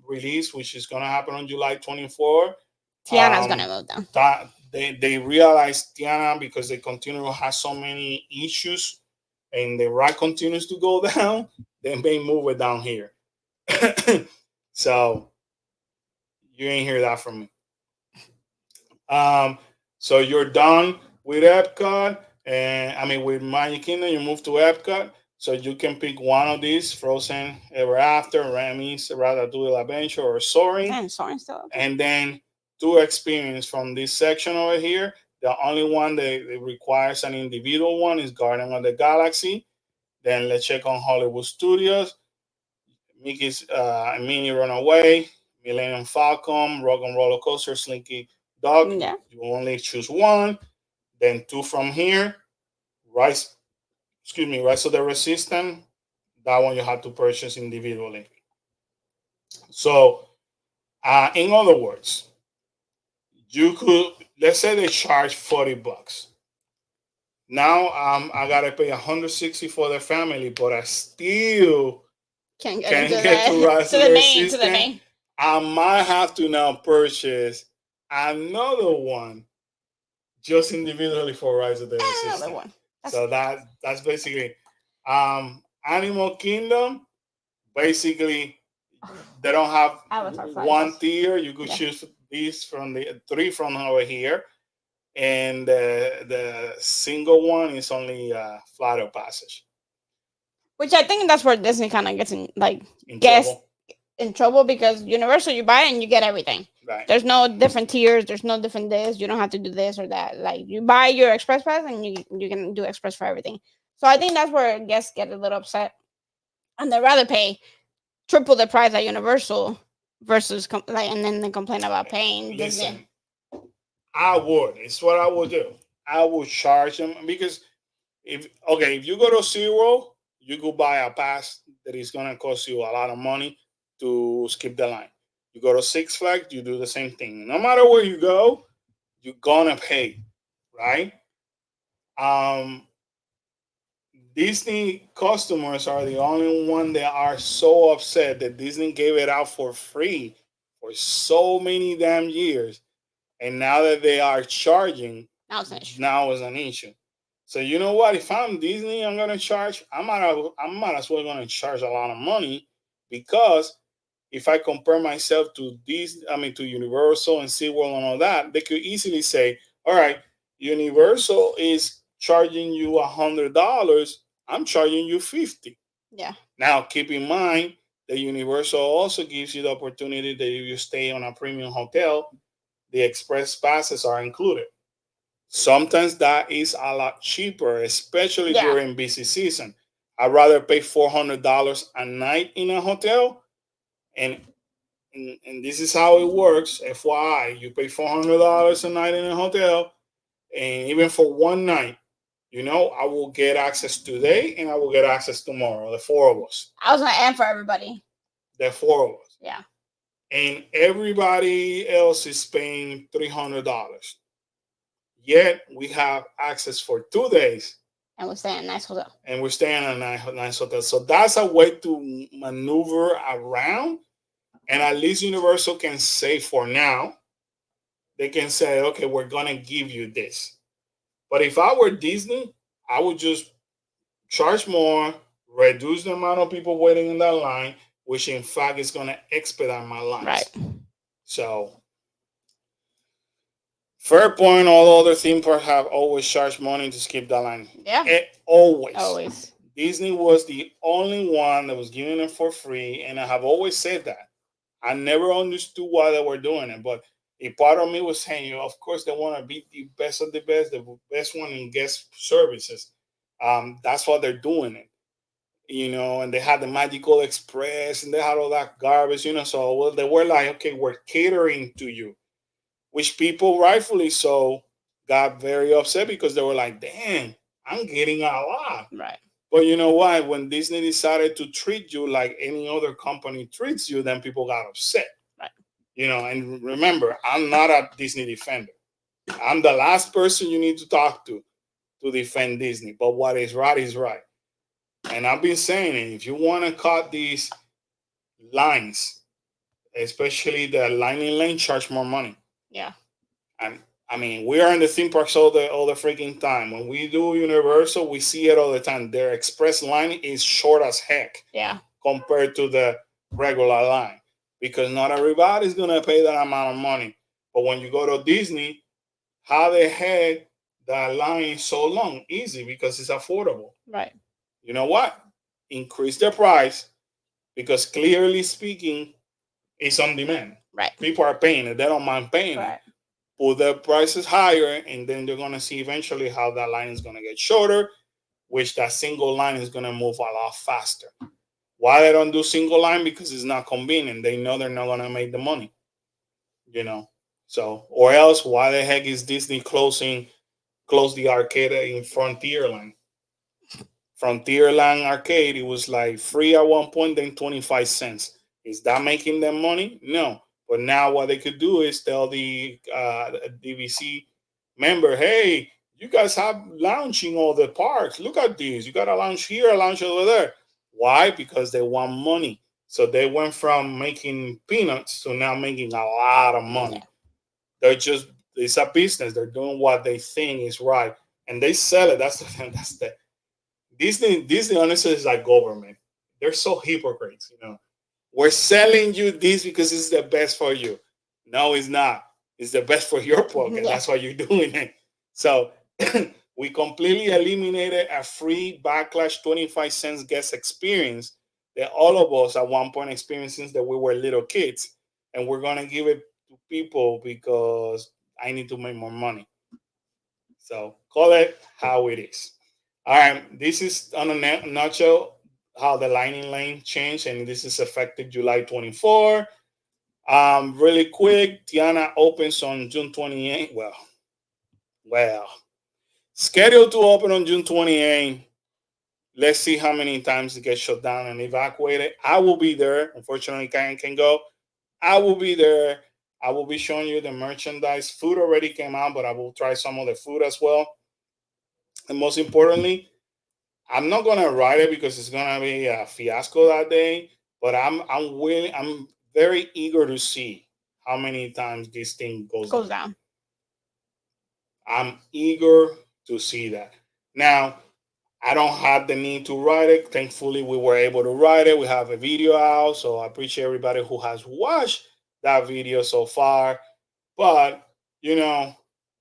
Speaker 2: released, which is going to happen on July 24.
Speaker 1: Tiana's going to go down.
Speaker 2: They realize Tiana, because they continue to have so many issues and the ride continues to go down, they may move it down here. So you ain't hear that from me. So you're done with Epcot, and with Magic Kingdom, you move to Epcot. So you can pick one of these: Frozen Ever After, Remy's Ratatouille Adventure, or Soaring.
Speaker 1: And Soaring still. Okay.
Speaker 2: And then 2 experience from this section over here. The only one that requires an individual one is Guardian of the Galaxy. Then let's check on Hollywood Studios. Mickey's Minnie Runaway, Millennium Falcon, Rock and Roller Coaster, Slinky Dog.
Speaker 1: Yeah.
Speaker 2: You only choose one. Then 2 from here. Rise of the Resistance. That one you have to purchase individually. So, in other words, you could, let's say they charge $40. Now I gotta pay $160 for the family, but I still
Speaker 1: can't
Speaker 2: get to Rise of the Resistance. I might have to now purchase another one just individually for Rise of the Resistance.
Speaker 1: Another one.
Speaker 2: So that's basically Animal Kingdom. Basically, they don't have
Speaker 1: Avatar
Speaker 2: one
Speaker 1: flights.
Speaker 2: tier. You could
Speaker 1: Yeah.
Speaker 2: choose these from the three from over here, and the single one is only flight of passage.
Speaker 1: Which I think that's where Disney kind of gets in, like,
Speaker 2: In
Speaker 1: gets
Speaker 2: trouble,
Speaker 1: in trouble because Universal, you buy it and you get everything.
Speaker 2: right?
Speaker 1: There's no different tiers. There's no different this. You don't have to do this or that. Like, you buy your express pass and you can do express for everything. So I think that's where guests get a little upset, and they'd rather pay triple the price at Universal versus like, and then they complain about paying Disney.
Speaker 2: Listen, I would. It's what I would do. I would charge them because if you go to SeaWorld, you go buy a pass that is gonna cost you a lot of money to skip the line. You go to Six Flags, you do the same thing. No matter where you go, you're gonna pay, right? Um, Disney customers are the only one that are so upset that Disney gave it out for free for so many damn years, and now that they are charging,
Speaker 1: Now it's an issue.
Speaker 2: now is an issue. So you know what? If I'm Disney, I'm gonna charge. I might as well gonna charge a lot of money because if I compare myself to these, I mean to Universal and SeaWorld and all that, they could easily say, all right, Universal is charging you $100. I'm charging you 50.
Speaker 1: Yeah.
Speaker 2: Now keep in mind that Universal also gives you the opportunity that if you stay on a premium hotel, the express passes are included. Sometimes that is a lot cheaper, especially
Speaker 1: Yeah.
Speaker 2: during busy season. I'd rather pay $400 a night in a hotel, and, and this is how it works. FYI, you pay $400 a night in a hotel, and even for one night, I will get access today and I will get access tomorrow. The four of us,
Speaker 1: I was gonna end for everybody.
Speaker 2: the four of us,
Speaker 1: Yeah.
Speaker 2: and everybody else is paying $300. Yet we have access for 2 days
Speaker 1: And we're staying in a nice hotel.
Speaker 2: and we're staying in a nice hotel. So that's a way to maneuver around. And at least Universal can say for now, they can say, okay, we're going to give you this. But if I were Disney, I would just charge more, reduce the amount of people waiting in that line, which in fact is going to expedite my lines.
Speaker 1: Right.
Speaker 2: So fair point. All other theme parks have always charged money to skip that line.
Speaker 1: Yeah.
Speaker 2: Always.
Speaker 1: Always.
Speaker 2: Disney was the only one that was giving it for free, and I have always said that. I never understood why they were doing it, but a part of me was saying, of course, they want to be the best of the best one in guest services. That's why they're doing it, and they had the Magical Express and they had all that garbage, So well, they were like, okay, we're catering to you, which people rightfully so got very upset because they were like, damn, I'm getting a lot.
Speaker 1: Right.
Speaker 2: But you know what? When Disney decided to treat you like any other company treats you, then people got upset.
Speaker 1: Right.
Speaker 2: And remember, I'm not a Disney defender. I'm the last person you need to talk to defend Disney. But what is right is right. And I've been saying it. If you want to cut these lines, especially the lining lane, charge more money.
Speaker 1: Yeah.
Speaker 2: And I mean, we are in the theme parks all the freaking time. When we do Universal, we see it all the time. Their express line is short as heck.
Speaker 1: Yeah.
Speaker 2: Compared to the regular line, because not everybody's gonna pay that amount of money. But when you go to Disney, how the heck that line is so long? Easy, because it's affordable.
Speaker 1: Right.
Speaker 2: You know what? Increase the price, because clearly speaking, it's on demand.
Speaker 1: Right.
Speaker 2: People are paying it. They don't mind paying it. Put the prices higher, and then they're gonna see eventually how that line is gonna get shorter, which that single line is gonna move a lot faster. Why they don't do single line? Because it's not convenient. They know they're not gonna make the money. So, or else why the heck is Disney close the arcade in Frontierland? Frontierland arcade, it was like free at one point, then 25 cents. Is that making them money? No. But now what they could do is tell the DVC member, hey, you guys have launching all the parks. Look at this. You got a launch here, a launch over there. Why? Because they want money. So they went from making peanuts to now making a lot of money. It's a business. They're doing what they think is right. And they sell it. That's the Disney honestly is like government. they're so hypocrites. We're selling you this because it's the best for you. No, it's not. It's the best for your pocket.
Speaker 1: Yeah.
Speaker 2: That's why you're doing it. So we completely eliminated a free backlash 25 cents guest experience that all of us at one point experienced since that we were little kids. And we're gonna give it to people because I need to make more money. So call it how it is. All right, this is on a nutshell how the lightning lane changed, and this is effective July 24. Really quick, Tiana opens on June 28th. Well, scheduled to open on June 28th. Let's see how many times it gets shut down and evacuated. I will be there. Unfortunately, Karen can go. I will be there. I will be showing you the merchandise. Food already came out, but I will try some of the food as well. And most importantly, I'm not gonna ride it because it's gonna be a fiasco that day. But I'm very eager to see how many times this thing goes
Speaker 1: Goes
Speaker 2: down.
Speaker 1: down.
Speaker 2: I'm eager to see that. Now, I don't have the need to write it. Thankfully, we were able to write it. We have a video out, so I appreciate everybody who has watched that video so far. But you know,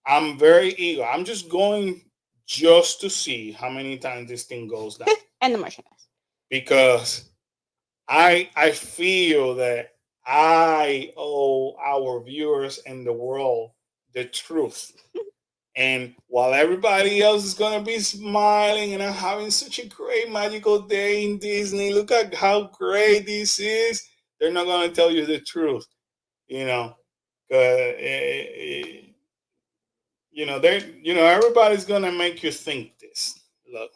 Speaker 2: I'm very eager. I'm just going just to see how many times this thing goes down
Speaker 1: And the merchandise.
Speaker 2: because I feel that I owe our viewers and the world the truth. And while everybody else is gonna be smiling and I'm having such a great magical day in Disney, look at how great this is. They're not gonna tell you the truth, you know. They're everybody's gonna make you think this. Look,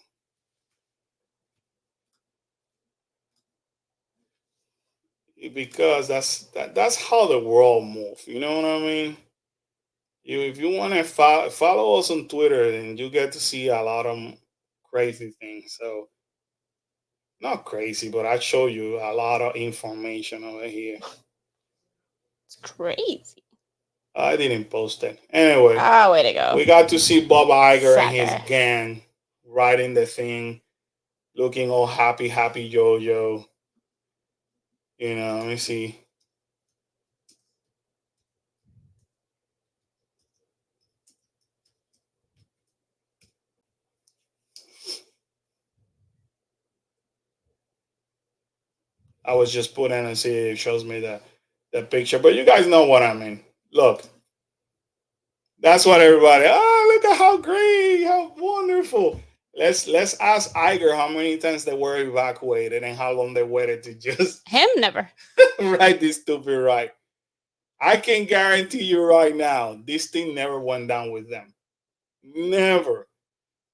Speaker 2: because that's how the world moves. You know what I mean? If you want to follow us on Twitter, then you get to see a lot of crazy things. So not crazy, but I show you a lot of information over here.
Speaker 1: It's crazy.
Speaker 2: I didn't post it. Anyway,
Speaker 1: Ah, way to go.
Speaker 2: we got to see Bob Iger and his
Speaker 1: Sucker.
Speaker 2: gang riding the thing, looking all happy, happy yo-yo. Let me see. I was just putting and see if it shows me the picture. But you guys know what I mean. Look, that's what everybody. Oh, look at how great, how wonderful. Let's ask Iger how many times they were evacuated and how long they waited to just
Speaker 1: Him never.
Speaker 2: write this stupid right. I can guarantee you right now, this thing never went down with them. Never.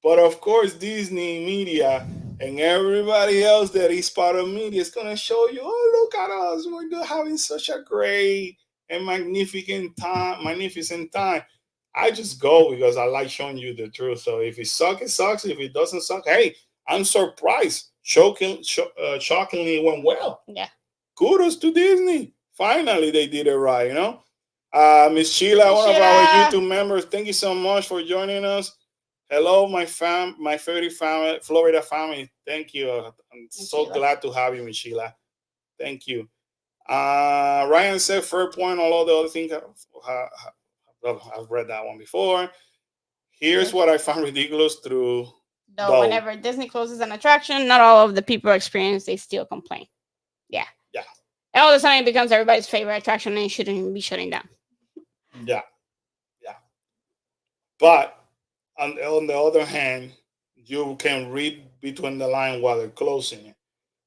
Speaker 2: But of course, Disney media and everybody else that is part of media is gonna show you, oh, look at us, we're having such a great and magnificent time. I just go because I like showing you the truth. So if it sucks, it sucks. If it doesn't suck, hey, I'm surprised. Shockingly, it went well.
Speaker 1: Yeah.
Speaker 2: Kudos to Disney. Finally, they did it right. Miss Sheila, one of
Speaker 1: Sheila.
Speaker 2: our YouTube members, thank you so much for joining us. Hello, my favorite family, Florida family. Thank you. I'm so
Speaker 1: Sheila.
Speaker 2: glad to have you, Miss Sheila. Thank you. Ryan said fair point. All the other things, I've read that one before. Here's what I found ridiculous through.
Speaker 1: Though whenever Disney closes an attraction, not all of the people experience, they still complain. Yeah.
Speaker 2: Yeah.
Speaker 1: And all of a sudden it becomes everybody's favorite attraction and it shouldn't be shutting down.
Speaker 2: Yeah. Yeah. But on the other hand, you can read between the line while they're closing it.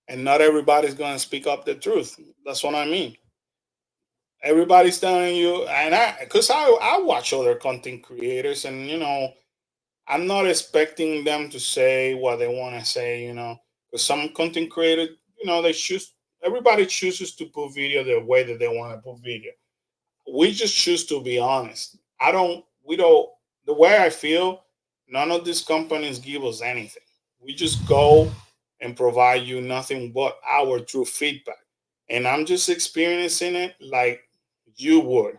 Speaker 2: And not everybody's going to speak up the truth. That's what I mean. Everybody's telling you, and I watch other content creators, and I'm not expecting them to say what they want to say, because some content creators, they choose. Everybody chooses to put video the way that they want to put video. We just choose to be honest. We don't. The way I feel, none of these companies give us anything. We just go and provide you nothing but our true feedback, and I'm just experiencing it like you would.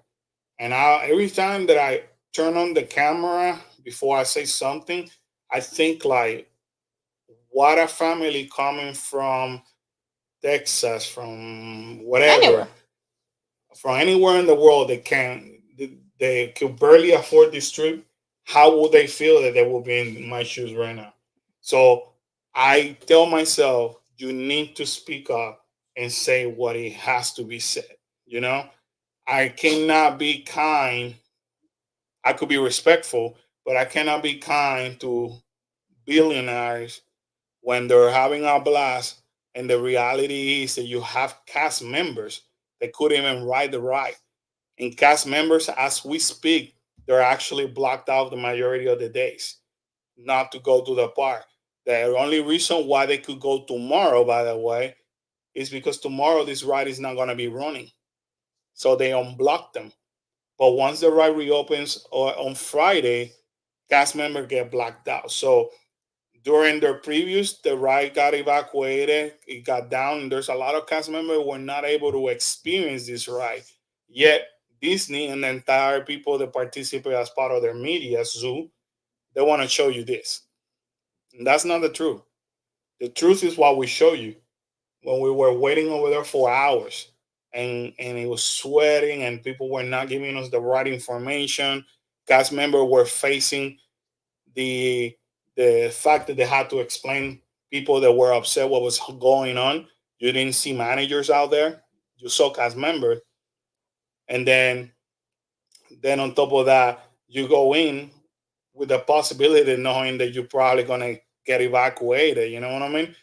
Speaker 2: And every time that I turn on the camera before I say something, I think like, what a family coming from Texas, from whatever,
Speaker 1: Anywhere.
Speaker 2: from anywhere in the world, they could barely afford this trip. How would they feel that they will be in my shoes right now? So I tell myself, you need to speak up and say what it has to be said. You know, I cannot be kind. I could be respectful, but I cannot be kind to billionaires when they're having a blast. And the reality is that you have cast members that couldn't even ride the ride. And cast members, as we speak, they're actually blocked out the majority of the days not to go to the park. The only reason why they could go tomorrow, by the way, is because tomorrow this ride is not going to be running. So they unblock them. But once the ride reopens on Friday, cast members get blacked out. So during their previews, the ride got evacuated, it got down, and there's a lot of cast members who were not able to experience this ride. Yet Disney and the entire people that participate as part of their media zoo, they want to show you this. And that's not the truth. The truth is what we show you when we were waiting over there for hours and it was sweating and people were not giving us the right information. Cast members were facing the the fact that they had to explain people that were upset what was going on. You didn't see managers out there. You saw cast members. And then on top of that, you go in with the possibility of knowing that you're probably gonna get evacuated. You know what I mean?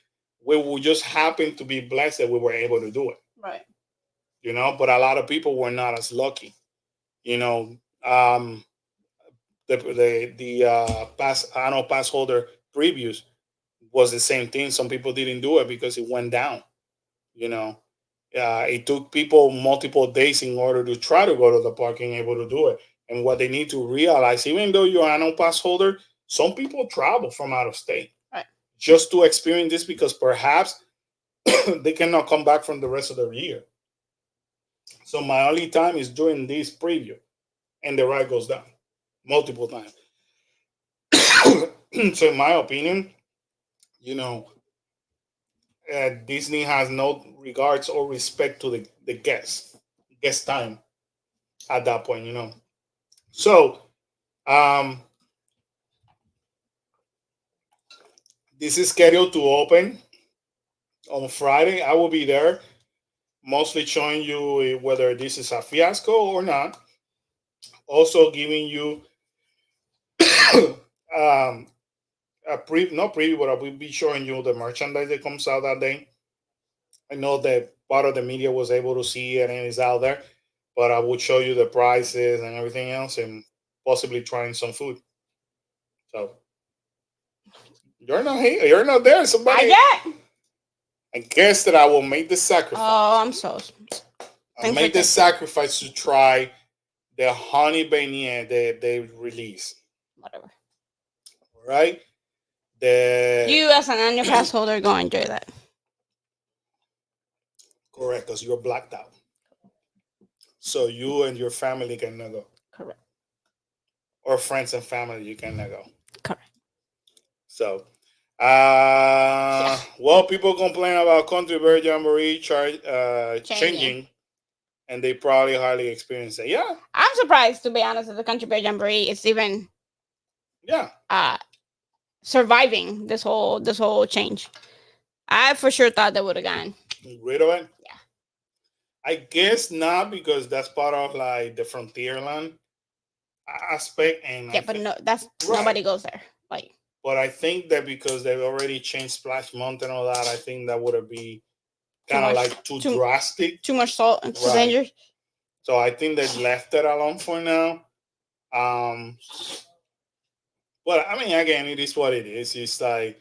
Speaker 2: We will just happen to be blessed that we were able to do it.
Speaker 1: Right.
Speaker 2: You know, but a lot of people were not as lucky. You know, the pass annual pass holder previews was the same thing. Some people didn't do it because it went down. You know, it took people multiple days in order to try to go to the park and able to do it. And what they need to realize, even though you're an annual pass holder, some people travel from out of state
Speaker 1: Right.
Speaker 2: just to experience this because perhaps they cannot come back from the rest of the year. So my only time is during this preview, and the ride goes down multiple times. So in my opinion, you know, Disney has no regards or respect to the guest time at that point, you know. So um, this is scheduled to open on Friday. I will be there, mostly showing you whether this is a fiasco or not. Also giving you um, not preview, but I will be showing you the merchandise that comes out that day. I know that part of the media was able to see it and it's out there, but I would show you the prices and everything else, and possibly trying some food. So you're not here. You're not there.
Speaker 1: I
Speaker 2: Somebody.
Speaker 1: get.
Speaker 2: I guess that I will make the sacrifice.
Speaker 1: Oh, I'm so.
Speaker 2: I made the sacrifice to try the honey beignet that they released.
Speaker 1: Whatever.
Speaker 2: Right?
Speaker 1: You as an annual pass holder go enjoy that.
Speaker 2: Correct, because you're blacked out. So you and your family cannot go.
Speaker 1: Correct.
Speaker 2: Or friends and family, you cannot go.
Speaker 1: Correct.
Speaker 2: So, well, people complain about Country Bear Jamboree changing, and they probably hardly experience it. Yeah,
Speaker 1: I'm surprised, to be honest, that the Country Bear Jamboree is even surviving this whole change. I for sure thought they would have gone
Speaker 2: rid of it.
Speaker 1: Yeah,
Speaker 2: I guess not, because that's part of like the Frontierland aspect, and
Speaker 1: yeah, but no, that's right. Nobody goes there. Like,
Speaker 2: but I think that because they've already changed Splash Mountain and all that, I think that would be kind of like too drastic,
Speaker 1: too much salt and too dangerous.
Speaker 2: So I think they left it alone for now. But I mean, again, it is what it is. It's like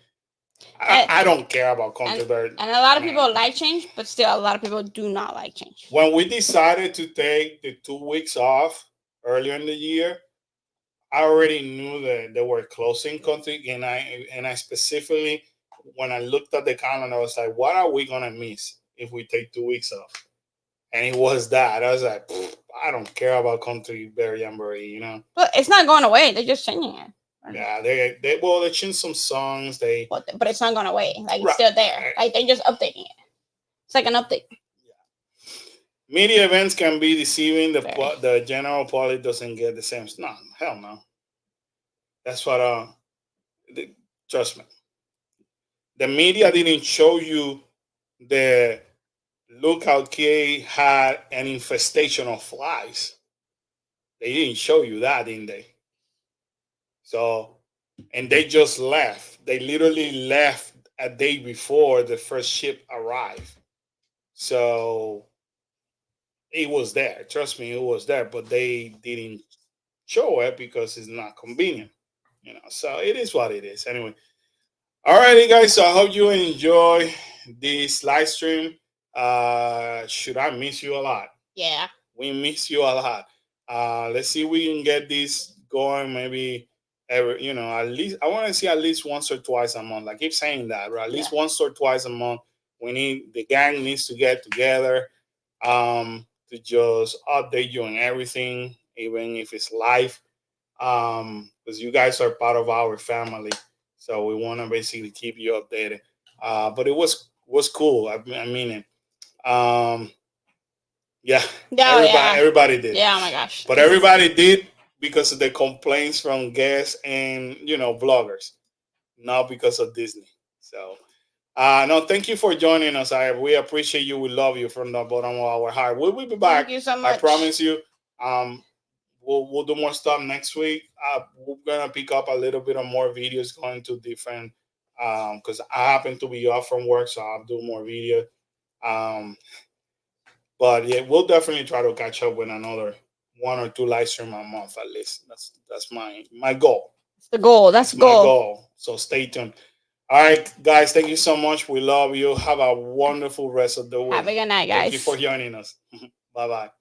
Speaker 2: I don't care about Country Bear.
Speaker 1: And a lot of people like change, but still a lot of people do not like change.
Speaker 2: When we decided to take the 2 weeks off earlier in the year, I already knew that they were closing Country, and I specifically, when I looked at the calendar, I was like, what are we gonna miss if we take 2 weeks off? And it was that. I was like, I don't care about Country Bear Jamboree, you know.
Speaker 1: But it's not going away. They're just changing it.
Speaker 2: Yeah, they changed some songs. But
Speaker 1: it's not going away. Like, it's still there. Like, they're just updating it. It's like an update.
Speaker 2: Media events can be deceiving.
Speaker 1: Very.
Speaker 2: The general public doesn't get the same. No, hell no. That's what. Trust me. The media didn't show you the Lookout Cay had an infestation of flies. They didn't show you that, didn't they? So, and they just left. They literally left a day before the first ship arrived. So it was there. Trust me, it was there, but they didn't show it because it's not convenient. So it is what it is. Anyway, alrighty, guys. So I hope you enjoy this live stream. Should I miss you a lot?
Speaker 1: Yeah.
Speaker 2: We miss you a lot. Let's see if we can get this going. Maybe at least I want to see at least once or twice a month. I keep saying that, right? At least once or twice a month. The gang needs to get together to just update you on everything, even if it's live. Because you guys are part of our family, so we want to basically keep you updated. But it was cool. I mean it. Yeah, everybody did.
Speaker 1: Yeah, oh my gosh.
Speaker 2: But everybody did because of the complaints from guests and bloggers, not because of Disney. So, no, thank you for joining us. We appreciate you. We love you from the bottom of our heart. We will be back.
Speaker 1: Thank you so much.
Speaker 2: I promise you. We'll do more stuff next week. We're gonna pick up a little bit of more videos going to different because I happen to be off from work, so I'll do more video. But yeah, we'll definitely try to catch up with another 1 or 2 live stream a month at least. That's my goal.
Speaker 1: It's the goal. That's the
Speaker 2: goal. My goal. So stay tuned. All right, guys. Thank you so much. We love you. Have a wonderful rest of the week.
Speaker 1: Have a good night, guys.
Speaker 2: Thank you for joining us. Bye bye.